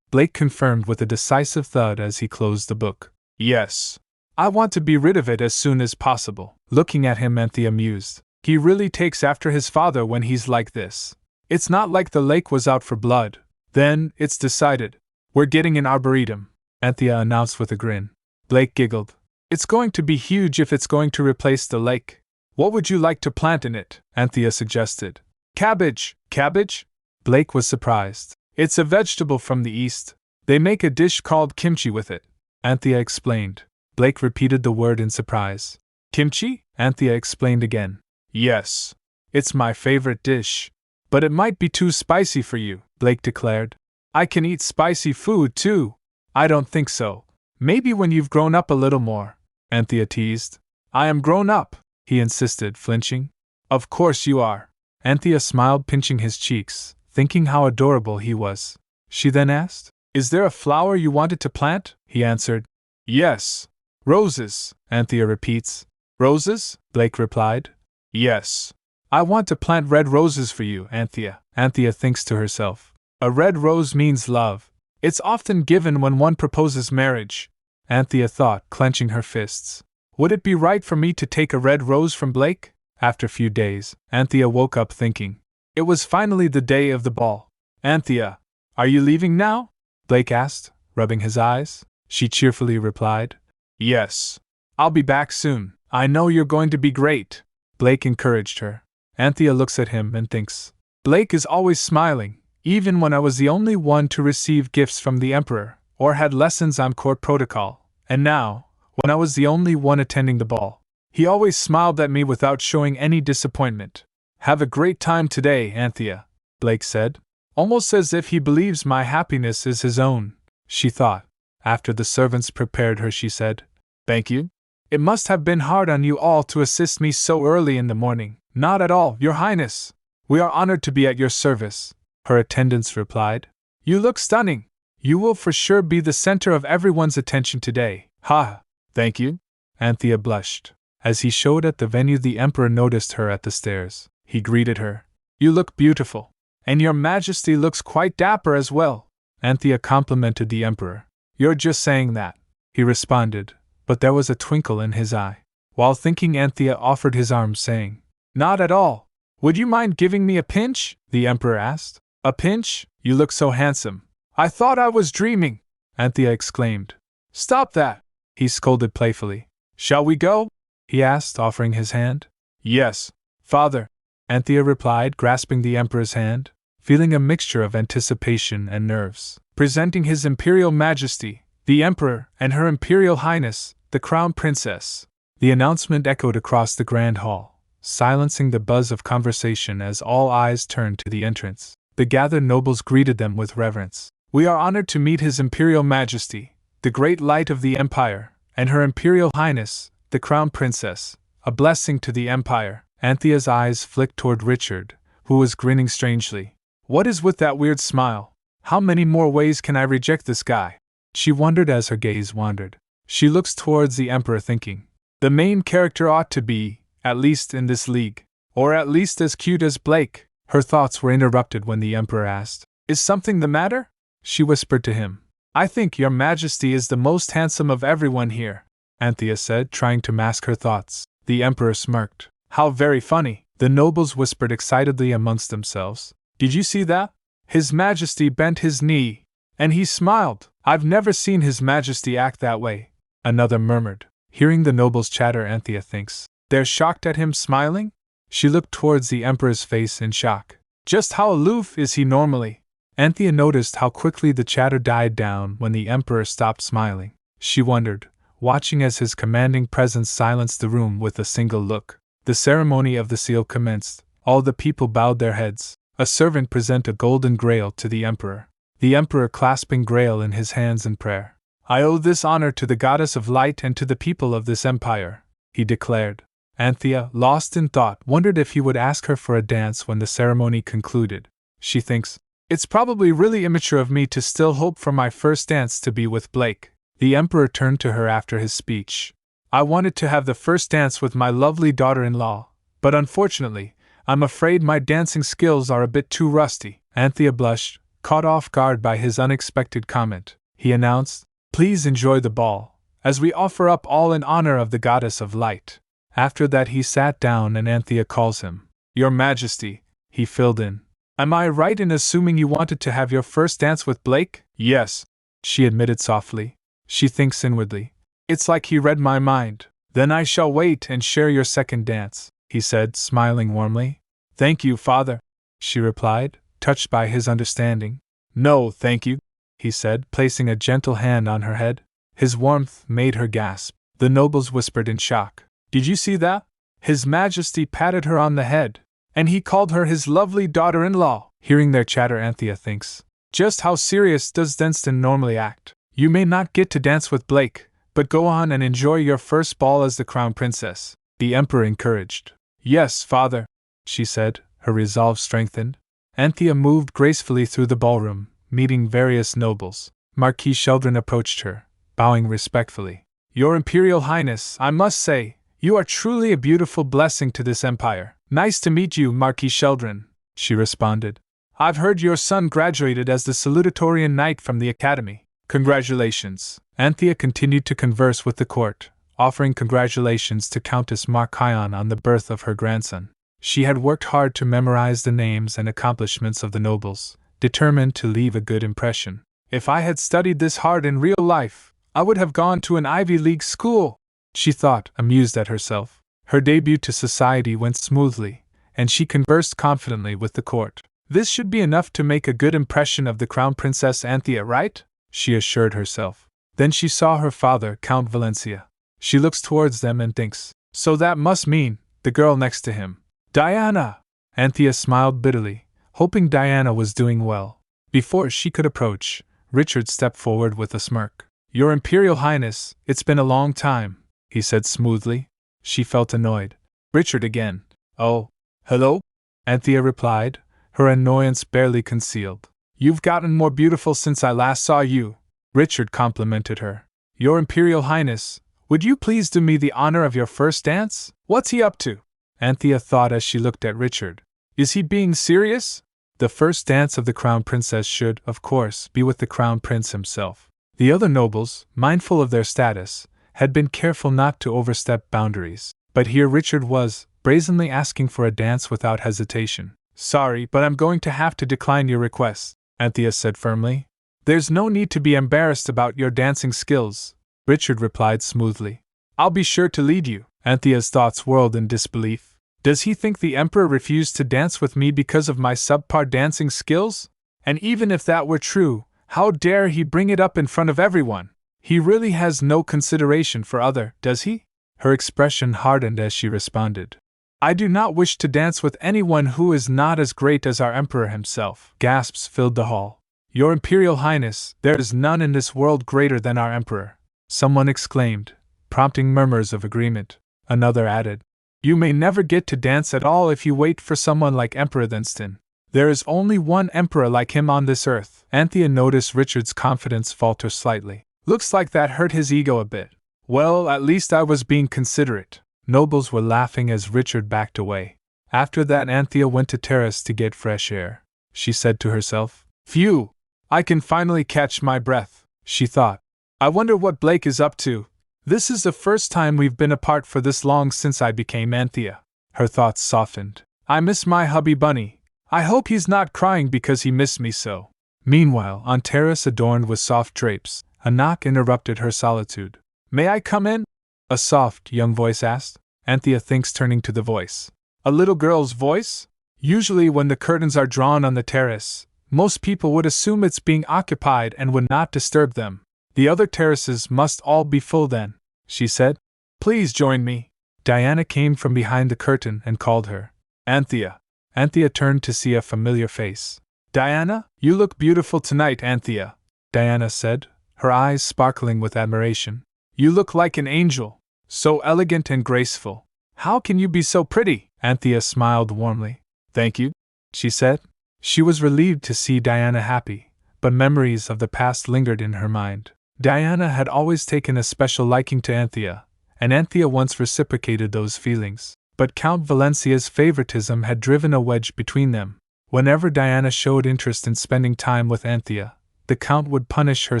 Blake confirmed with a decisive thud as he closed the book. Yes. I want to be rid of it as soon as possible. Looking at him, Anthea mused. He really takes after his father when he's like this. It's not like the lake was out for blood. Then, it's decided. We're getting an arboretum, Anthea announced with a grin. Blake giggled. It's going to be huge if it's going to replace the lake. What would you like to plant in it? Anthea suggested. Cabbage. Cabbage? Blake was surprised. It's a vegetable from the east. They make a dish called kimchi with it, Anthea explained. Blake repeated the word in surprise. Kimchi? Anthea explained again. Yes. It's my favorite dish. But it might be too spicy for you, Blake declared. I can eat spicy food too. I don't think so. Maybe when you've grown up a little more, Anthea teased. I am grown up, he insisted, flinching. Of course you are. Anthea smiled, pinching his cheeks, thinking how adorable he was. She then asked, Is there a flower you wanted to plant? He answered. Yes. Roses, Anthea repeats. Roses? Blake replied. Yes. I want to plant red roses for you, Anthea. Anthea thinks to herself. A red rose means love. It's often given when one proposes marriage, Anthea thought, clenching her fists. Would it be right for me to take a red rose from Blake? After a few days, Anthea woke up thinking. It was finally the day of the ball. Anthea, are you leaving now? Blake asked, rubbing his eyes. She cheerfully replied. Yes. I'll be back soon. I know you're going to be great. Blake encouraged her. Anthea looks at him and thinks. Blake is always smiling, even when I was the only one to receive gifts from the Emperor, or had lessons on court protocol, and now, when I was the only one attending the ball, he always smiled at me without showing any disappointment. Have a great time today, Anthea, Blake said. Almost as if he believes my happiness is his own, she thought. After the servants prepared her, she said, Thank you. It must have been hard on you all to assist me so early in the morning. Not at all, Your Highness. We are honored to be at your service, her attendants replied. You look stunning. You will for sure be the center of everyone's attention today. Ha! Thank you. Anthea blushed. As he showed at the venue, the Emperor noticed her at the stairs. He greeted her. You look beautiful. And Your Majesty looks quite dapper as well. Anthea complimented the Emperor. You're just saying that, he responded, but there was a twinkle in his eye. While thinking, Anthea offered his arm, saying, Not at all. Would you mind giving me a pinch? The Emperor asked. A pinch? You look so handsome. I thought I was dreaming, Anthea exclaimed. Stop that, he scolded playfully. Shall we go? He asked, offering his hand. Yes, Father, Anthea replied, grasping the Emperor's hand, feeling a mixture of anticipation and nerves. Presenting His Imperial Majesty, the Emperor, and Her Imperial Highness, the Crown Princess. The announcement echoed across the Grand Hall, silencing the buzz of conversation as all eyes turned to the entrance. The gathered nobles greeted them with reverence. We are honored to meet His Imperial Majesty, the great light of the Empire, and Her Imperial Highness, the Crown Princess. A blessing to the Empire. Anthea's eyes flicked toward Richard, who was grinning strangely. What is with that weird smile? How many more ways can I reject this guy? She wondered as her gaze wandered. She looks towards the Emperor, thinking, the main character ought to be, at least in this league, or at least as cute as Blake. Her thoughts were interrupted when the Emperor asked, Is something the matter? She whispered to him. I think Your Majesty is the most handsome of everyone here, Anthea said, trying to mask her thoughts. The Emperor smirked. How very funny. The nobles whispered excitedly amongst themselves. Did you see that? His Majesty bent his knee, and he smiled. I've never seen His Majesty act that way, another murmured. Hearing the nobles chatter, Anthea thinks, they're shocked at him smiling? She looked towards the Emperor's face in shock. Just how aloof is he normally? Anthea noticed how quickly the chatter died down when the Emperor stopped smiling. She wondered, watching as his commanding presence silenced the room with a single look. The ceremony of the seal commenced. All the people bowed their heads. A servant presented a golden grail to the Emperor. The Emperor clasping grail in his hands in prayer. I owe this honor to the goddess of light and to the people of this empire, he declared. Anthea, lost in thought, wondered if he would ask her for a dance when the ceremony concluded. She thinks, it's probably really immature of me to still hope for my first dance to be with Blake. The Emperor turned to her after his speech. I wanted to have the first dance with my lovely daughter-in-law, but unfortunately, I'm afraid my dancing skills are a bit too rusty. Anthea blushed, Caught off guard by his unexpected comment, he announced, "Please enjoy the ball, as we offer up all in honor of the goddess of light." After that he sat down and Anthea calls him, "Your Majesty," he filled in. "Am I right in assuming you wanted to have your first dance with Blake?" "Yes," she admitted softly. She thinks inwardly, "It's like he read my mind." "Then I shall wait and share your second dance," he said, smiling warmly. "Thank you, Father," she replied, touched by his understanding. "No, thank you," he said, placing a gentle hand on her head. His warmth made her gasp. The nobles whispered in shock. "Did you see that? His Majesty patted her on the head, and he called her his lovely daughter-in-law." Hearing their chatter, Anthea thinks, "Just how serious does Destined normally act? You may not get to dance with Blake, but go on and enjoy your first ball as the crown princess," the Emperor encouraged. "Yes, Father," she said, her resolve strengthened. Anthea moved gracefully through the ballroom, meeting various nobles. Marquis Sheldon approached her, bowing respectfully. "Your Imperial Highness, I must say, you are truly a beautiful blessing to this empire." "Nice to meet you, Marquis Sheldon," she responded. "I've heard your son graduated as the salutatorian knight from the academy." "Congratulations." Anthea continued to converse with the court, offering congratulations to Countess Markion on the birth of her grandson. She had worked hard to memorize the names and accomplishments of the nobles, determined to leave a good impression. "If I had studied this hard in real life, I would have gone to an Ivy League school," she thought, amused at herself. Her debut to society went smoothly, and she conversed confidently with the court. "This should be enough to make a good impression of the Crown Princess Anthea, right?" she assured herself. Then she saw her father, Count Valencia. She looks towards them and thinks, "So that must mean the girl next to him. Diana!" Anthea smiled bitterly, hoping Diana was doing well. Before she could approach, Richard stepped forward with a smirk. "Your Imperial Highness, it's been a long time," he said smoothly. She felt annoyed. "Richard again." "Oh, hello?" Anthea replied, her annoyance barely concealed. "You've gotten more beautiful since I last saw you," Richard complimented her. "Your Imperial Highness, would you please do me the honor of your first dance? What's he up to?" Anthea thought as she looked at Richard. "Is he being serious?" The first dance of the Crown Princess should, of course, be with the Crown Prince himself. The other nobles, mindful of their status, had been careful not to overstep boundaries, but here Richard was, brazenly asking for a dance without hesitation. "Sorry, but I'm going to have to decline your request," Anthea said firmly. "There's no need to be embarrassed about your dancing skills," Richard replied smoothly. "I'll be sure to lead you." Anthea's thoughts whirled in disbelief. Does he think the Emperor refused to dance with me because of my subpar dancing skills? And even if that were true, how dare he bring it up in front of everyone? He really has no consideration for other, does he? Her expression hardened as she responded. "I do not wish to dance with anyone who is not as great as our Emperor himself." Gasps filled the hall. "Your Imperial Highness, there is none in this world greater than our Emperor," someone exclaimed, prompting murmurs of agreement. Another added, "You may never get to dance at all if you wait for someone like Emperor Destined. There is only one emperor like him on this earth." Anthea noticed Richard's confidence falter slightly. Looks like that hurt his ego a bit. "Well, at least I was being considerate." Nobles were laughing as Richard backed away. After that, Anthea went to terrace to get fresh air. She said to herself, "Phew! I can finally catch my breath," she thought. "I wonder what Blake is up to. This is the first time we've been apart for this long since I became Anthea." Her thoughts softened. "I miss my hubby bunny. I hope he's not crying because he missed me so." Meanwhile, on terrace adorned with soft drapes, a knock interrupted her solitude. "May I come in?" a soft, young voice asked. Anthea thinks, turning to the voice. A little girl's voice? Usually when the curtains are drawn on the terrace, most people would assume it's being occupied and would not disturb them. "The other terraces must all be full then," she said. "Please join me." Diana came from behind the curtain and called her. "Anthea." Anthea turned to see a familiar face. "Diana, you look beautiful tonight, Anthea," Diana said, her eyes sparkling with admiration. "You look like an angel, so elegant and graceful. How can you be so pretty?" Anthea smiled warmly. "Thank you," she said. She was relieved to see Diana happy, but memories of the past lingered in her mind. Diana had always taken a special liking to Anthea, and Anthea once reciprocated those feelings, but Count Valencia's favoritism had driven a wedge between them. Whenever Diana showed interest in spending time with Anthea, the Count would punish her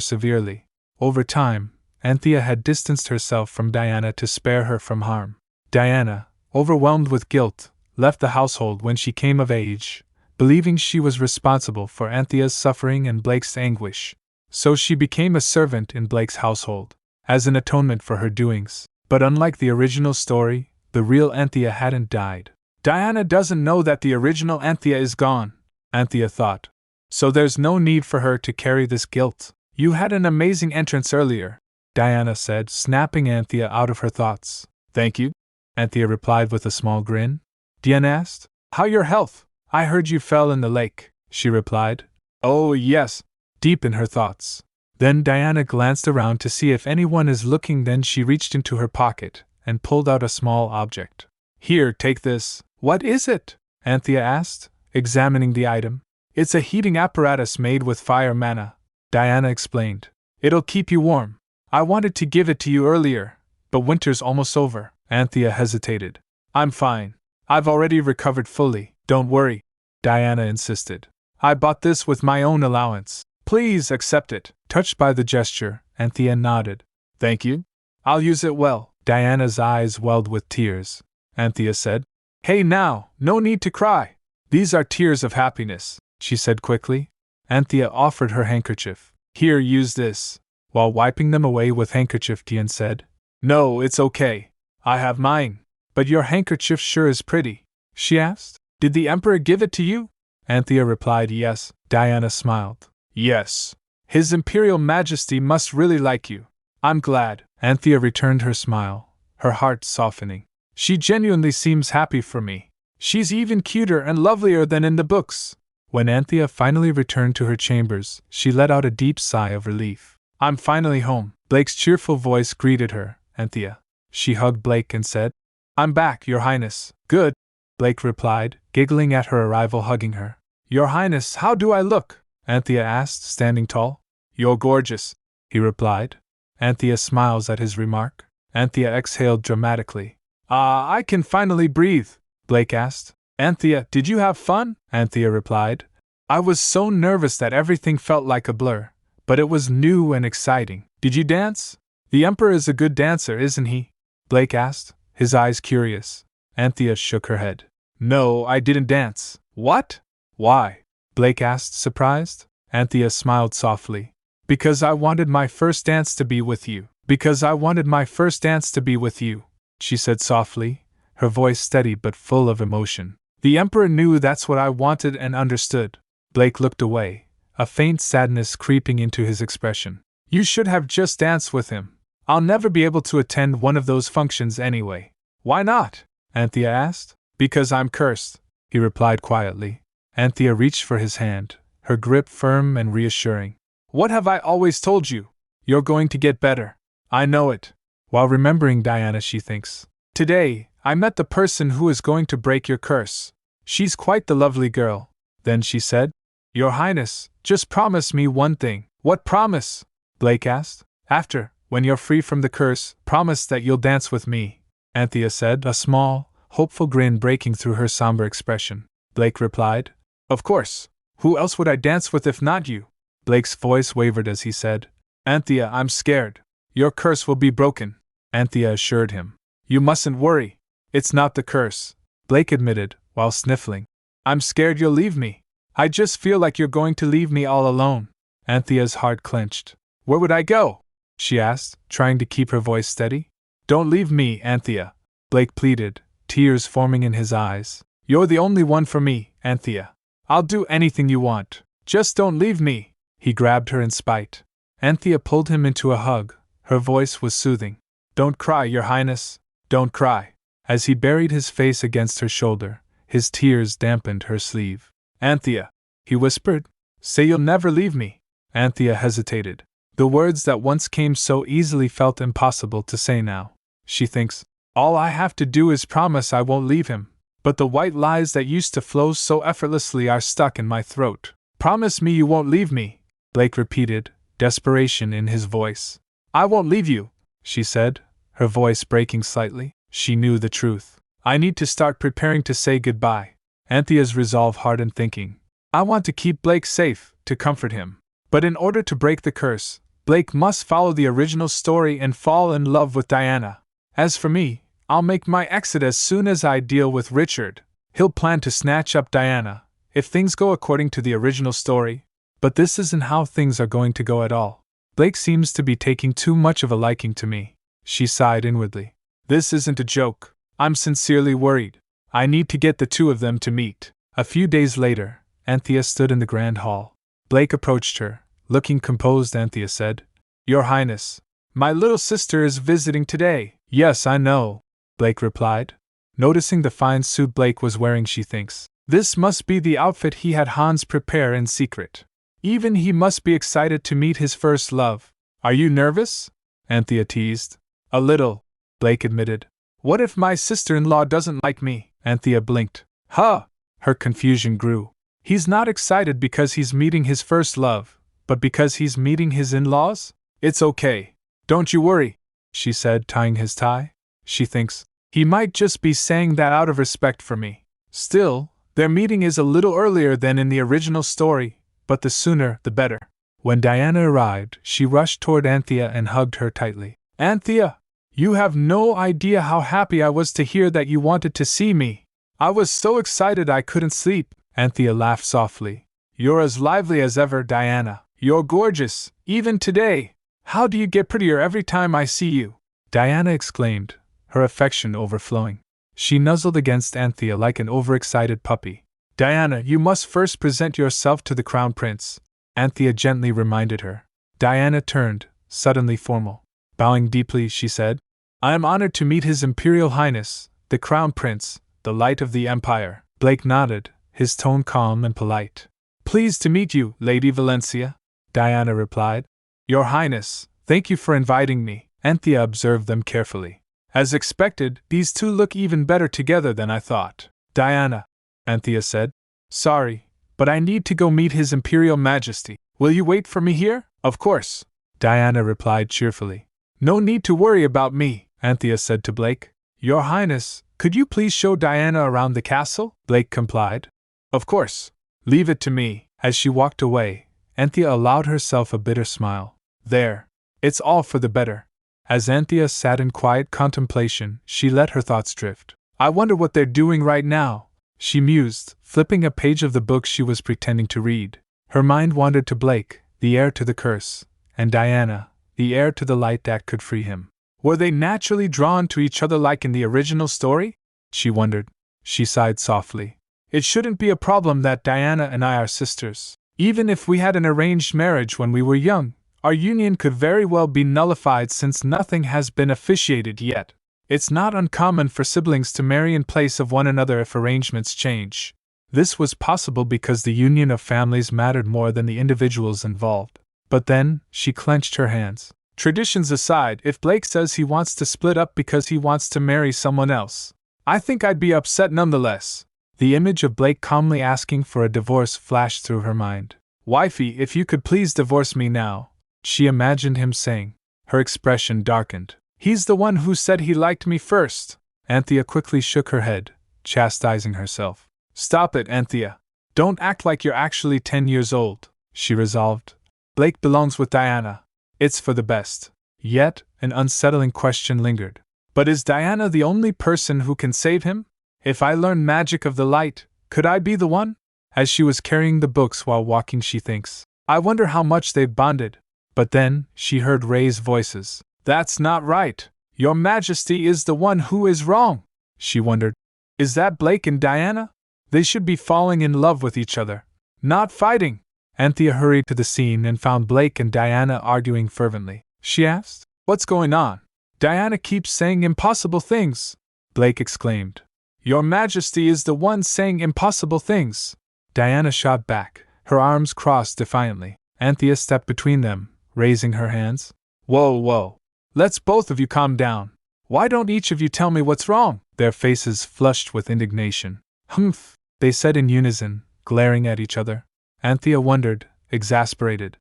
severely. Over time, Anthea had distanced herself from Diana to spare her from harm. Diana, overwhelmed with guilt, left the household when she came of age, believing she was responsible for Anthea's suffering and Blake's anguish. So she became a servant in Blake's household, as an atonement for her doings. But unlike the original story, the real Anthea hadn't died. Diana doesn't know that the original Anthea is gone, Anthea thought. So there's no need for her to carry this guilt. You had an amazing entrance earlier, Diana said, snapping Anthea out of her thoughts. Thank you, Anthea replied with a small grin. Diana asked, how your health? I heard you fell in the lake, she replied. Oh yes, deep in her thoughts. Then Diana glanced around to see if anyone is looking, then she reached into her pocket and pulled out a small object. Here, take this. What is it? Anthea asked, examining the item. It's a heating apparatus made with fire manna, Diana explained. It'll keep you warm. I wanted to give it to you earlier, but winter's almost over. Anthea hesitated. I'm fine. I've already recovered fully. Don't worry, Diana insisted. I bought this with my own allowance. Please accept it. Touched by the gesture, Anthea nodded. Thank you. I'll use it well. Diana's eyes welled with tears. Anthea said, Hey now, no need to cry. These are tears of happiness, she said quickly. Anthea offered her handkerchief. Here, use this. While wiping them away with handkerchief, Diana said, No, it's okay. I have mine. But your handkerchief sure is pretty, she asked. Did the Emperor give it to you? Anthea replied yes. Diana smiled. Yes. His Imperial Majesty must really like you. I'm glad. Anthea returned her smile, her heart softening. She genuinely seems happy for me. She's even cuter and lovelier than in the books. When Anthea finally returned to her chambers, she let out a deep sigh of relief. I'm finally home. Blake's cheerful voice greeted her. Anthea. She hugged Blake and said, I'm back, Your Highness. Good, Blake replied, giggling at her arrival, hugging her. Your Highness, how do I look? Anthea asked, standing tall. You're gorgeous, he replied. Anthea smiles at his remark. Anthea exhaled dramatically. I can finally breathe, Blake asked. Anthea, did you have fun? Anthea replied. I was so nervous that everything felt like a blur, but it was new and exciting. Did you dance? The Emperor is a good dancer, isn't he? Blake asked, his eyes curious. Anthea shook her head. No, I didn't dance. What? Why? Blake asked, surprised. Anthea smiled softly. Because I wanted my first dance to be with you. Because I wanted my first dance to be with you, she said softly, her voice steady but full of emotion. The Emperor knew that's what I wanted and understood. Blake looked away, a faint sadness creeping into his expression. You should have just danced with him. I'll never be able to attend one of those functions anyway. Why not? Anthea asked. Because I'm cursed, he replied quietly. Anthea reached for his hand, her grip firm and reassuring. What have I always told you? You're going to get better. I know it. While remembering Diana, she thinks, today, I met the person who is going to break your curse. She's quite the lovely girl. Then she said, Your Highness, just promise me one thing. What promise? Blake asked. After, when you're free from the curse, promise that you'll dance with me, Anthea said, a small, hopeful grin breaking through her somber expression. Blake replied, Of course. Who else would I dance with if not you? Blake's voice wavered as he said, Anthea, I'm scared. Your curse will be broken, Anthea assured him. You mustn't worry. It's not the curse, Blake admitted, while sniffling. I'm scared you'll leave me. I just feel like you're going to leave me all alone. Anthea's heart clenched. Where would I go? She asked, trying to keep her voice steady. Don't leave me, Anthea, Blake pleaded, tears forming in his eyes. You're the only one for me, Anthea. I'll do anything you want. Just don't leave me. He grabbed her in spite. Anthea pulled him into a hug. Her voice was soothing. Don't cry, Your Highness. Don't cry. As he buried his face against her shoulder, his tears dampened her sleeve. Anthea, he whispered, say you'll never leave me. Anthea hesitated. The words that once came so easily felt impossible to say now. She thinks, all I have to do is promise I won't leave him. But the white lies that used to flow so effortlessly are stuck in my throat. Promise me you won't leave me, Blake repeated, desperation in his voice. I won't leave you, she said, her voice breaking slightly. She knew the truth. I need to start preparing to say goodbye. Anthea's resolve hardened, thinking, I want to keep Blake safe, to comfort him. But in order to break the curse, Blake must follow the original story and fall in love with Diana. As for me, I'll make my exit as soon as I deal with Richard. He'll plan to snatch up Diana, if things go according to the original story. But this isn't how things are going to go at all. Blake seems to be taking too much of a liking to me. She sighed inwardly. This isn't a joke. I'm sincerely worried. I need to get the two of them to meet. A few days later, Anthea stood in the grand hall. Blake approached her. Looking composed, Anthea said, Your Highness, my little sister is visiting today. Yes, I know, Blake replied. Noticing the fine suit Blake was wearing, she thinks, this must be the outfit he had Hans prepare in secret. Even he must be excited to meet his first love. Are you nervous? Anthea teased. A little, Blake admitted. What if my sister-in-law doesn't like me? Anthea blinked. Huh! Her confusion grew. He's not excited because he's meeting his first love, but because he's meeting his in-laws? It's okay. Don't you worry, she said, tying his tie. She thinks, he might just be saying that out of respect for me. Still, their meeting is a little earlier than in the original story, but the sooner the better. When Diana arrived, she rushed toward Anthea and hugged her tightly. Anthea, you have no idea how happy I was to hear that you wanted to see me. I was so excited I couldn't sleep. Anthea laughed softly. You're as lively as ever, Diana. You're gorgeous, even today. How do you get prettier every time I see you? Diana exclaimed, her affection overflowing. She nuzzled against Anthea like an overexcited puppy. Diana, you must first present yourself to the Crown Prince, Anthea gently reminded her. Diana turned, suddenly formal. Bowing deeply, she said, I am honored to meet His Imperial Highness, the Crown Prince, the light of the Empire. Blake nodded, his tone calm and polite. Pleased to meet you, Lady Valencia, Diana replied. Your Highness, thank you for inviting me. Anthea observed them carefully. As expected, these two look even better together than I thought. Diana, Anthea said. Sorry, but I need to go meet His Imperial Majesty. Will you wait for me here? Of course, Diana replied cheerfully. No need to worry about me, Anthea said to Blake. Your Highness, could you please show Diana around the castle? Blake complied. Of course. Leave it to me. As she walked away, Anthea allowed herself a bitter smile. There. It's all for the better. As Anthea sat in quiet contemplation, she let her thoughts drift. I wonder what they're doing right now, she mused, flipping a page of the book she was pretending to read. Her mind wandered to Blake, the heir to the curse, and Diana, the heir to the light that could free him. Were they naturally drawn to each other like in the original story? She wondered. She sighed softly. It shouldn't be a problem that Diana and I are sisters. Even if we had an arranged marriage when we were young, our union could very well be nullified since nothing has been officiated yet. It's not uncommon for siblings to marry in place of one another if arrangements change. This was possible because the union of families mattered more than the individuals involved. But then, she clenched her hands. Traditions aside, if Blake says he wants to split up because he wants to marry someone else, I think I'd be upset nonetheless. The image of Blake calmly asking for a divorce flashed through her mind. Wifey, if you could please divorce me now, she imagined him saying. Her expression darkened. He's the one who said he liked me first. Anthea quickly shook her head, chastising herself. Stop it, Anthea. Don't act like you're actually 10 years old, she resolved. Blake belongs with Diana. It's for the best. Yet, an unsettling question lingered. But is Diana the only person who can save him? If I learn magic of the light, could I be the one? As she was carrying the books while walking, she thinks, I wonder how much they've bonded. But then, she heard raised voices. That's not right. Your Majesty is the one who is wrong. She wondered. Is that Blake and Diana? They should be falling in love with each other, not fighting. Anthea hurried to the scene and found Blake and Diana arguing fervently. She asked, What's going on? Diana keeps saying impossible things, Blake exclaimed. Your Majesty is the one saying impossible things. Diana shot back, her arms crossed defiantly. Anthea stepped between them, raising her hands. Whoa. Let's both of you calm down. Why don't each of you tell me what's wrong? Their faces flushed with indignation. Humph, they said in unison, glaring at each other. Anthea wondered, exasperated.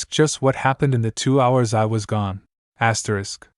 Just what happened in the 2 hours I was gone.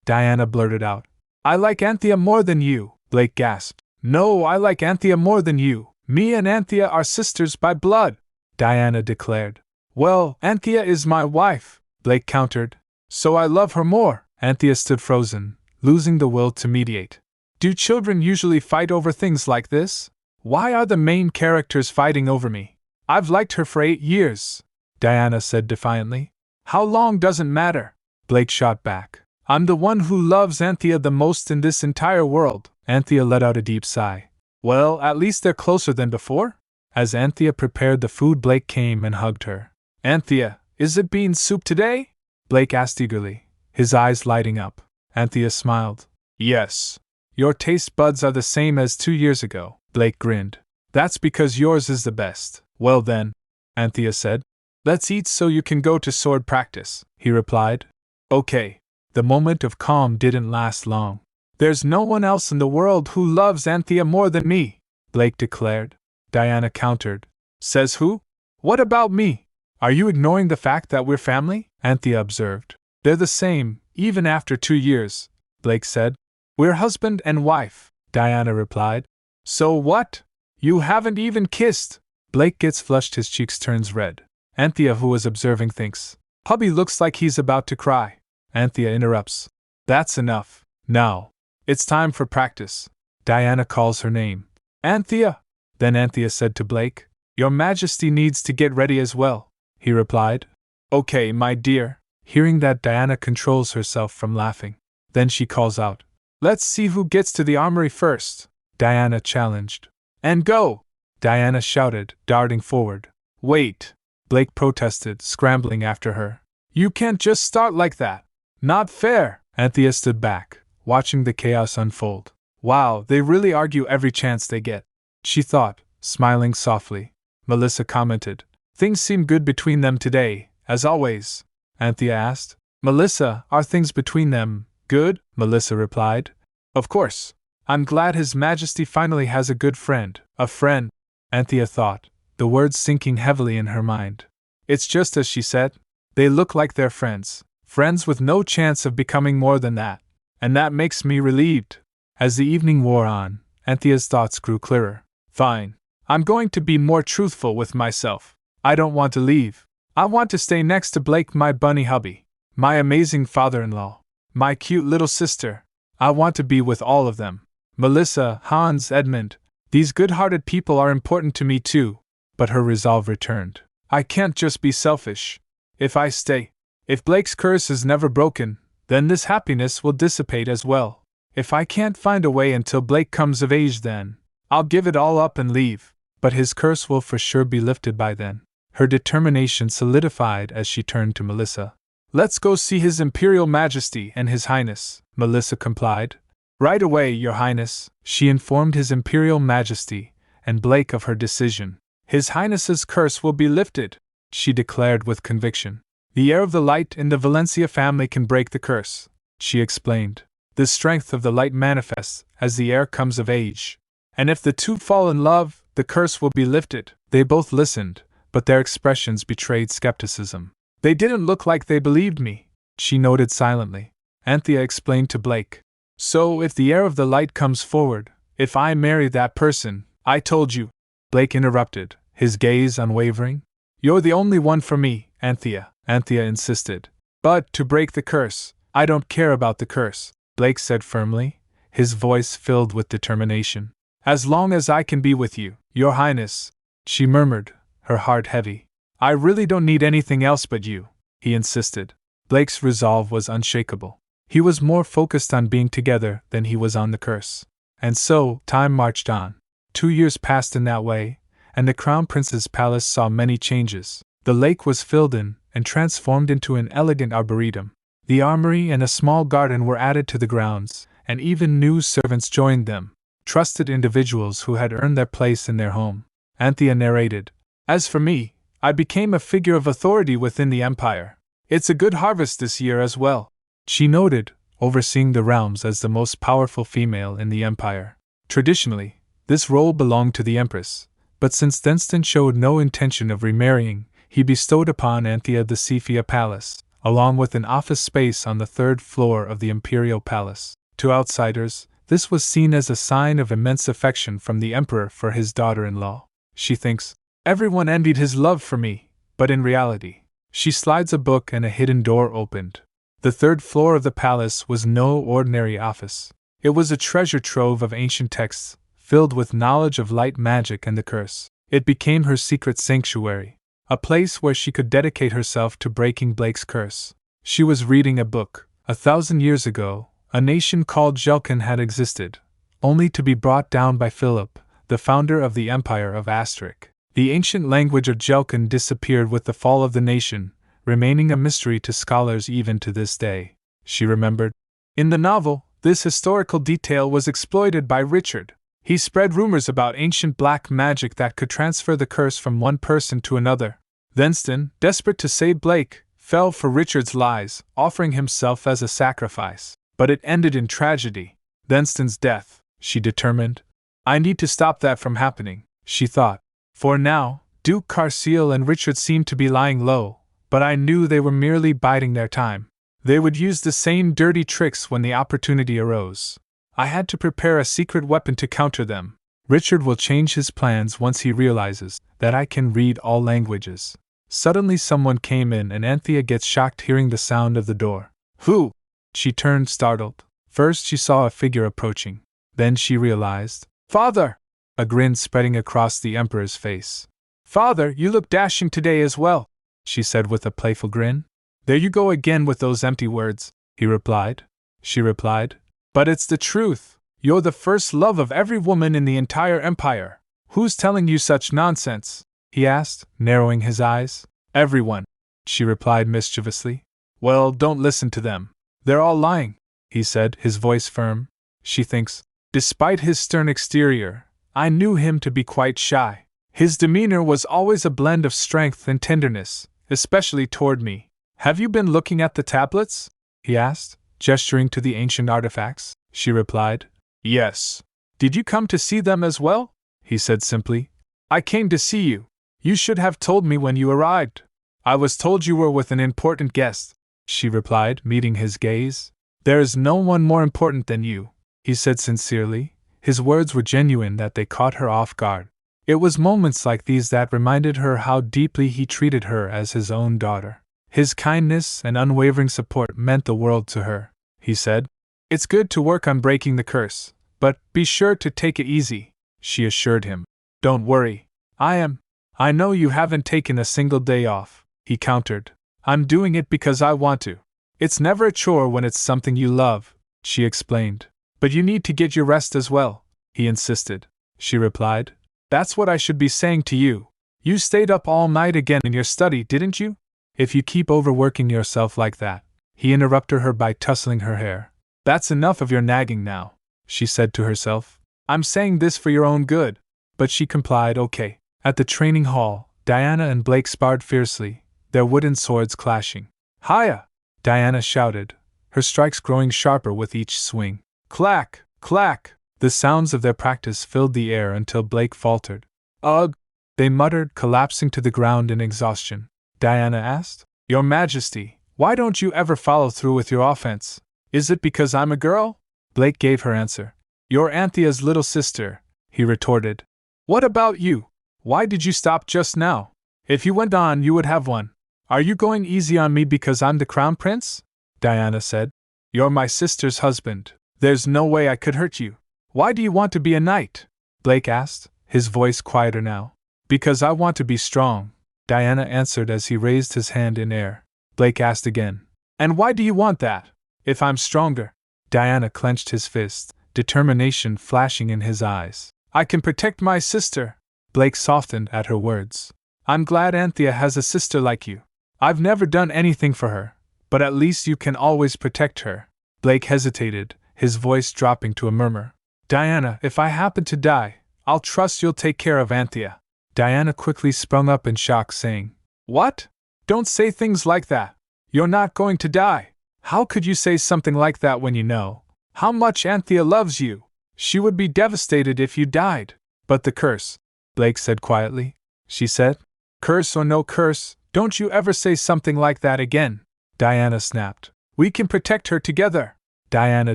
Diana blurted out. I like Anthea more than you, Blake gasped. No, I like Anthea more than you, Me and Anthea are sisters by blood, Diana declared. Well, Anthea is my wife, Blake countered. So I love her more. Anthea stood frozen, losing the will to mediate. Do children usually fight over things like this? Why are the main characters fighting over me? I've liked her for 8 years, Diana said defiantly. How long doesn't matter, Blake shot back. I'm the one who loves Anthea the most in this entire world. Anthea let out a deep sigh. Well, at least they're closer than before? As Anthea prepared the food, Blake came and hugged her. Anthea, is it bean soup today? Blake asked eagerly, his eyes lighting up. Anthea smiled. Yes. Your taste buds are the same as 2 years ago, Blake grinned. That's because yours is the best. Well then, Anthea said. Let's eat so you can go to sword practice, he replied. Okay. The moment of calm didn't last long. There's no one else in the world who loves Anthea more than me, Blake declared. Diana countered. Says who? What about me? Are you ignoring the fact that we're family? Anthea observed. They're the same, even after 2 years, Blake said. We're husband and wife, Diana replied. So what? You haven't even kissed. Blake gets flushed, his cheeks turns red. Anthea, who was observing, thinks, hubby looks like he's about to cry. Anthea interrupts. That's enough. Now, it's time for practice. Diana calls her name. Anthea! Then Anthea said to Blake, Your Majesty needs to get ready as well, he replied. Okay, my dear. Hearing that, Diana controls herself from laughing. Then she calls out, Let's see who gets to the armory first, Diana challenged. And go! Diana shouted, darting forward. Wait! Blake protested, scrambling after her. You can't just start like that. Not fair! Anthea stood back, watching the chaos unfold. Wow, they really argue every chance they get, she thought, smiling softly. Melissa commented. Things seem good between them today, as always. Anthea asked. Melissa, are things between them good? Melissa replied. Of course. I'm glad His Majesty finally has a good friend. A friend, Anthea thought, the words sinking heavily in her mind. It's just as she said. They look like they're friends. Friends with no chance of becoming more than that. And that makes me relieved. As the evening wore on, Anthea's thoughts grew clearer. Fine. I'm going to be more truthful with myself. I don't want to leave. I want to stay next to Blake, my bunny hubby, my amazing father-in-law, my cute little sister. I want to be with all of them. Melissa, Hans, Edmund, these good-hearted people are important to me too. But her resolve returned. I can't just be selfish. If I stay, if Blake's curse is never broken, then this happiness will dissipate as well. If I can't find a way until Blake comes of age, then I'll give it all up and leave. But his curse will for sure be lifted by then. Her determination solidified as she turned to Melissa. Let's go see His Imperial Majesty and His Highness, Melissa complied. Right away, Your Highness, she informed His Imperial Majesty and Blake of her decision. His Highness's curse will be lifted, she declared with conviction. The heir of the light in the Valencia family can break the curse, she explained. The strength of the light manifests as the heir comes of age. And if the two fall in love, the curse will be lifted. They both listened, but their expressions betrayed skepticism. They didn't look like they believed me, she noted silently. Anthea explained to Blake. So if the heir of the light comes forward, if I marry that person, I told you, Blake interrupted, his gaze unwavering. You're the only one for me, Anthea, Anthea insisted. But to break the curse, I don't care about the curse, Blake said firmly, his voice filled with determination. As long as I can be with you, Your Highness, she murmured, her heart heavy. I really don't need anything else but you, he insisted. Blake's resolve was unshakable. He was more focused on being together than he was on the curse. And so, time marched on. 2 years passed in that way, and the Crown Prince's palace saw many changes. The lake was filled in and transformed into an elegant arboretum. The armory and a small garden were added to the grounds, and even new servants joined them, trusted individuals who had earned their place in their home. Anthea narrated. As for me, I became a figure of authority within the empire. It's a good harvest this year as well, she noted, overseeing the realms as the most powerful female in the empire. Traditionally, this role belonged to the empress, but since Destined showed no intention of remarrying, he bestowed upon Anthea the Cephia Palace, along with an office space on the 3rd floor of the imperial palace. To outsiders, This was seen as a sign of immense affection from the emperor for his daughter-in-law. She thinks, everyone envied his love for me, but in reality, she slides a book and a hidden door opened. The third floor of the palace was no ordinary office. It was a treasure trove of ancient texts, filled with knowledge of light magic and the curse. It became her secret sanctuary, a place where she could dedicate herself to breaking Blake's curse. She was reading a book. 1,000 years ago, a nation called Jelkan had existed, only to be brought down by Philip, the founder of the Empire of Asterik. The ancient language of Jelkan disappeared with the fall of the nation, remaining a mystery to scholars even to this day. She remembered. In the novel, this historical detail was exploited by Richard. He spread rumors about ancient black magic that could transfer the curse from one person to another. Thenston, desperate to save Blake, fell for Richard's lies, offering himself as a sacrifice. But it ended in tragedy. Thenston's death, she determined. I need to stop that from happening, she thought. For now, Duke Carseal and Richard seemed to be lying low, but I knew they were merely biding their time. They would use the same dirty tricks when the opportunity arose. I had to prepare a secret weapon to counter them. Richard will change his plans once he realizes that I can read all languages. Suddenly someone came in and Anthea gets shocked hearing the sound of the door. Who? She turned startled. First she saw a figure approaching. Then she realized. Father! A grin spreading across the Emperor's face. Father, you look dashing today as well, she said with a playful grin. There you go again with those empty words, he replied. She replied. But it's the truth. You're the first love of every woman in the entire empire. Who's telling you such nonsense? He asked, narrowing his eyes. Everyone, she replied mischievously. Well, don't listen to them. They're all lying, he said, his voice firm. She thinks, despite his stern exterior, I knew him to be quite shy. His demeanor was always a blend of strength and tenderness, especially toward me. Have you been looking at the tablets? He asked, gesturing to the ancient artifacts. She replied, Yes. Did you come to see them as well? He said simply. I came to see you. You should have told me when you arrived. I was told you were with an important guest, she replied, meeting his gaze. There is no one more important than you, he said sincerely. His words were genuine that they caught her off guard. It was moments like these that reminded her how deeply he treated her as his own daughter. His kindness and unwavering support meant the world to her. He said, It's good to work on breaking the curse, but be sure to take it easy, she assured him. Don't worry. I know you haven't taken a single day off, he countered. I'm doing it because I want to. It's never a chore when it's something you love, she explained. But you need to get your rest as well, he insisted. She replied, That's what I should be saying to you. You stayed up all night again in your study, didn't you? If you keep overworking yourself like that, he interrupted her by tussling her hair. That's enough of your nagging now, she said to herself. I'm saying this for your own good. But she complied. Okay. At the training hall, Diana and Blake sparred fiercely, their wooden swords clashing. Hiya! Diana shouted, her strikes growing sharper with each swing. Clack! Clack! The sounds of their practice filled the air until Blake faltered. Ugh! They muttered, collapsing to the ground in exhaustion. Diana asked, Your Majesty, why don't you ever follow through with your offense? Is it because I'm a girl? Blake gave her answer. You're Anthea's little sister, he retorted. What about you? Why did you stop just now? If you went on, you would have one. Are you going easy on me because I'm the crown prince? Diana said. You're my sister's husband. There's no way I could hurt you. Why do you want to be a knight? Blake asked, his voice quieter now. Because I want to be strong, Diana answered as he raised his hand in air. Blake asked again. And why do you want that? If I'm stronger? Diana clenched his fist, determination flashing in his eyes. I can protect my sister. Blake softened at her words. I'm glad Anthea has a sister like you. I've never done anything for her, but at least you can always protect her. Blake hesitated, his voice dropping to a murmur. Diana, if I happen to die, I'll trust you'll take care of Anthea. Diana quickly sprung up in shock, saying, What? Don't say things like that. You're not going to die. How could you say something like that when you know how much Anthea loves you? She would be devastated if you died. But the curse, Blake said quietly. She said, Curse or no curse, don't you ever say something like that again. Diana snapped. We can protect her together, Diana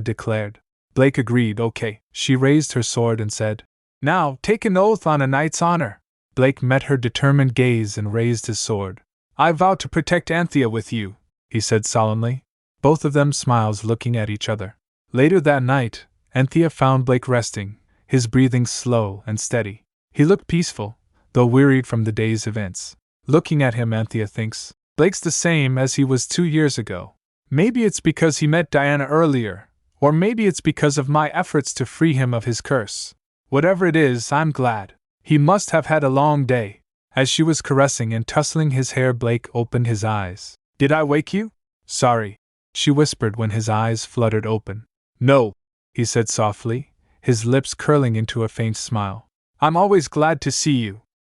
declared. Blake agreed, okay. She raised her sword and said, Now, take an oath on a knight's honor. Blake met her determined gaze and raised his sword. I vow to protect Anthea with you, he said solemnly. Both of them smiled, looking at each other. Later that night, Anthea found Blake resting, his breathing slow and steady. He looked peaceful, though wearied from the day's events. Looking at him, Anthea thinks, Blake's the same as he was 2 years ago. Maybe it's because he met Diana earlier, or maybe it's because of my efforts to free him of his curse. Whatever it is, I'm glad. He must have had a long day. As she was caressing and tussling his hair, Blake opened his eyes. Did I wake you? Sorry, she whispered when his eyes fluttered open. No, he said softly, his lips curling into a faint smile. I'm always glad to see you.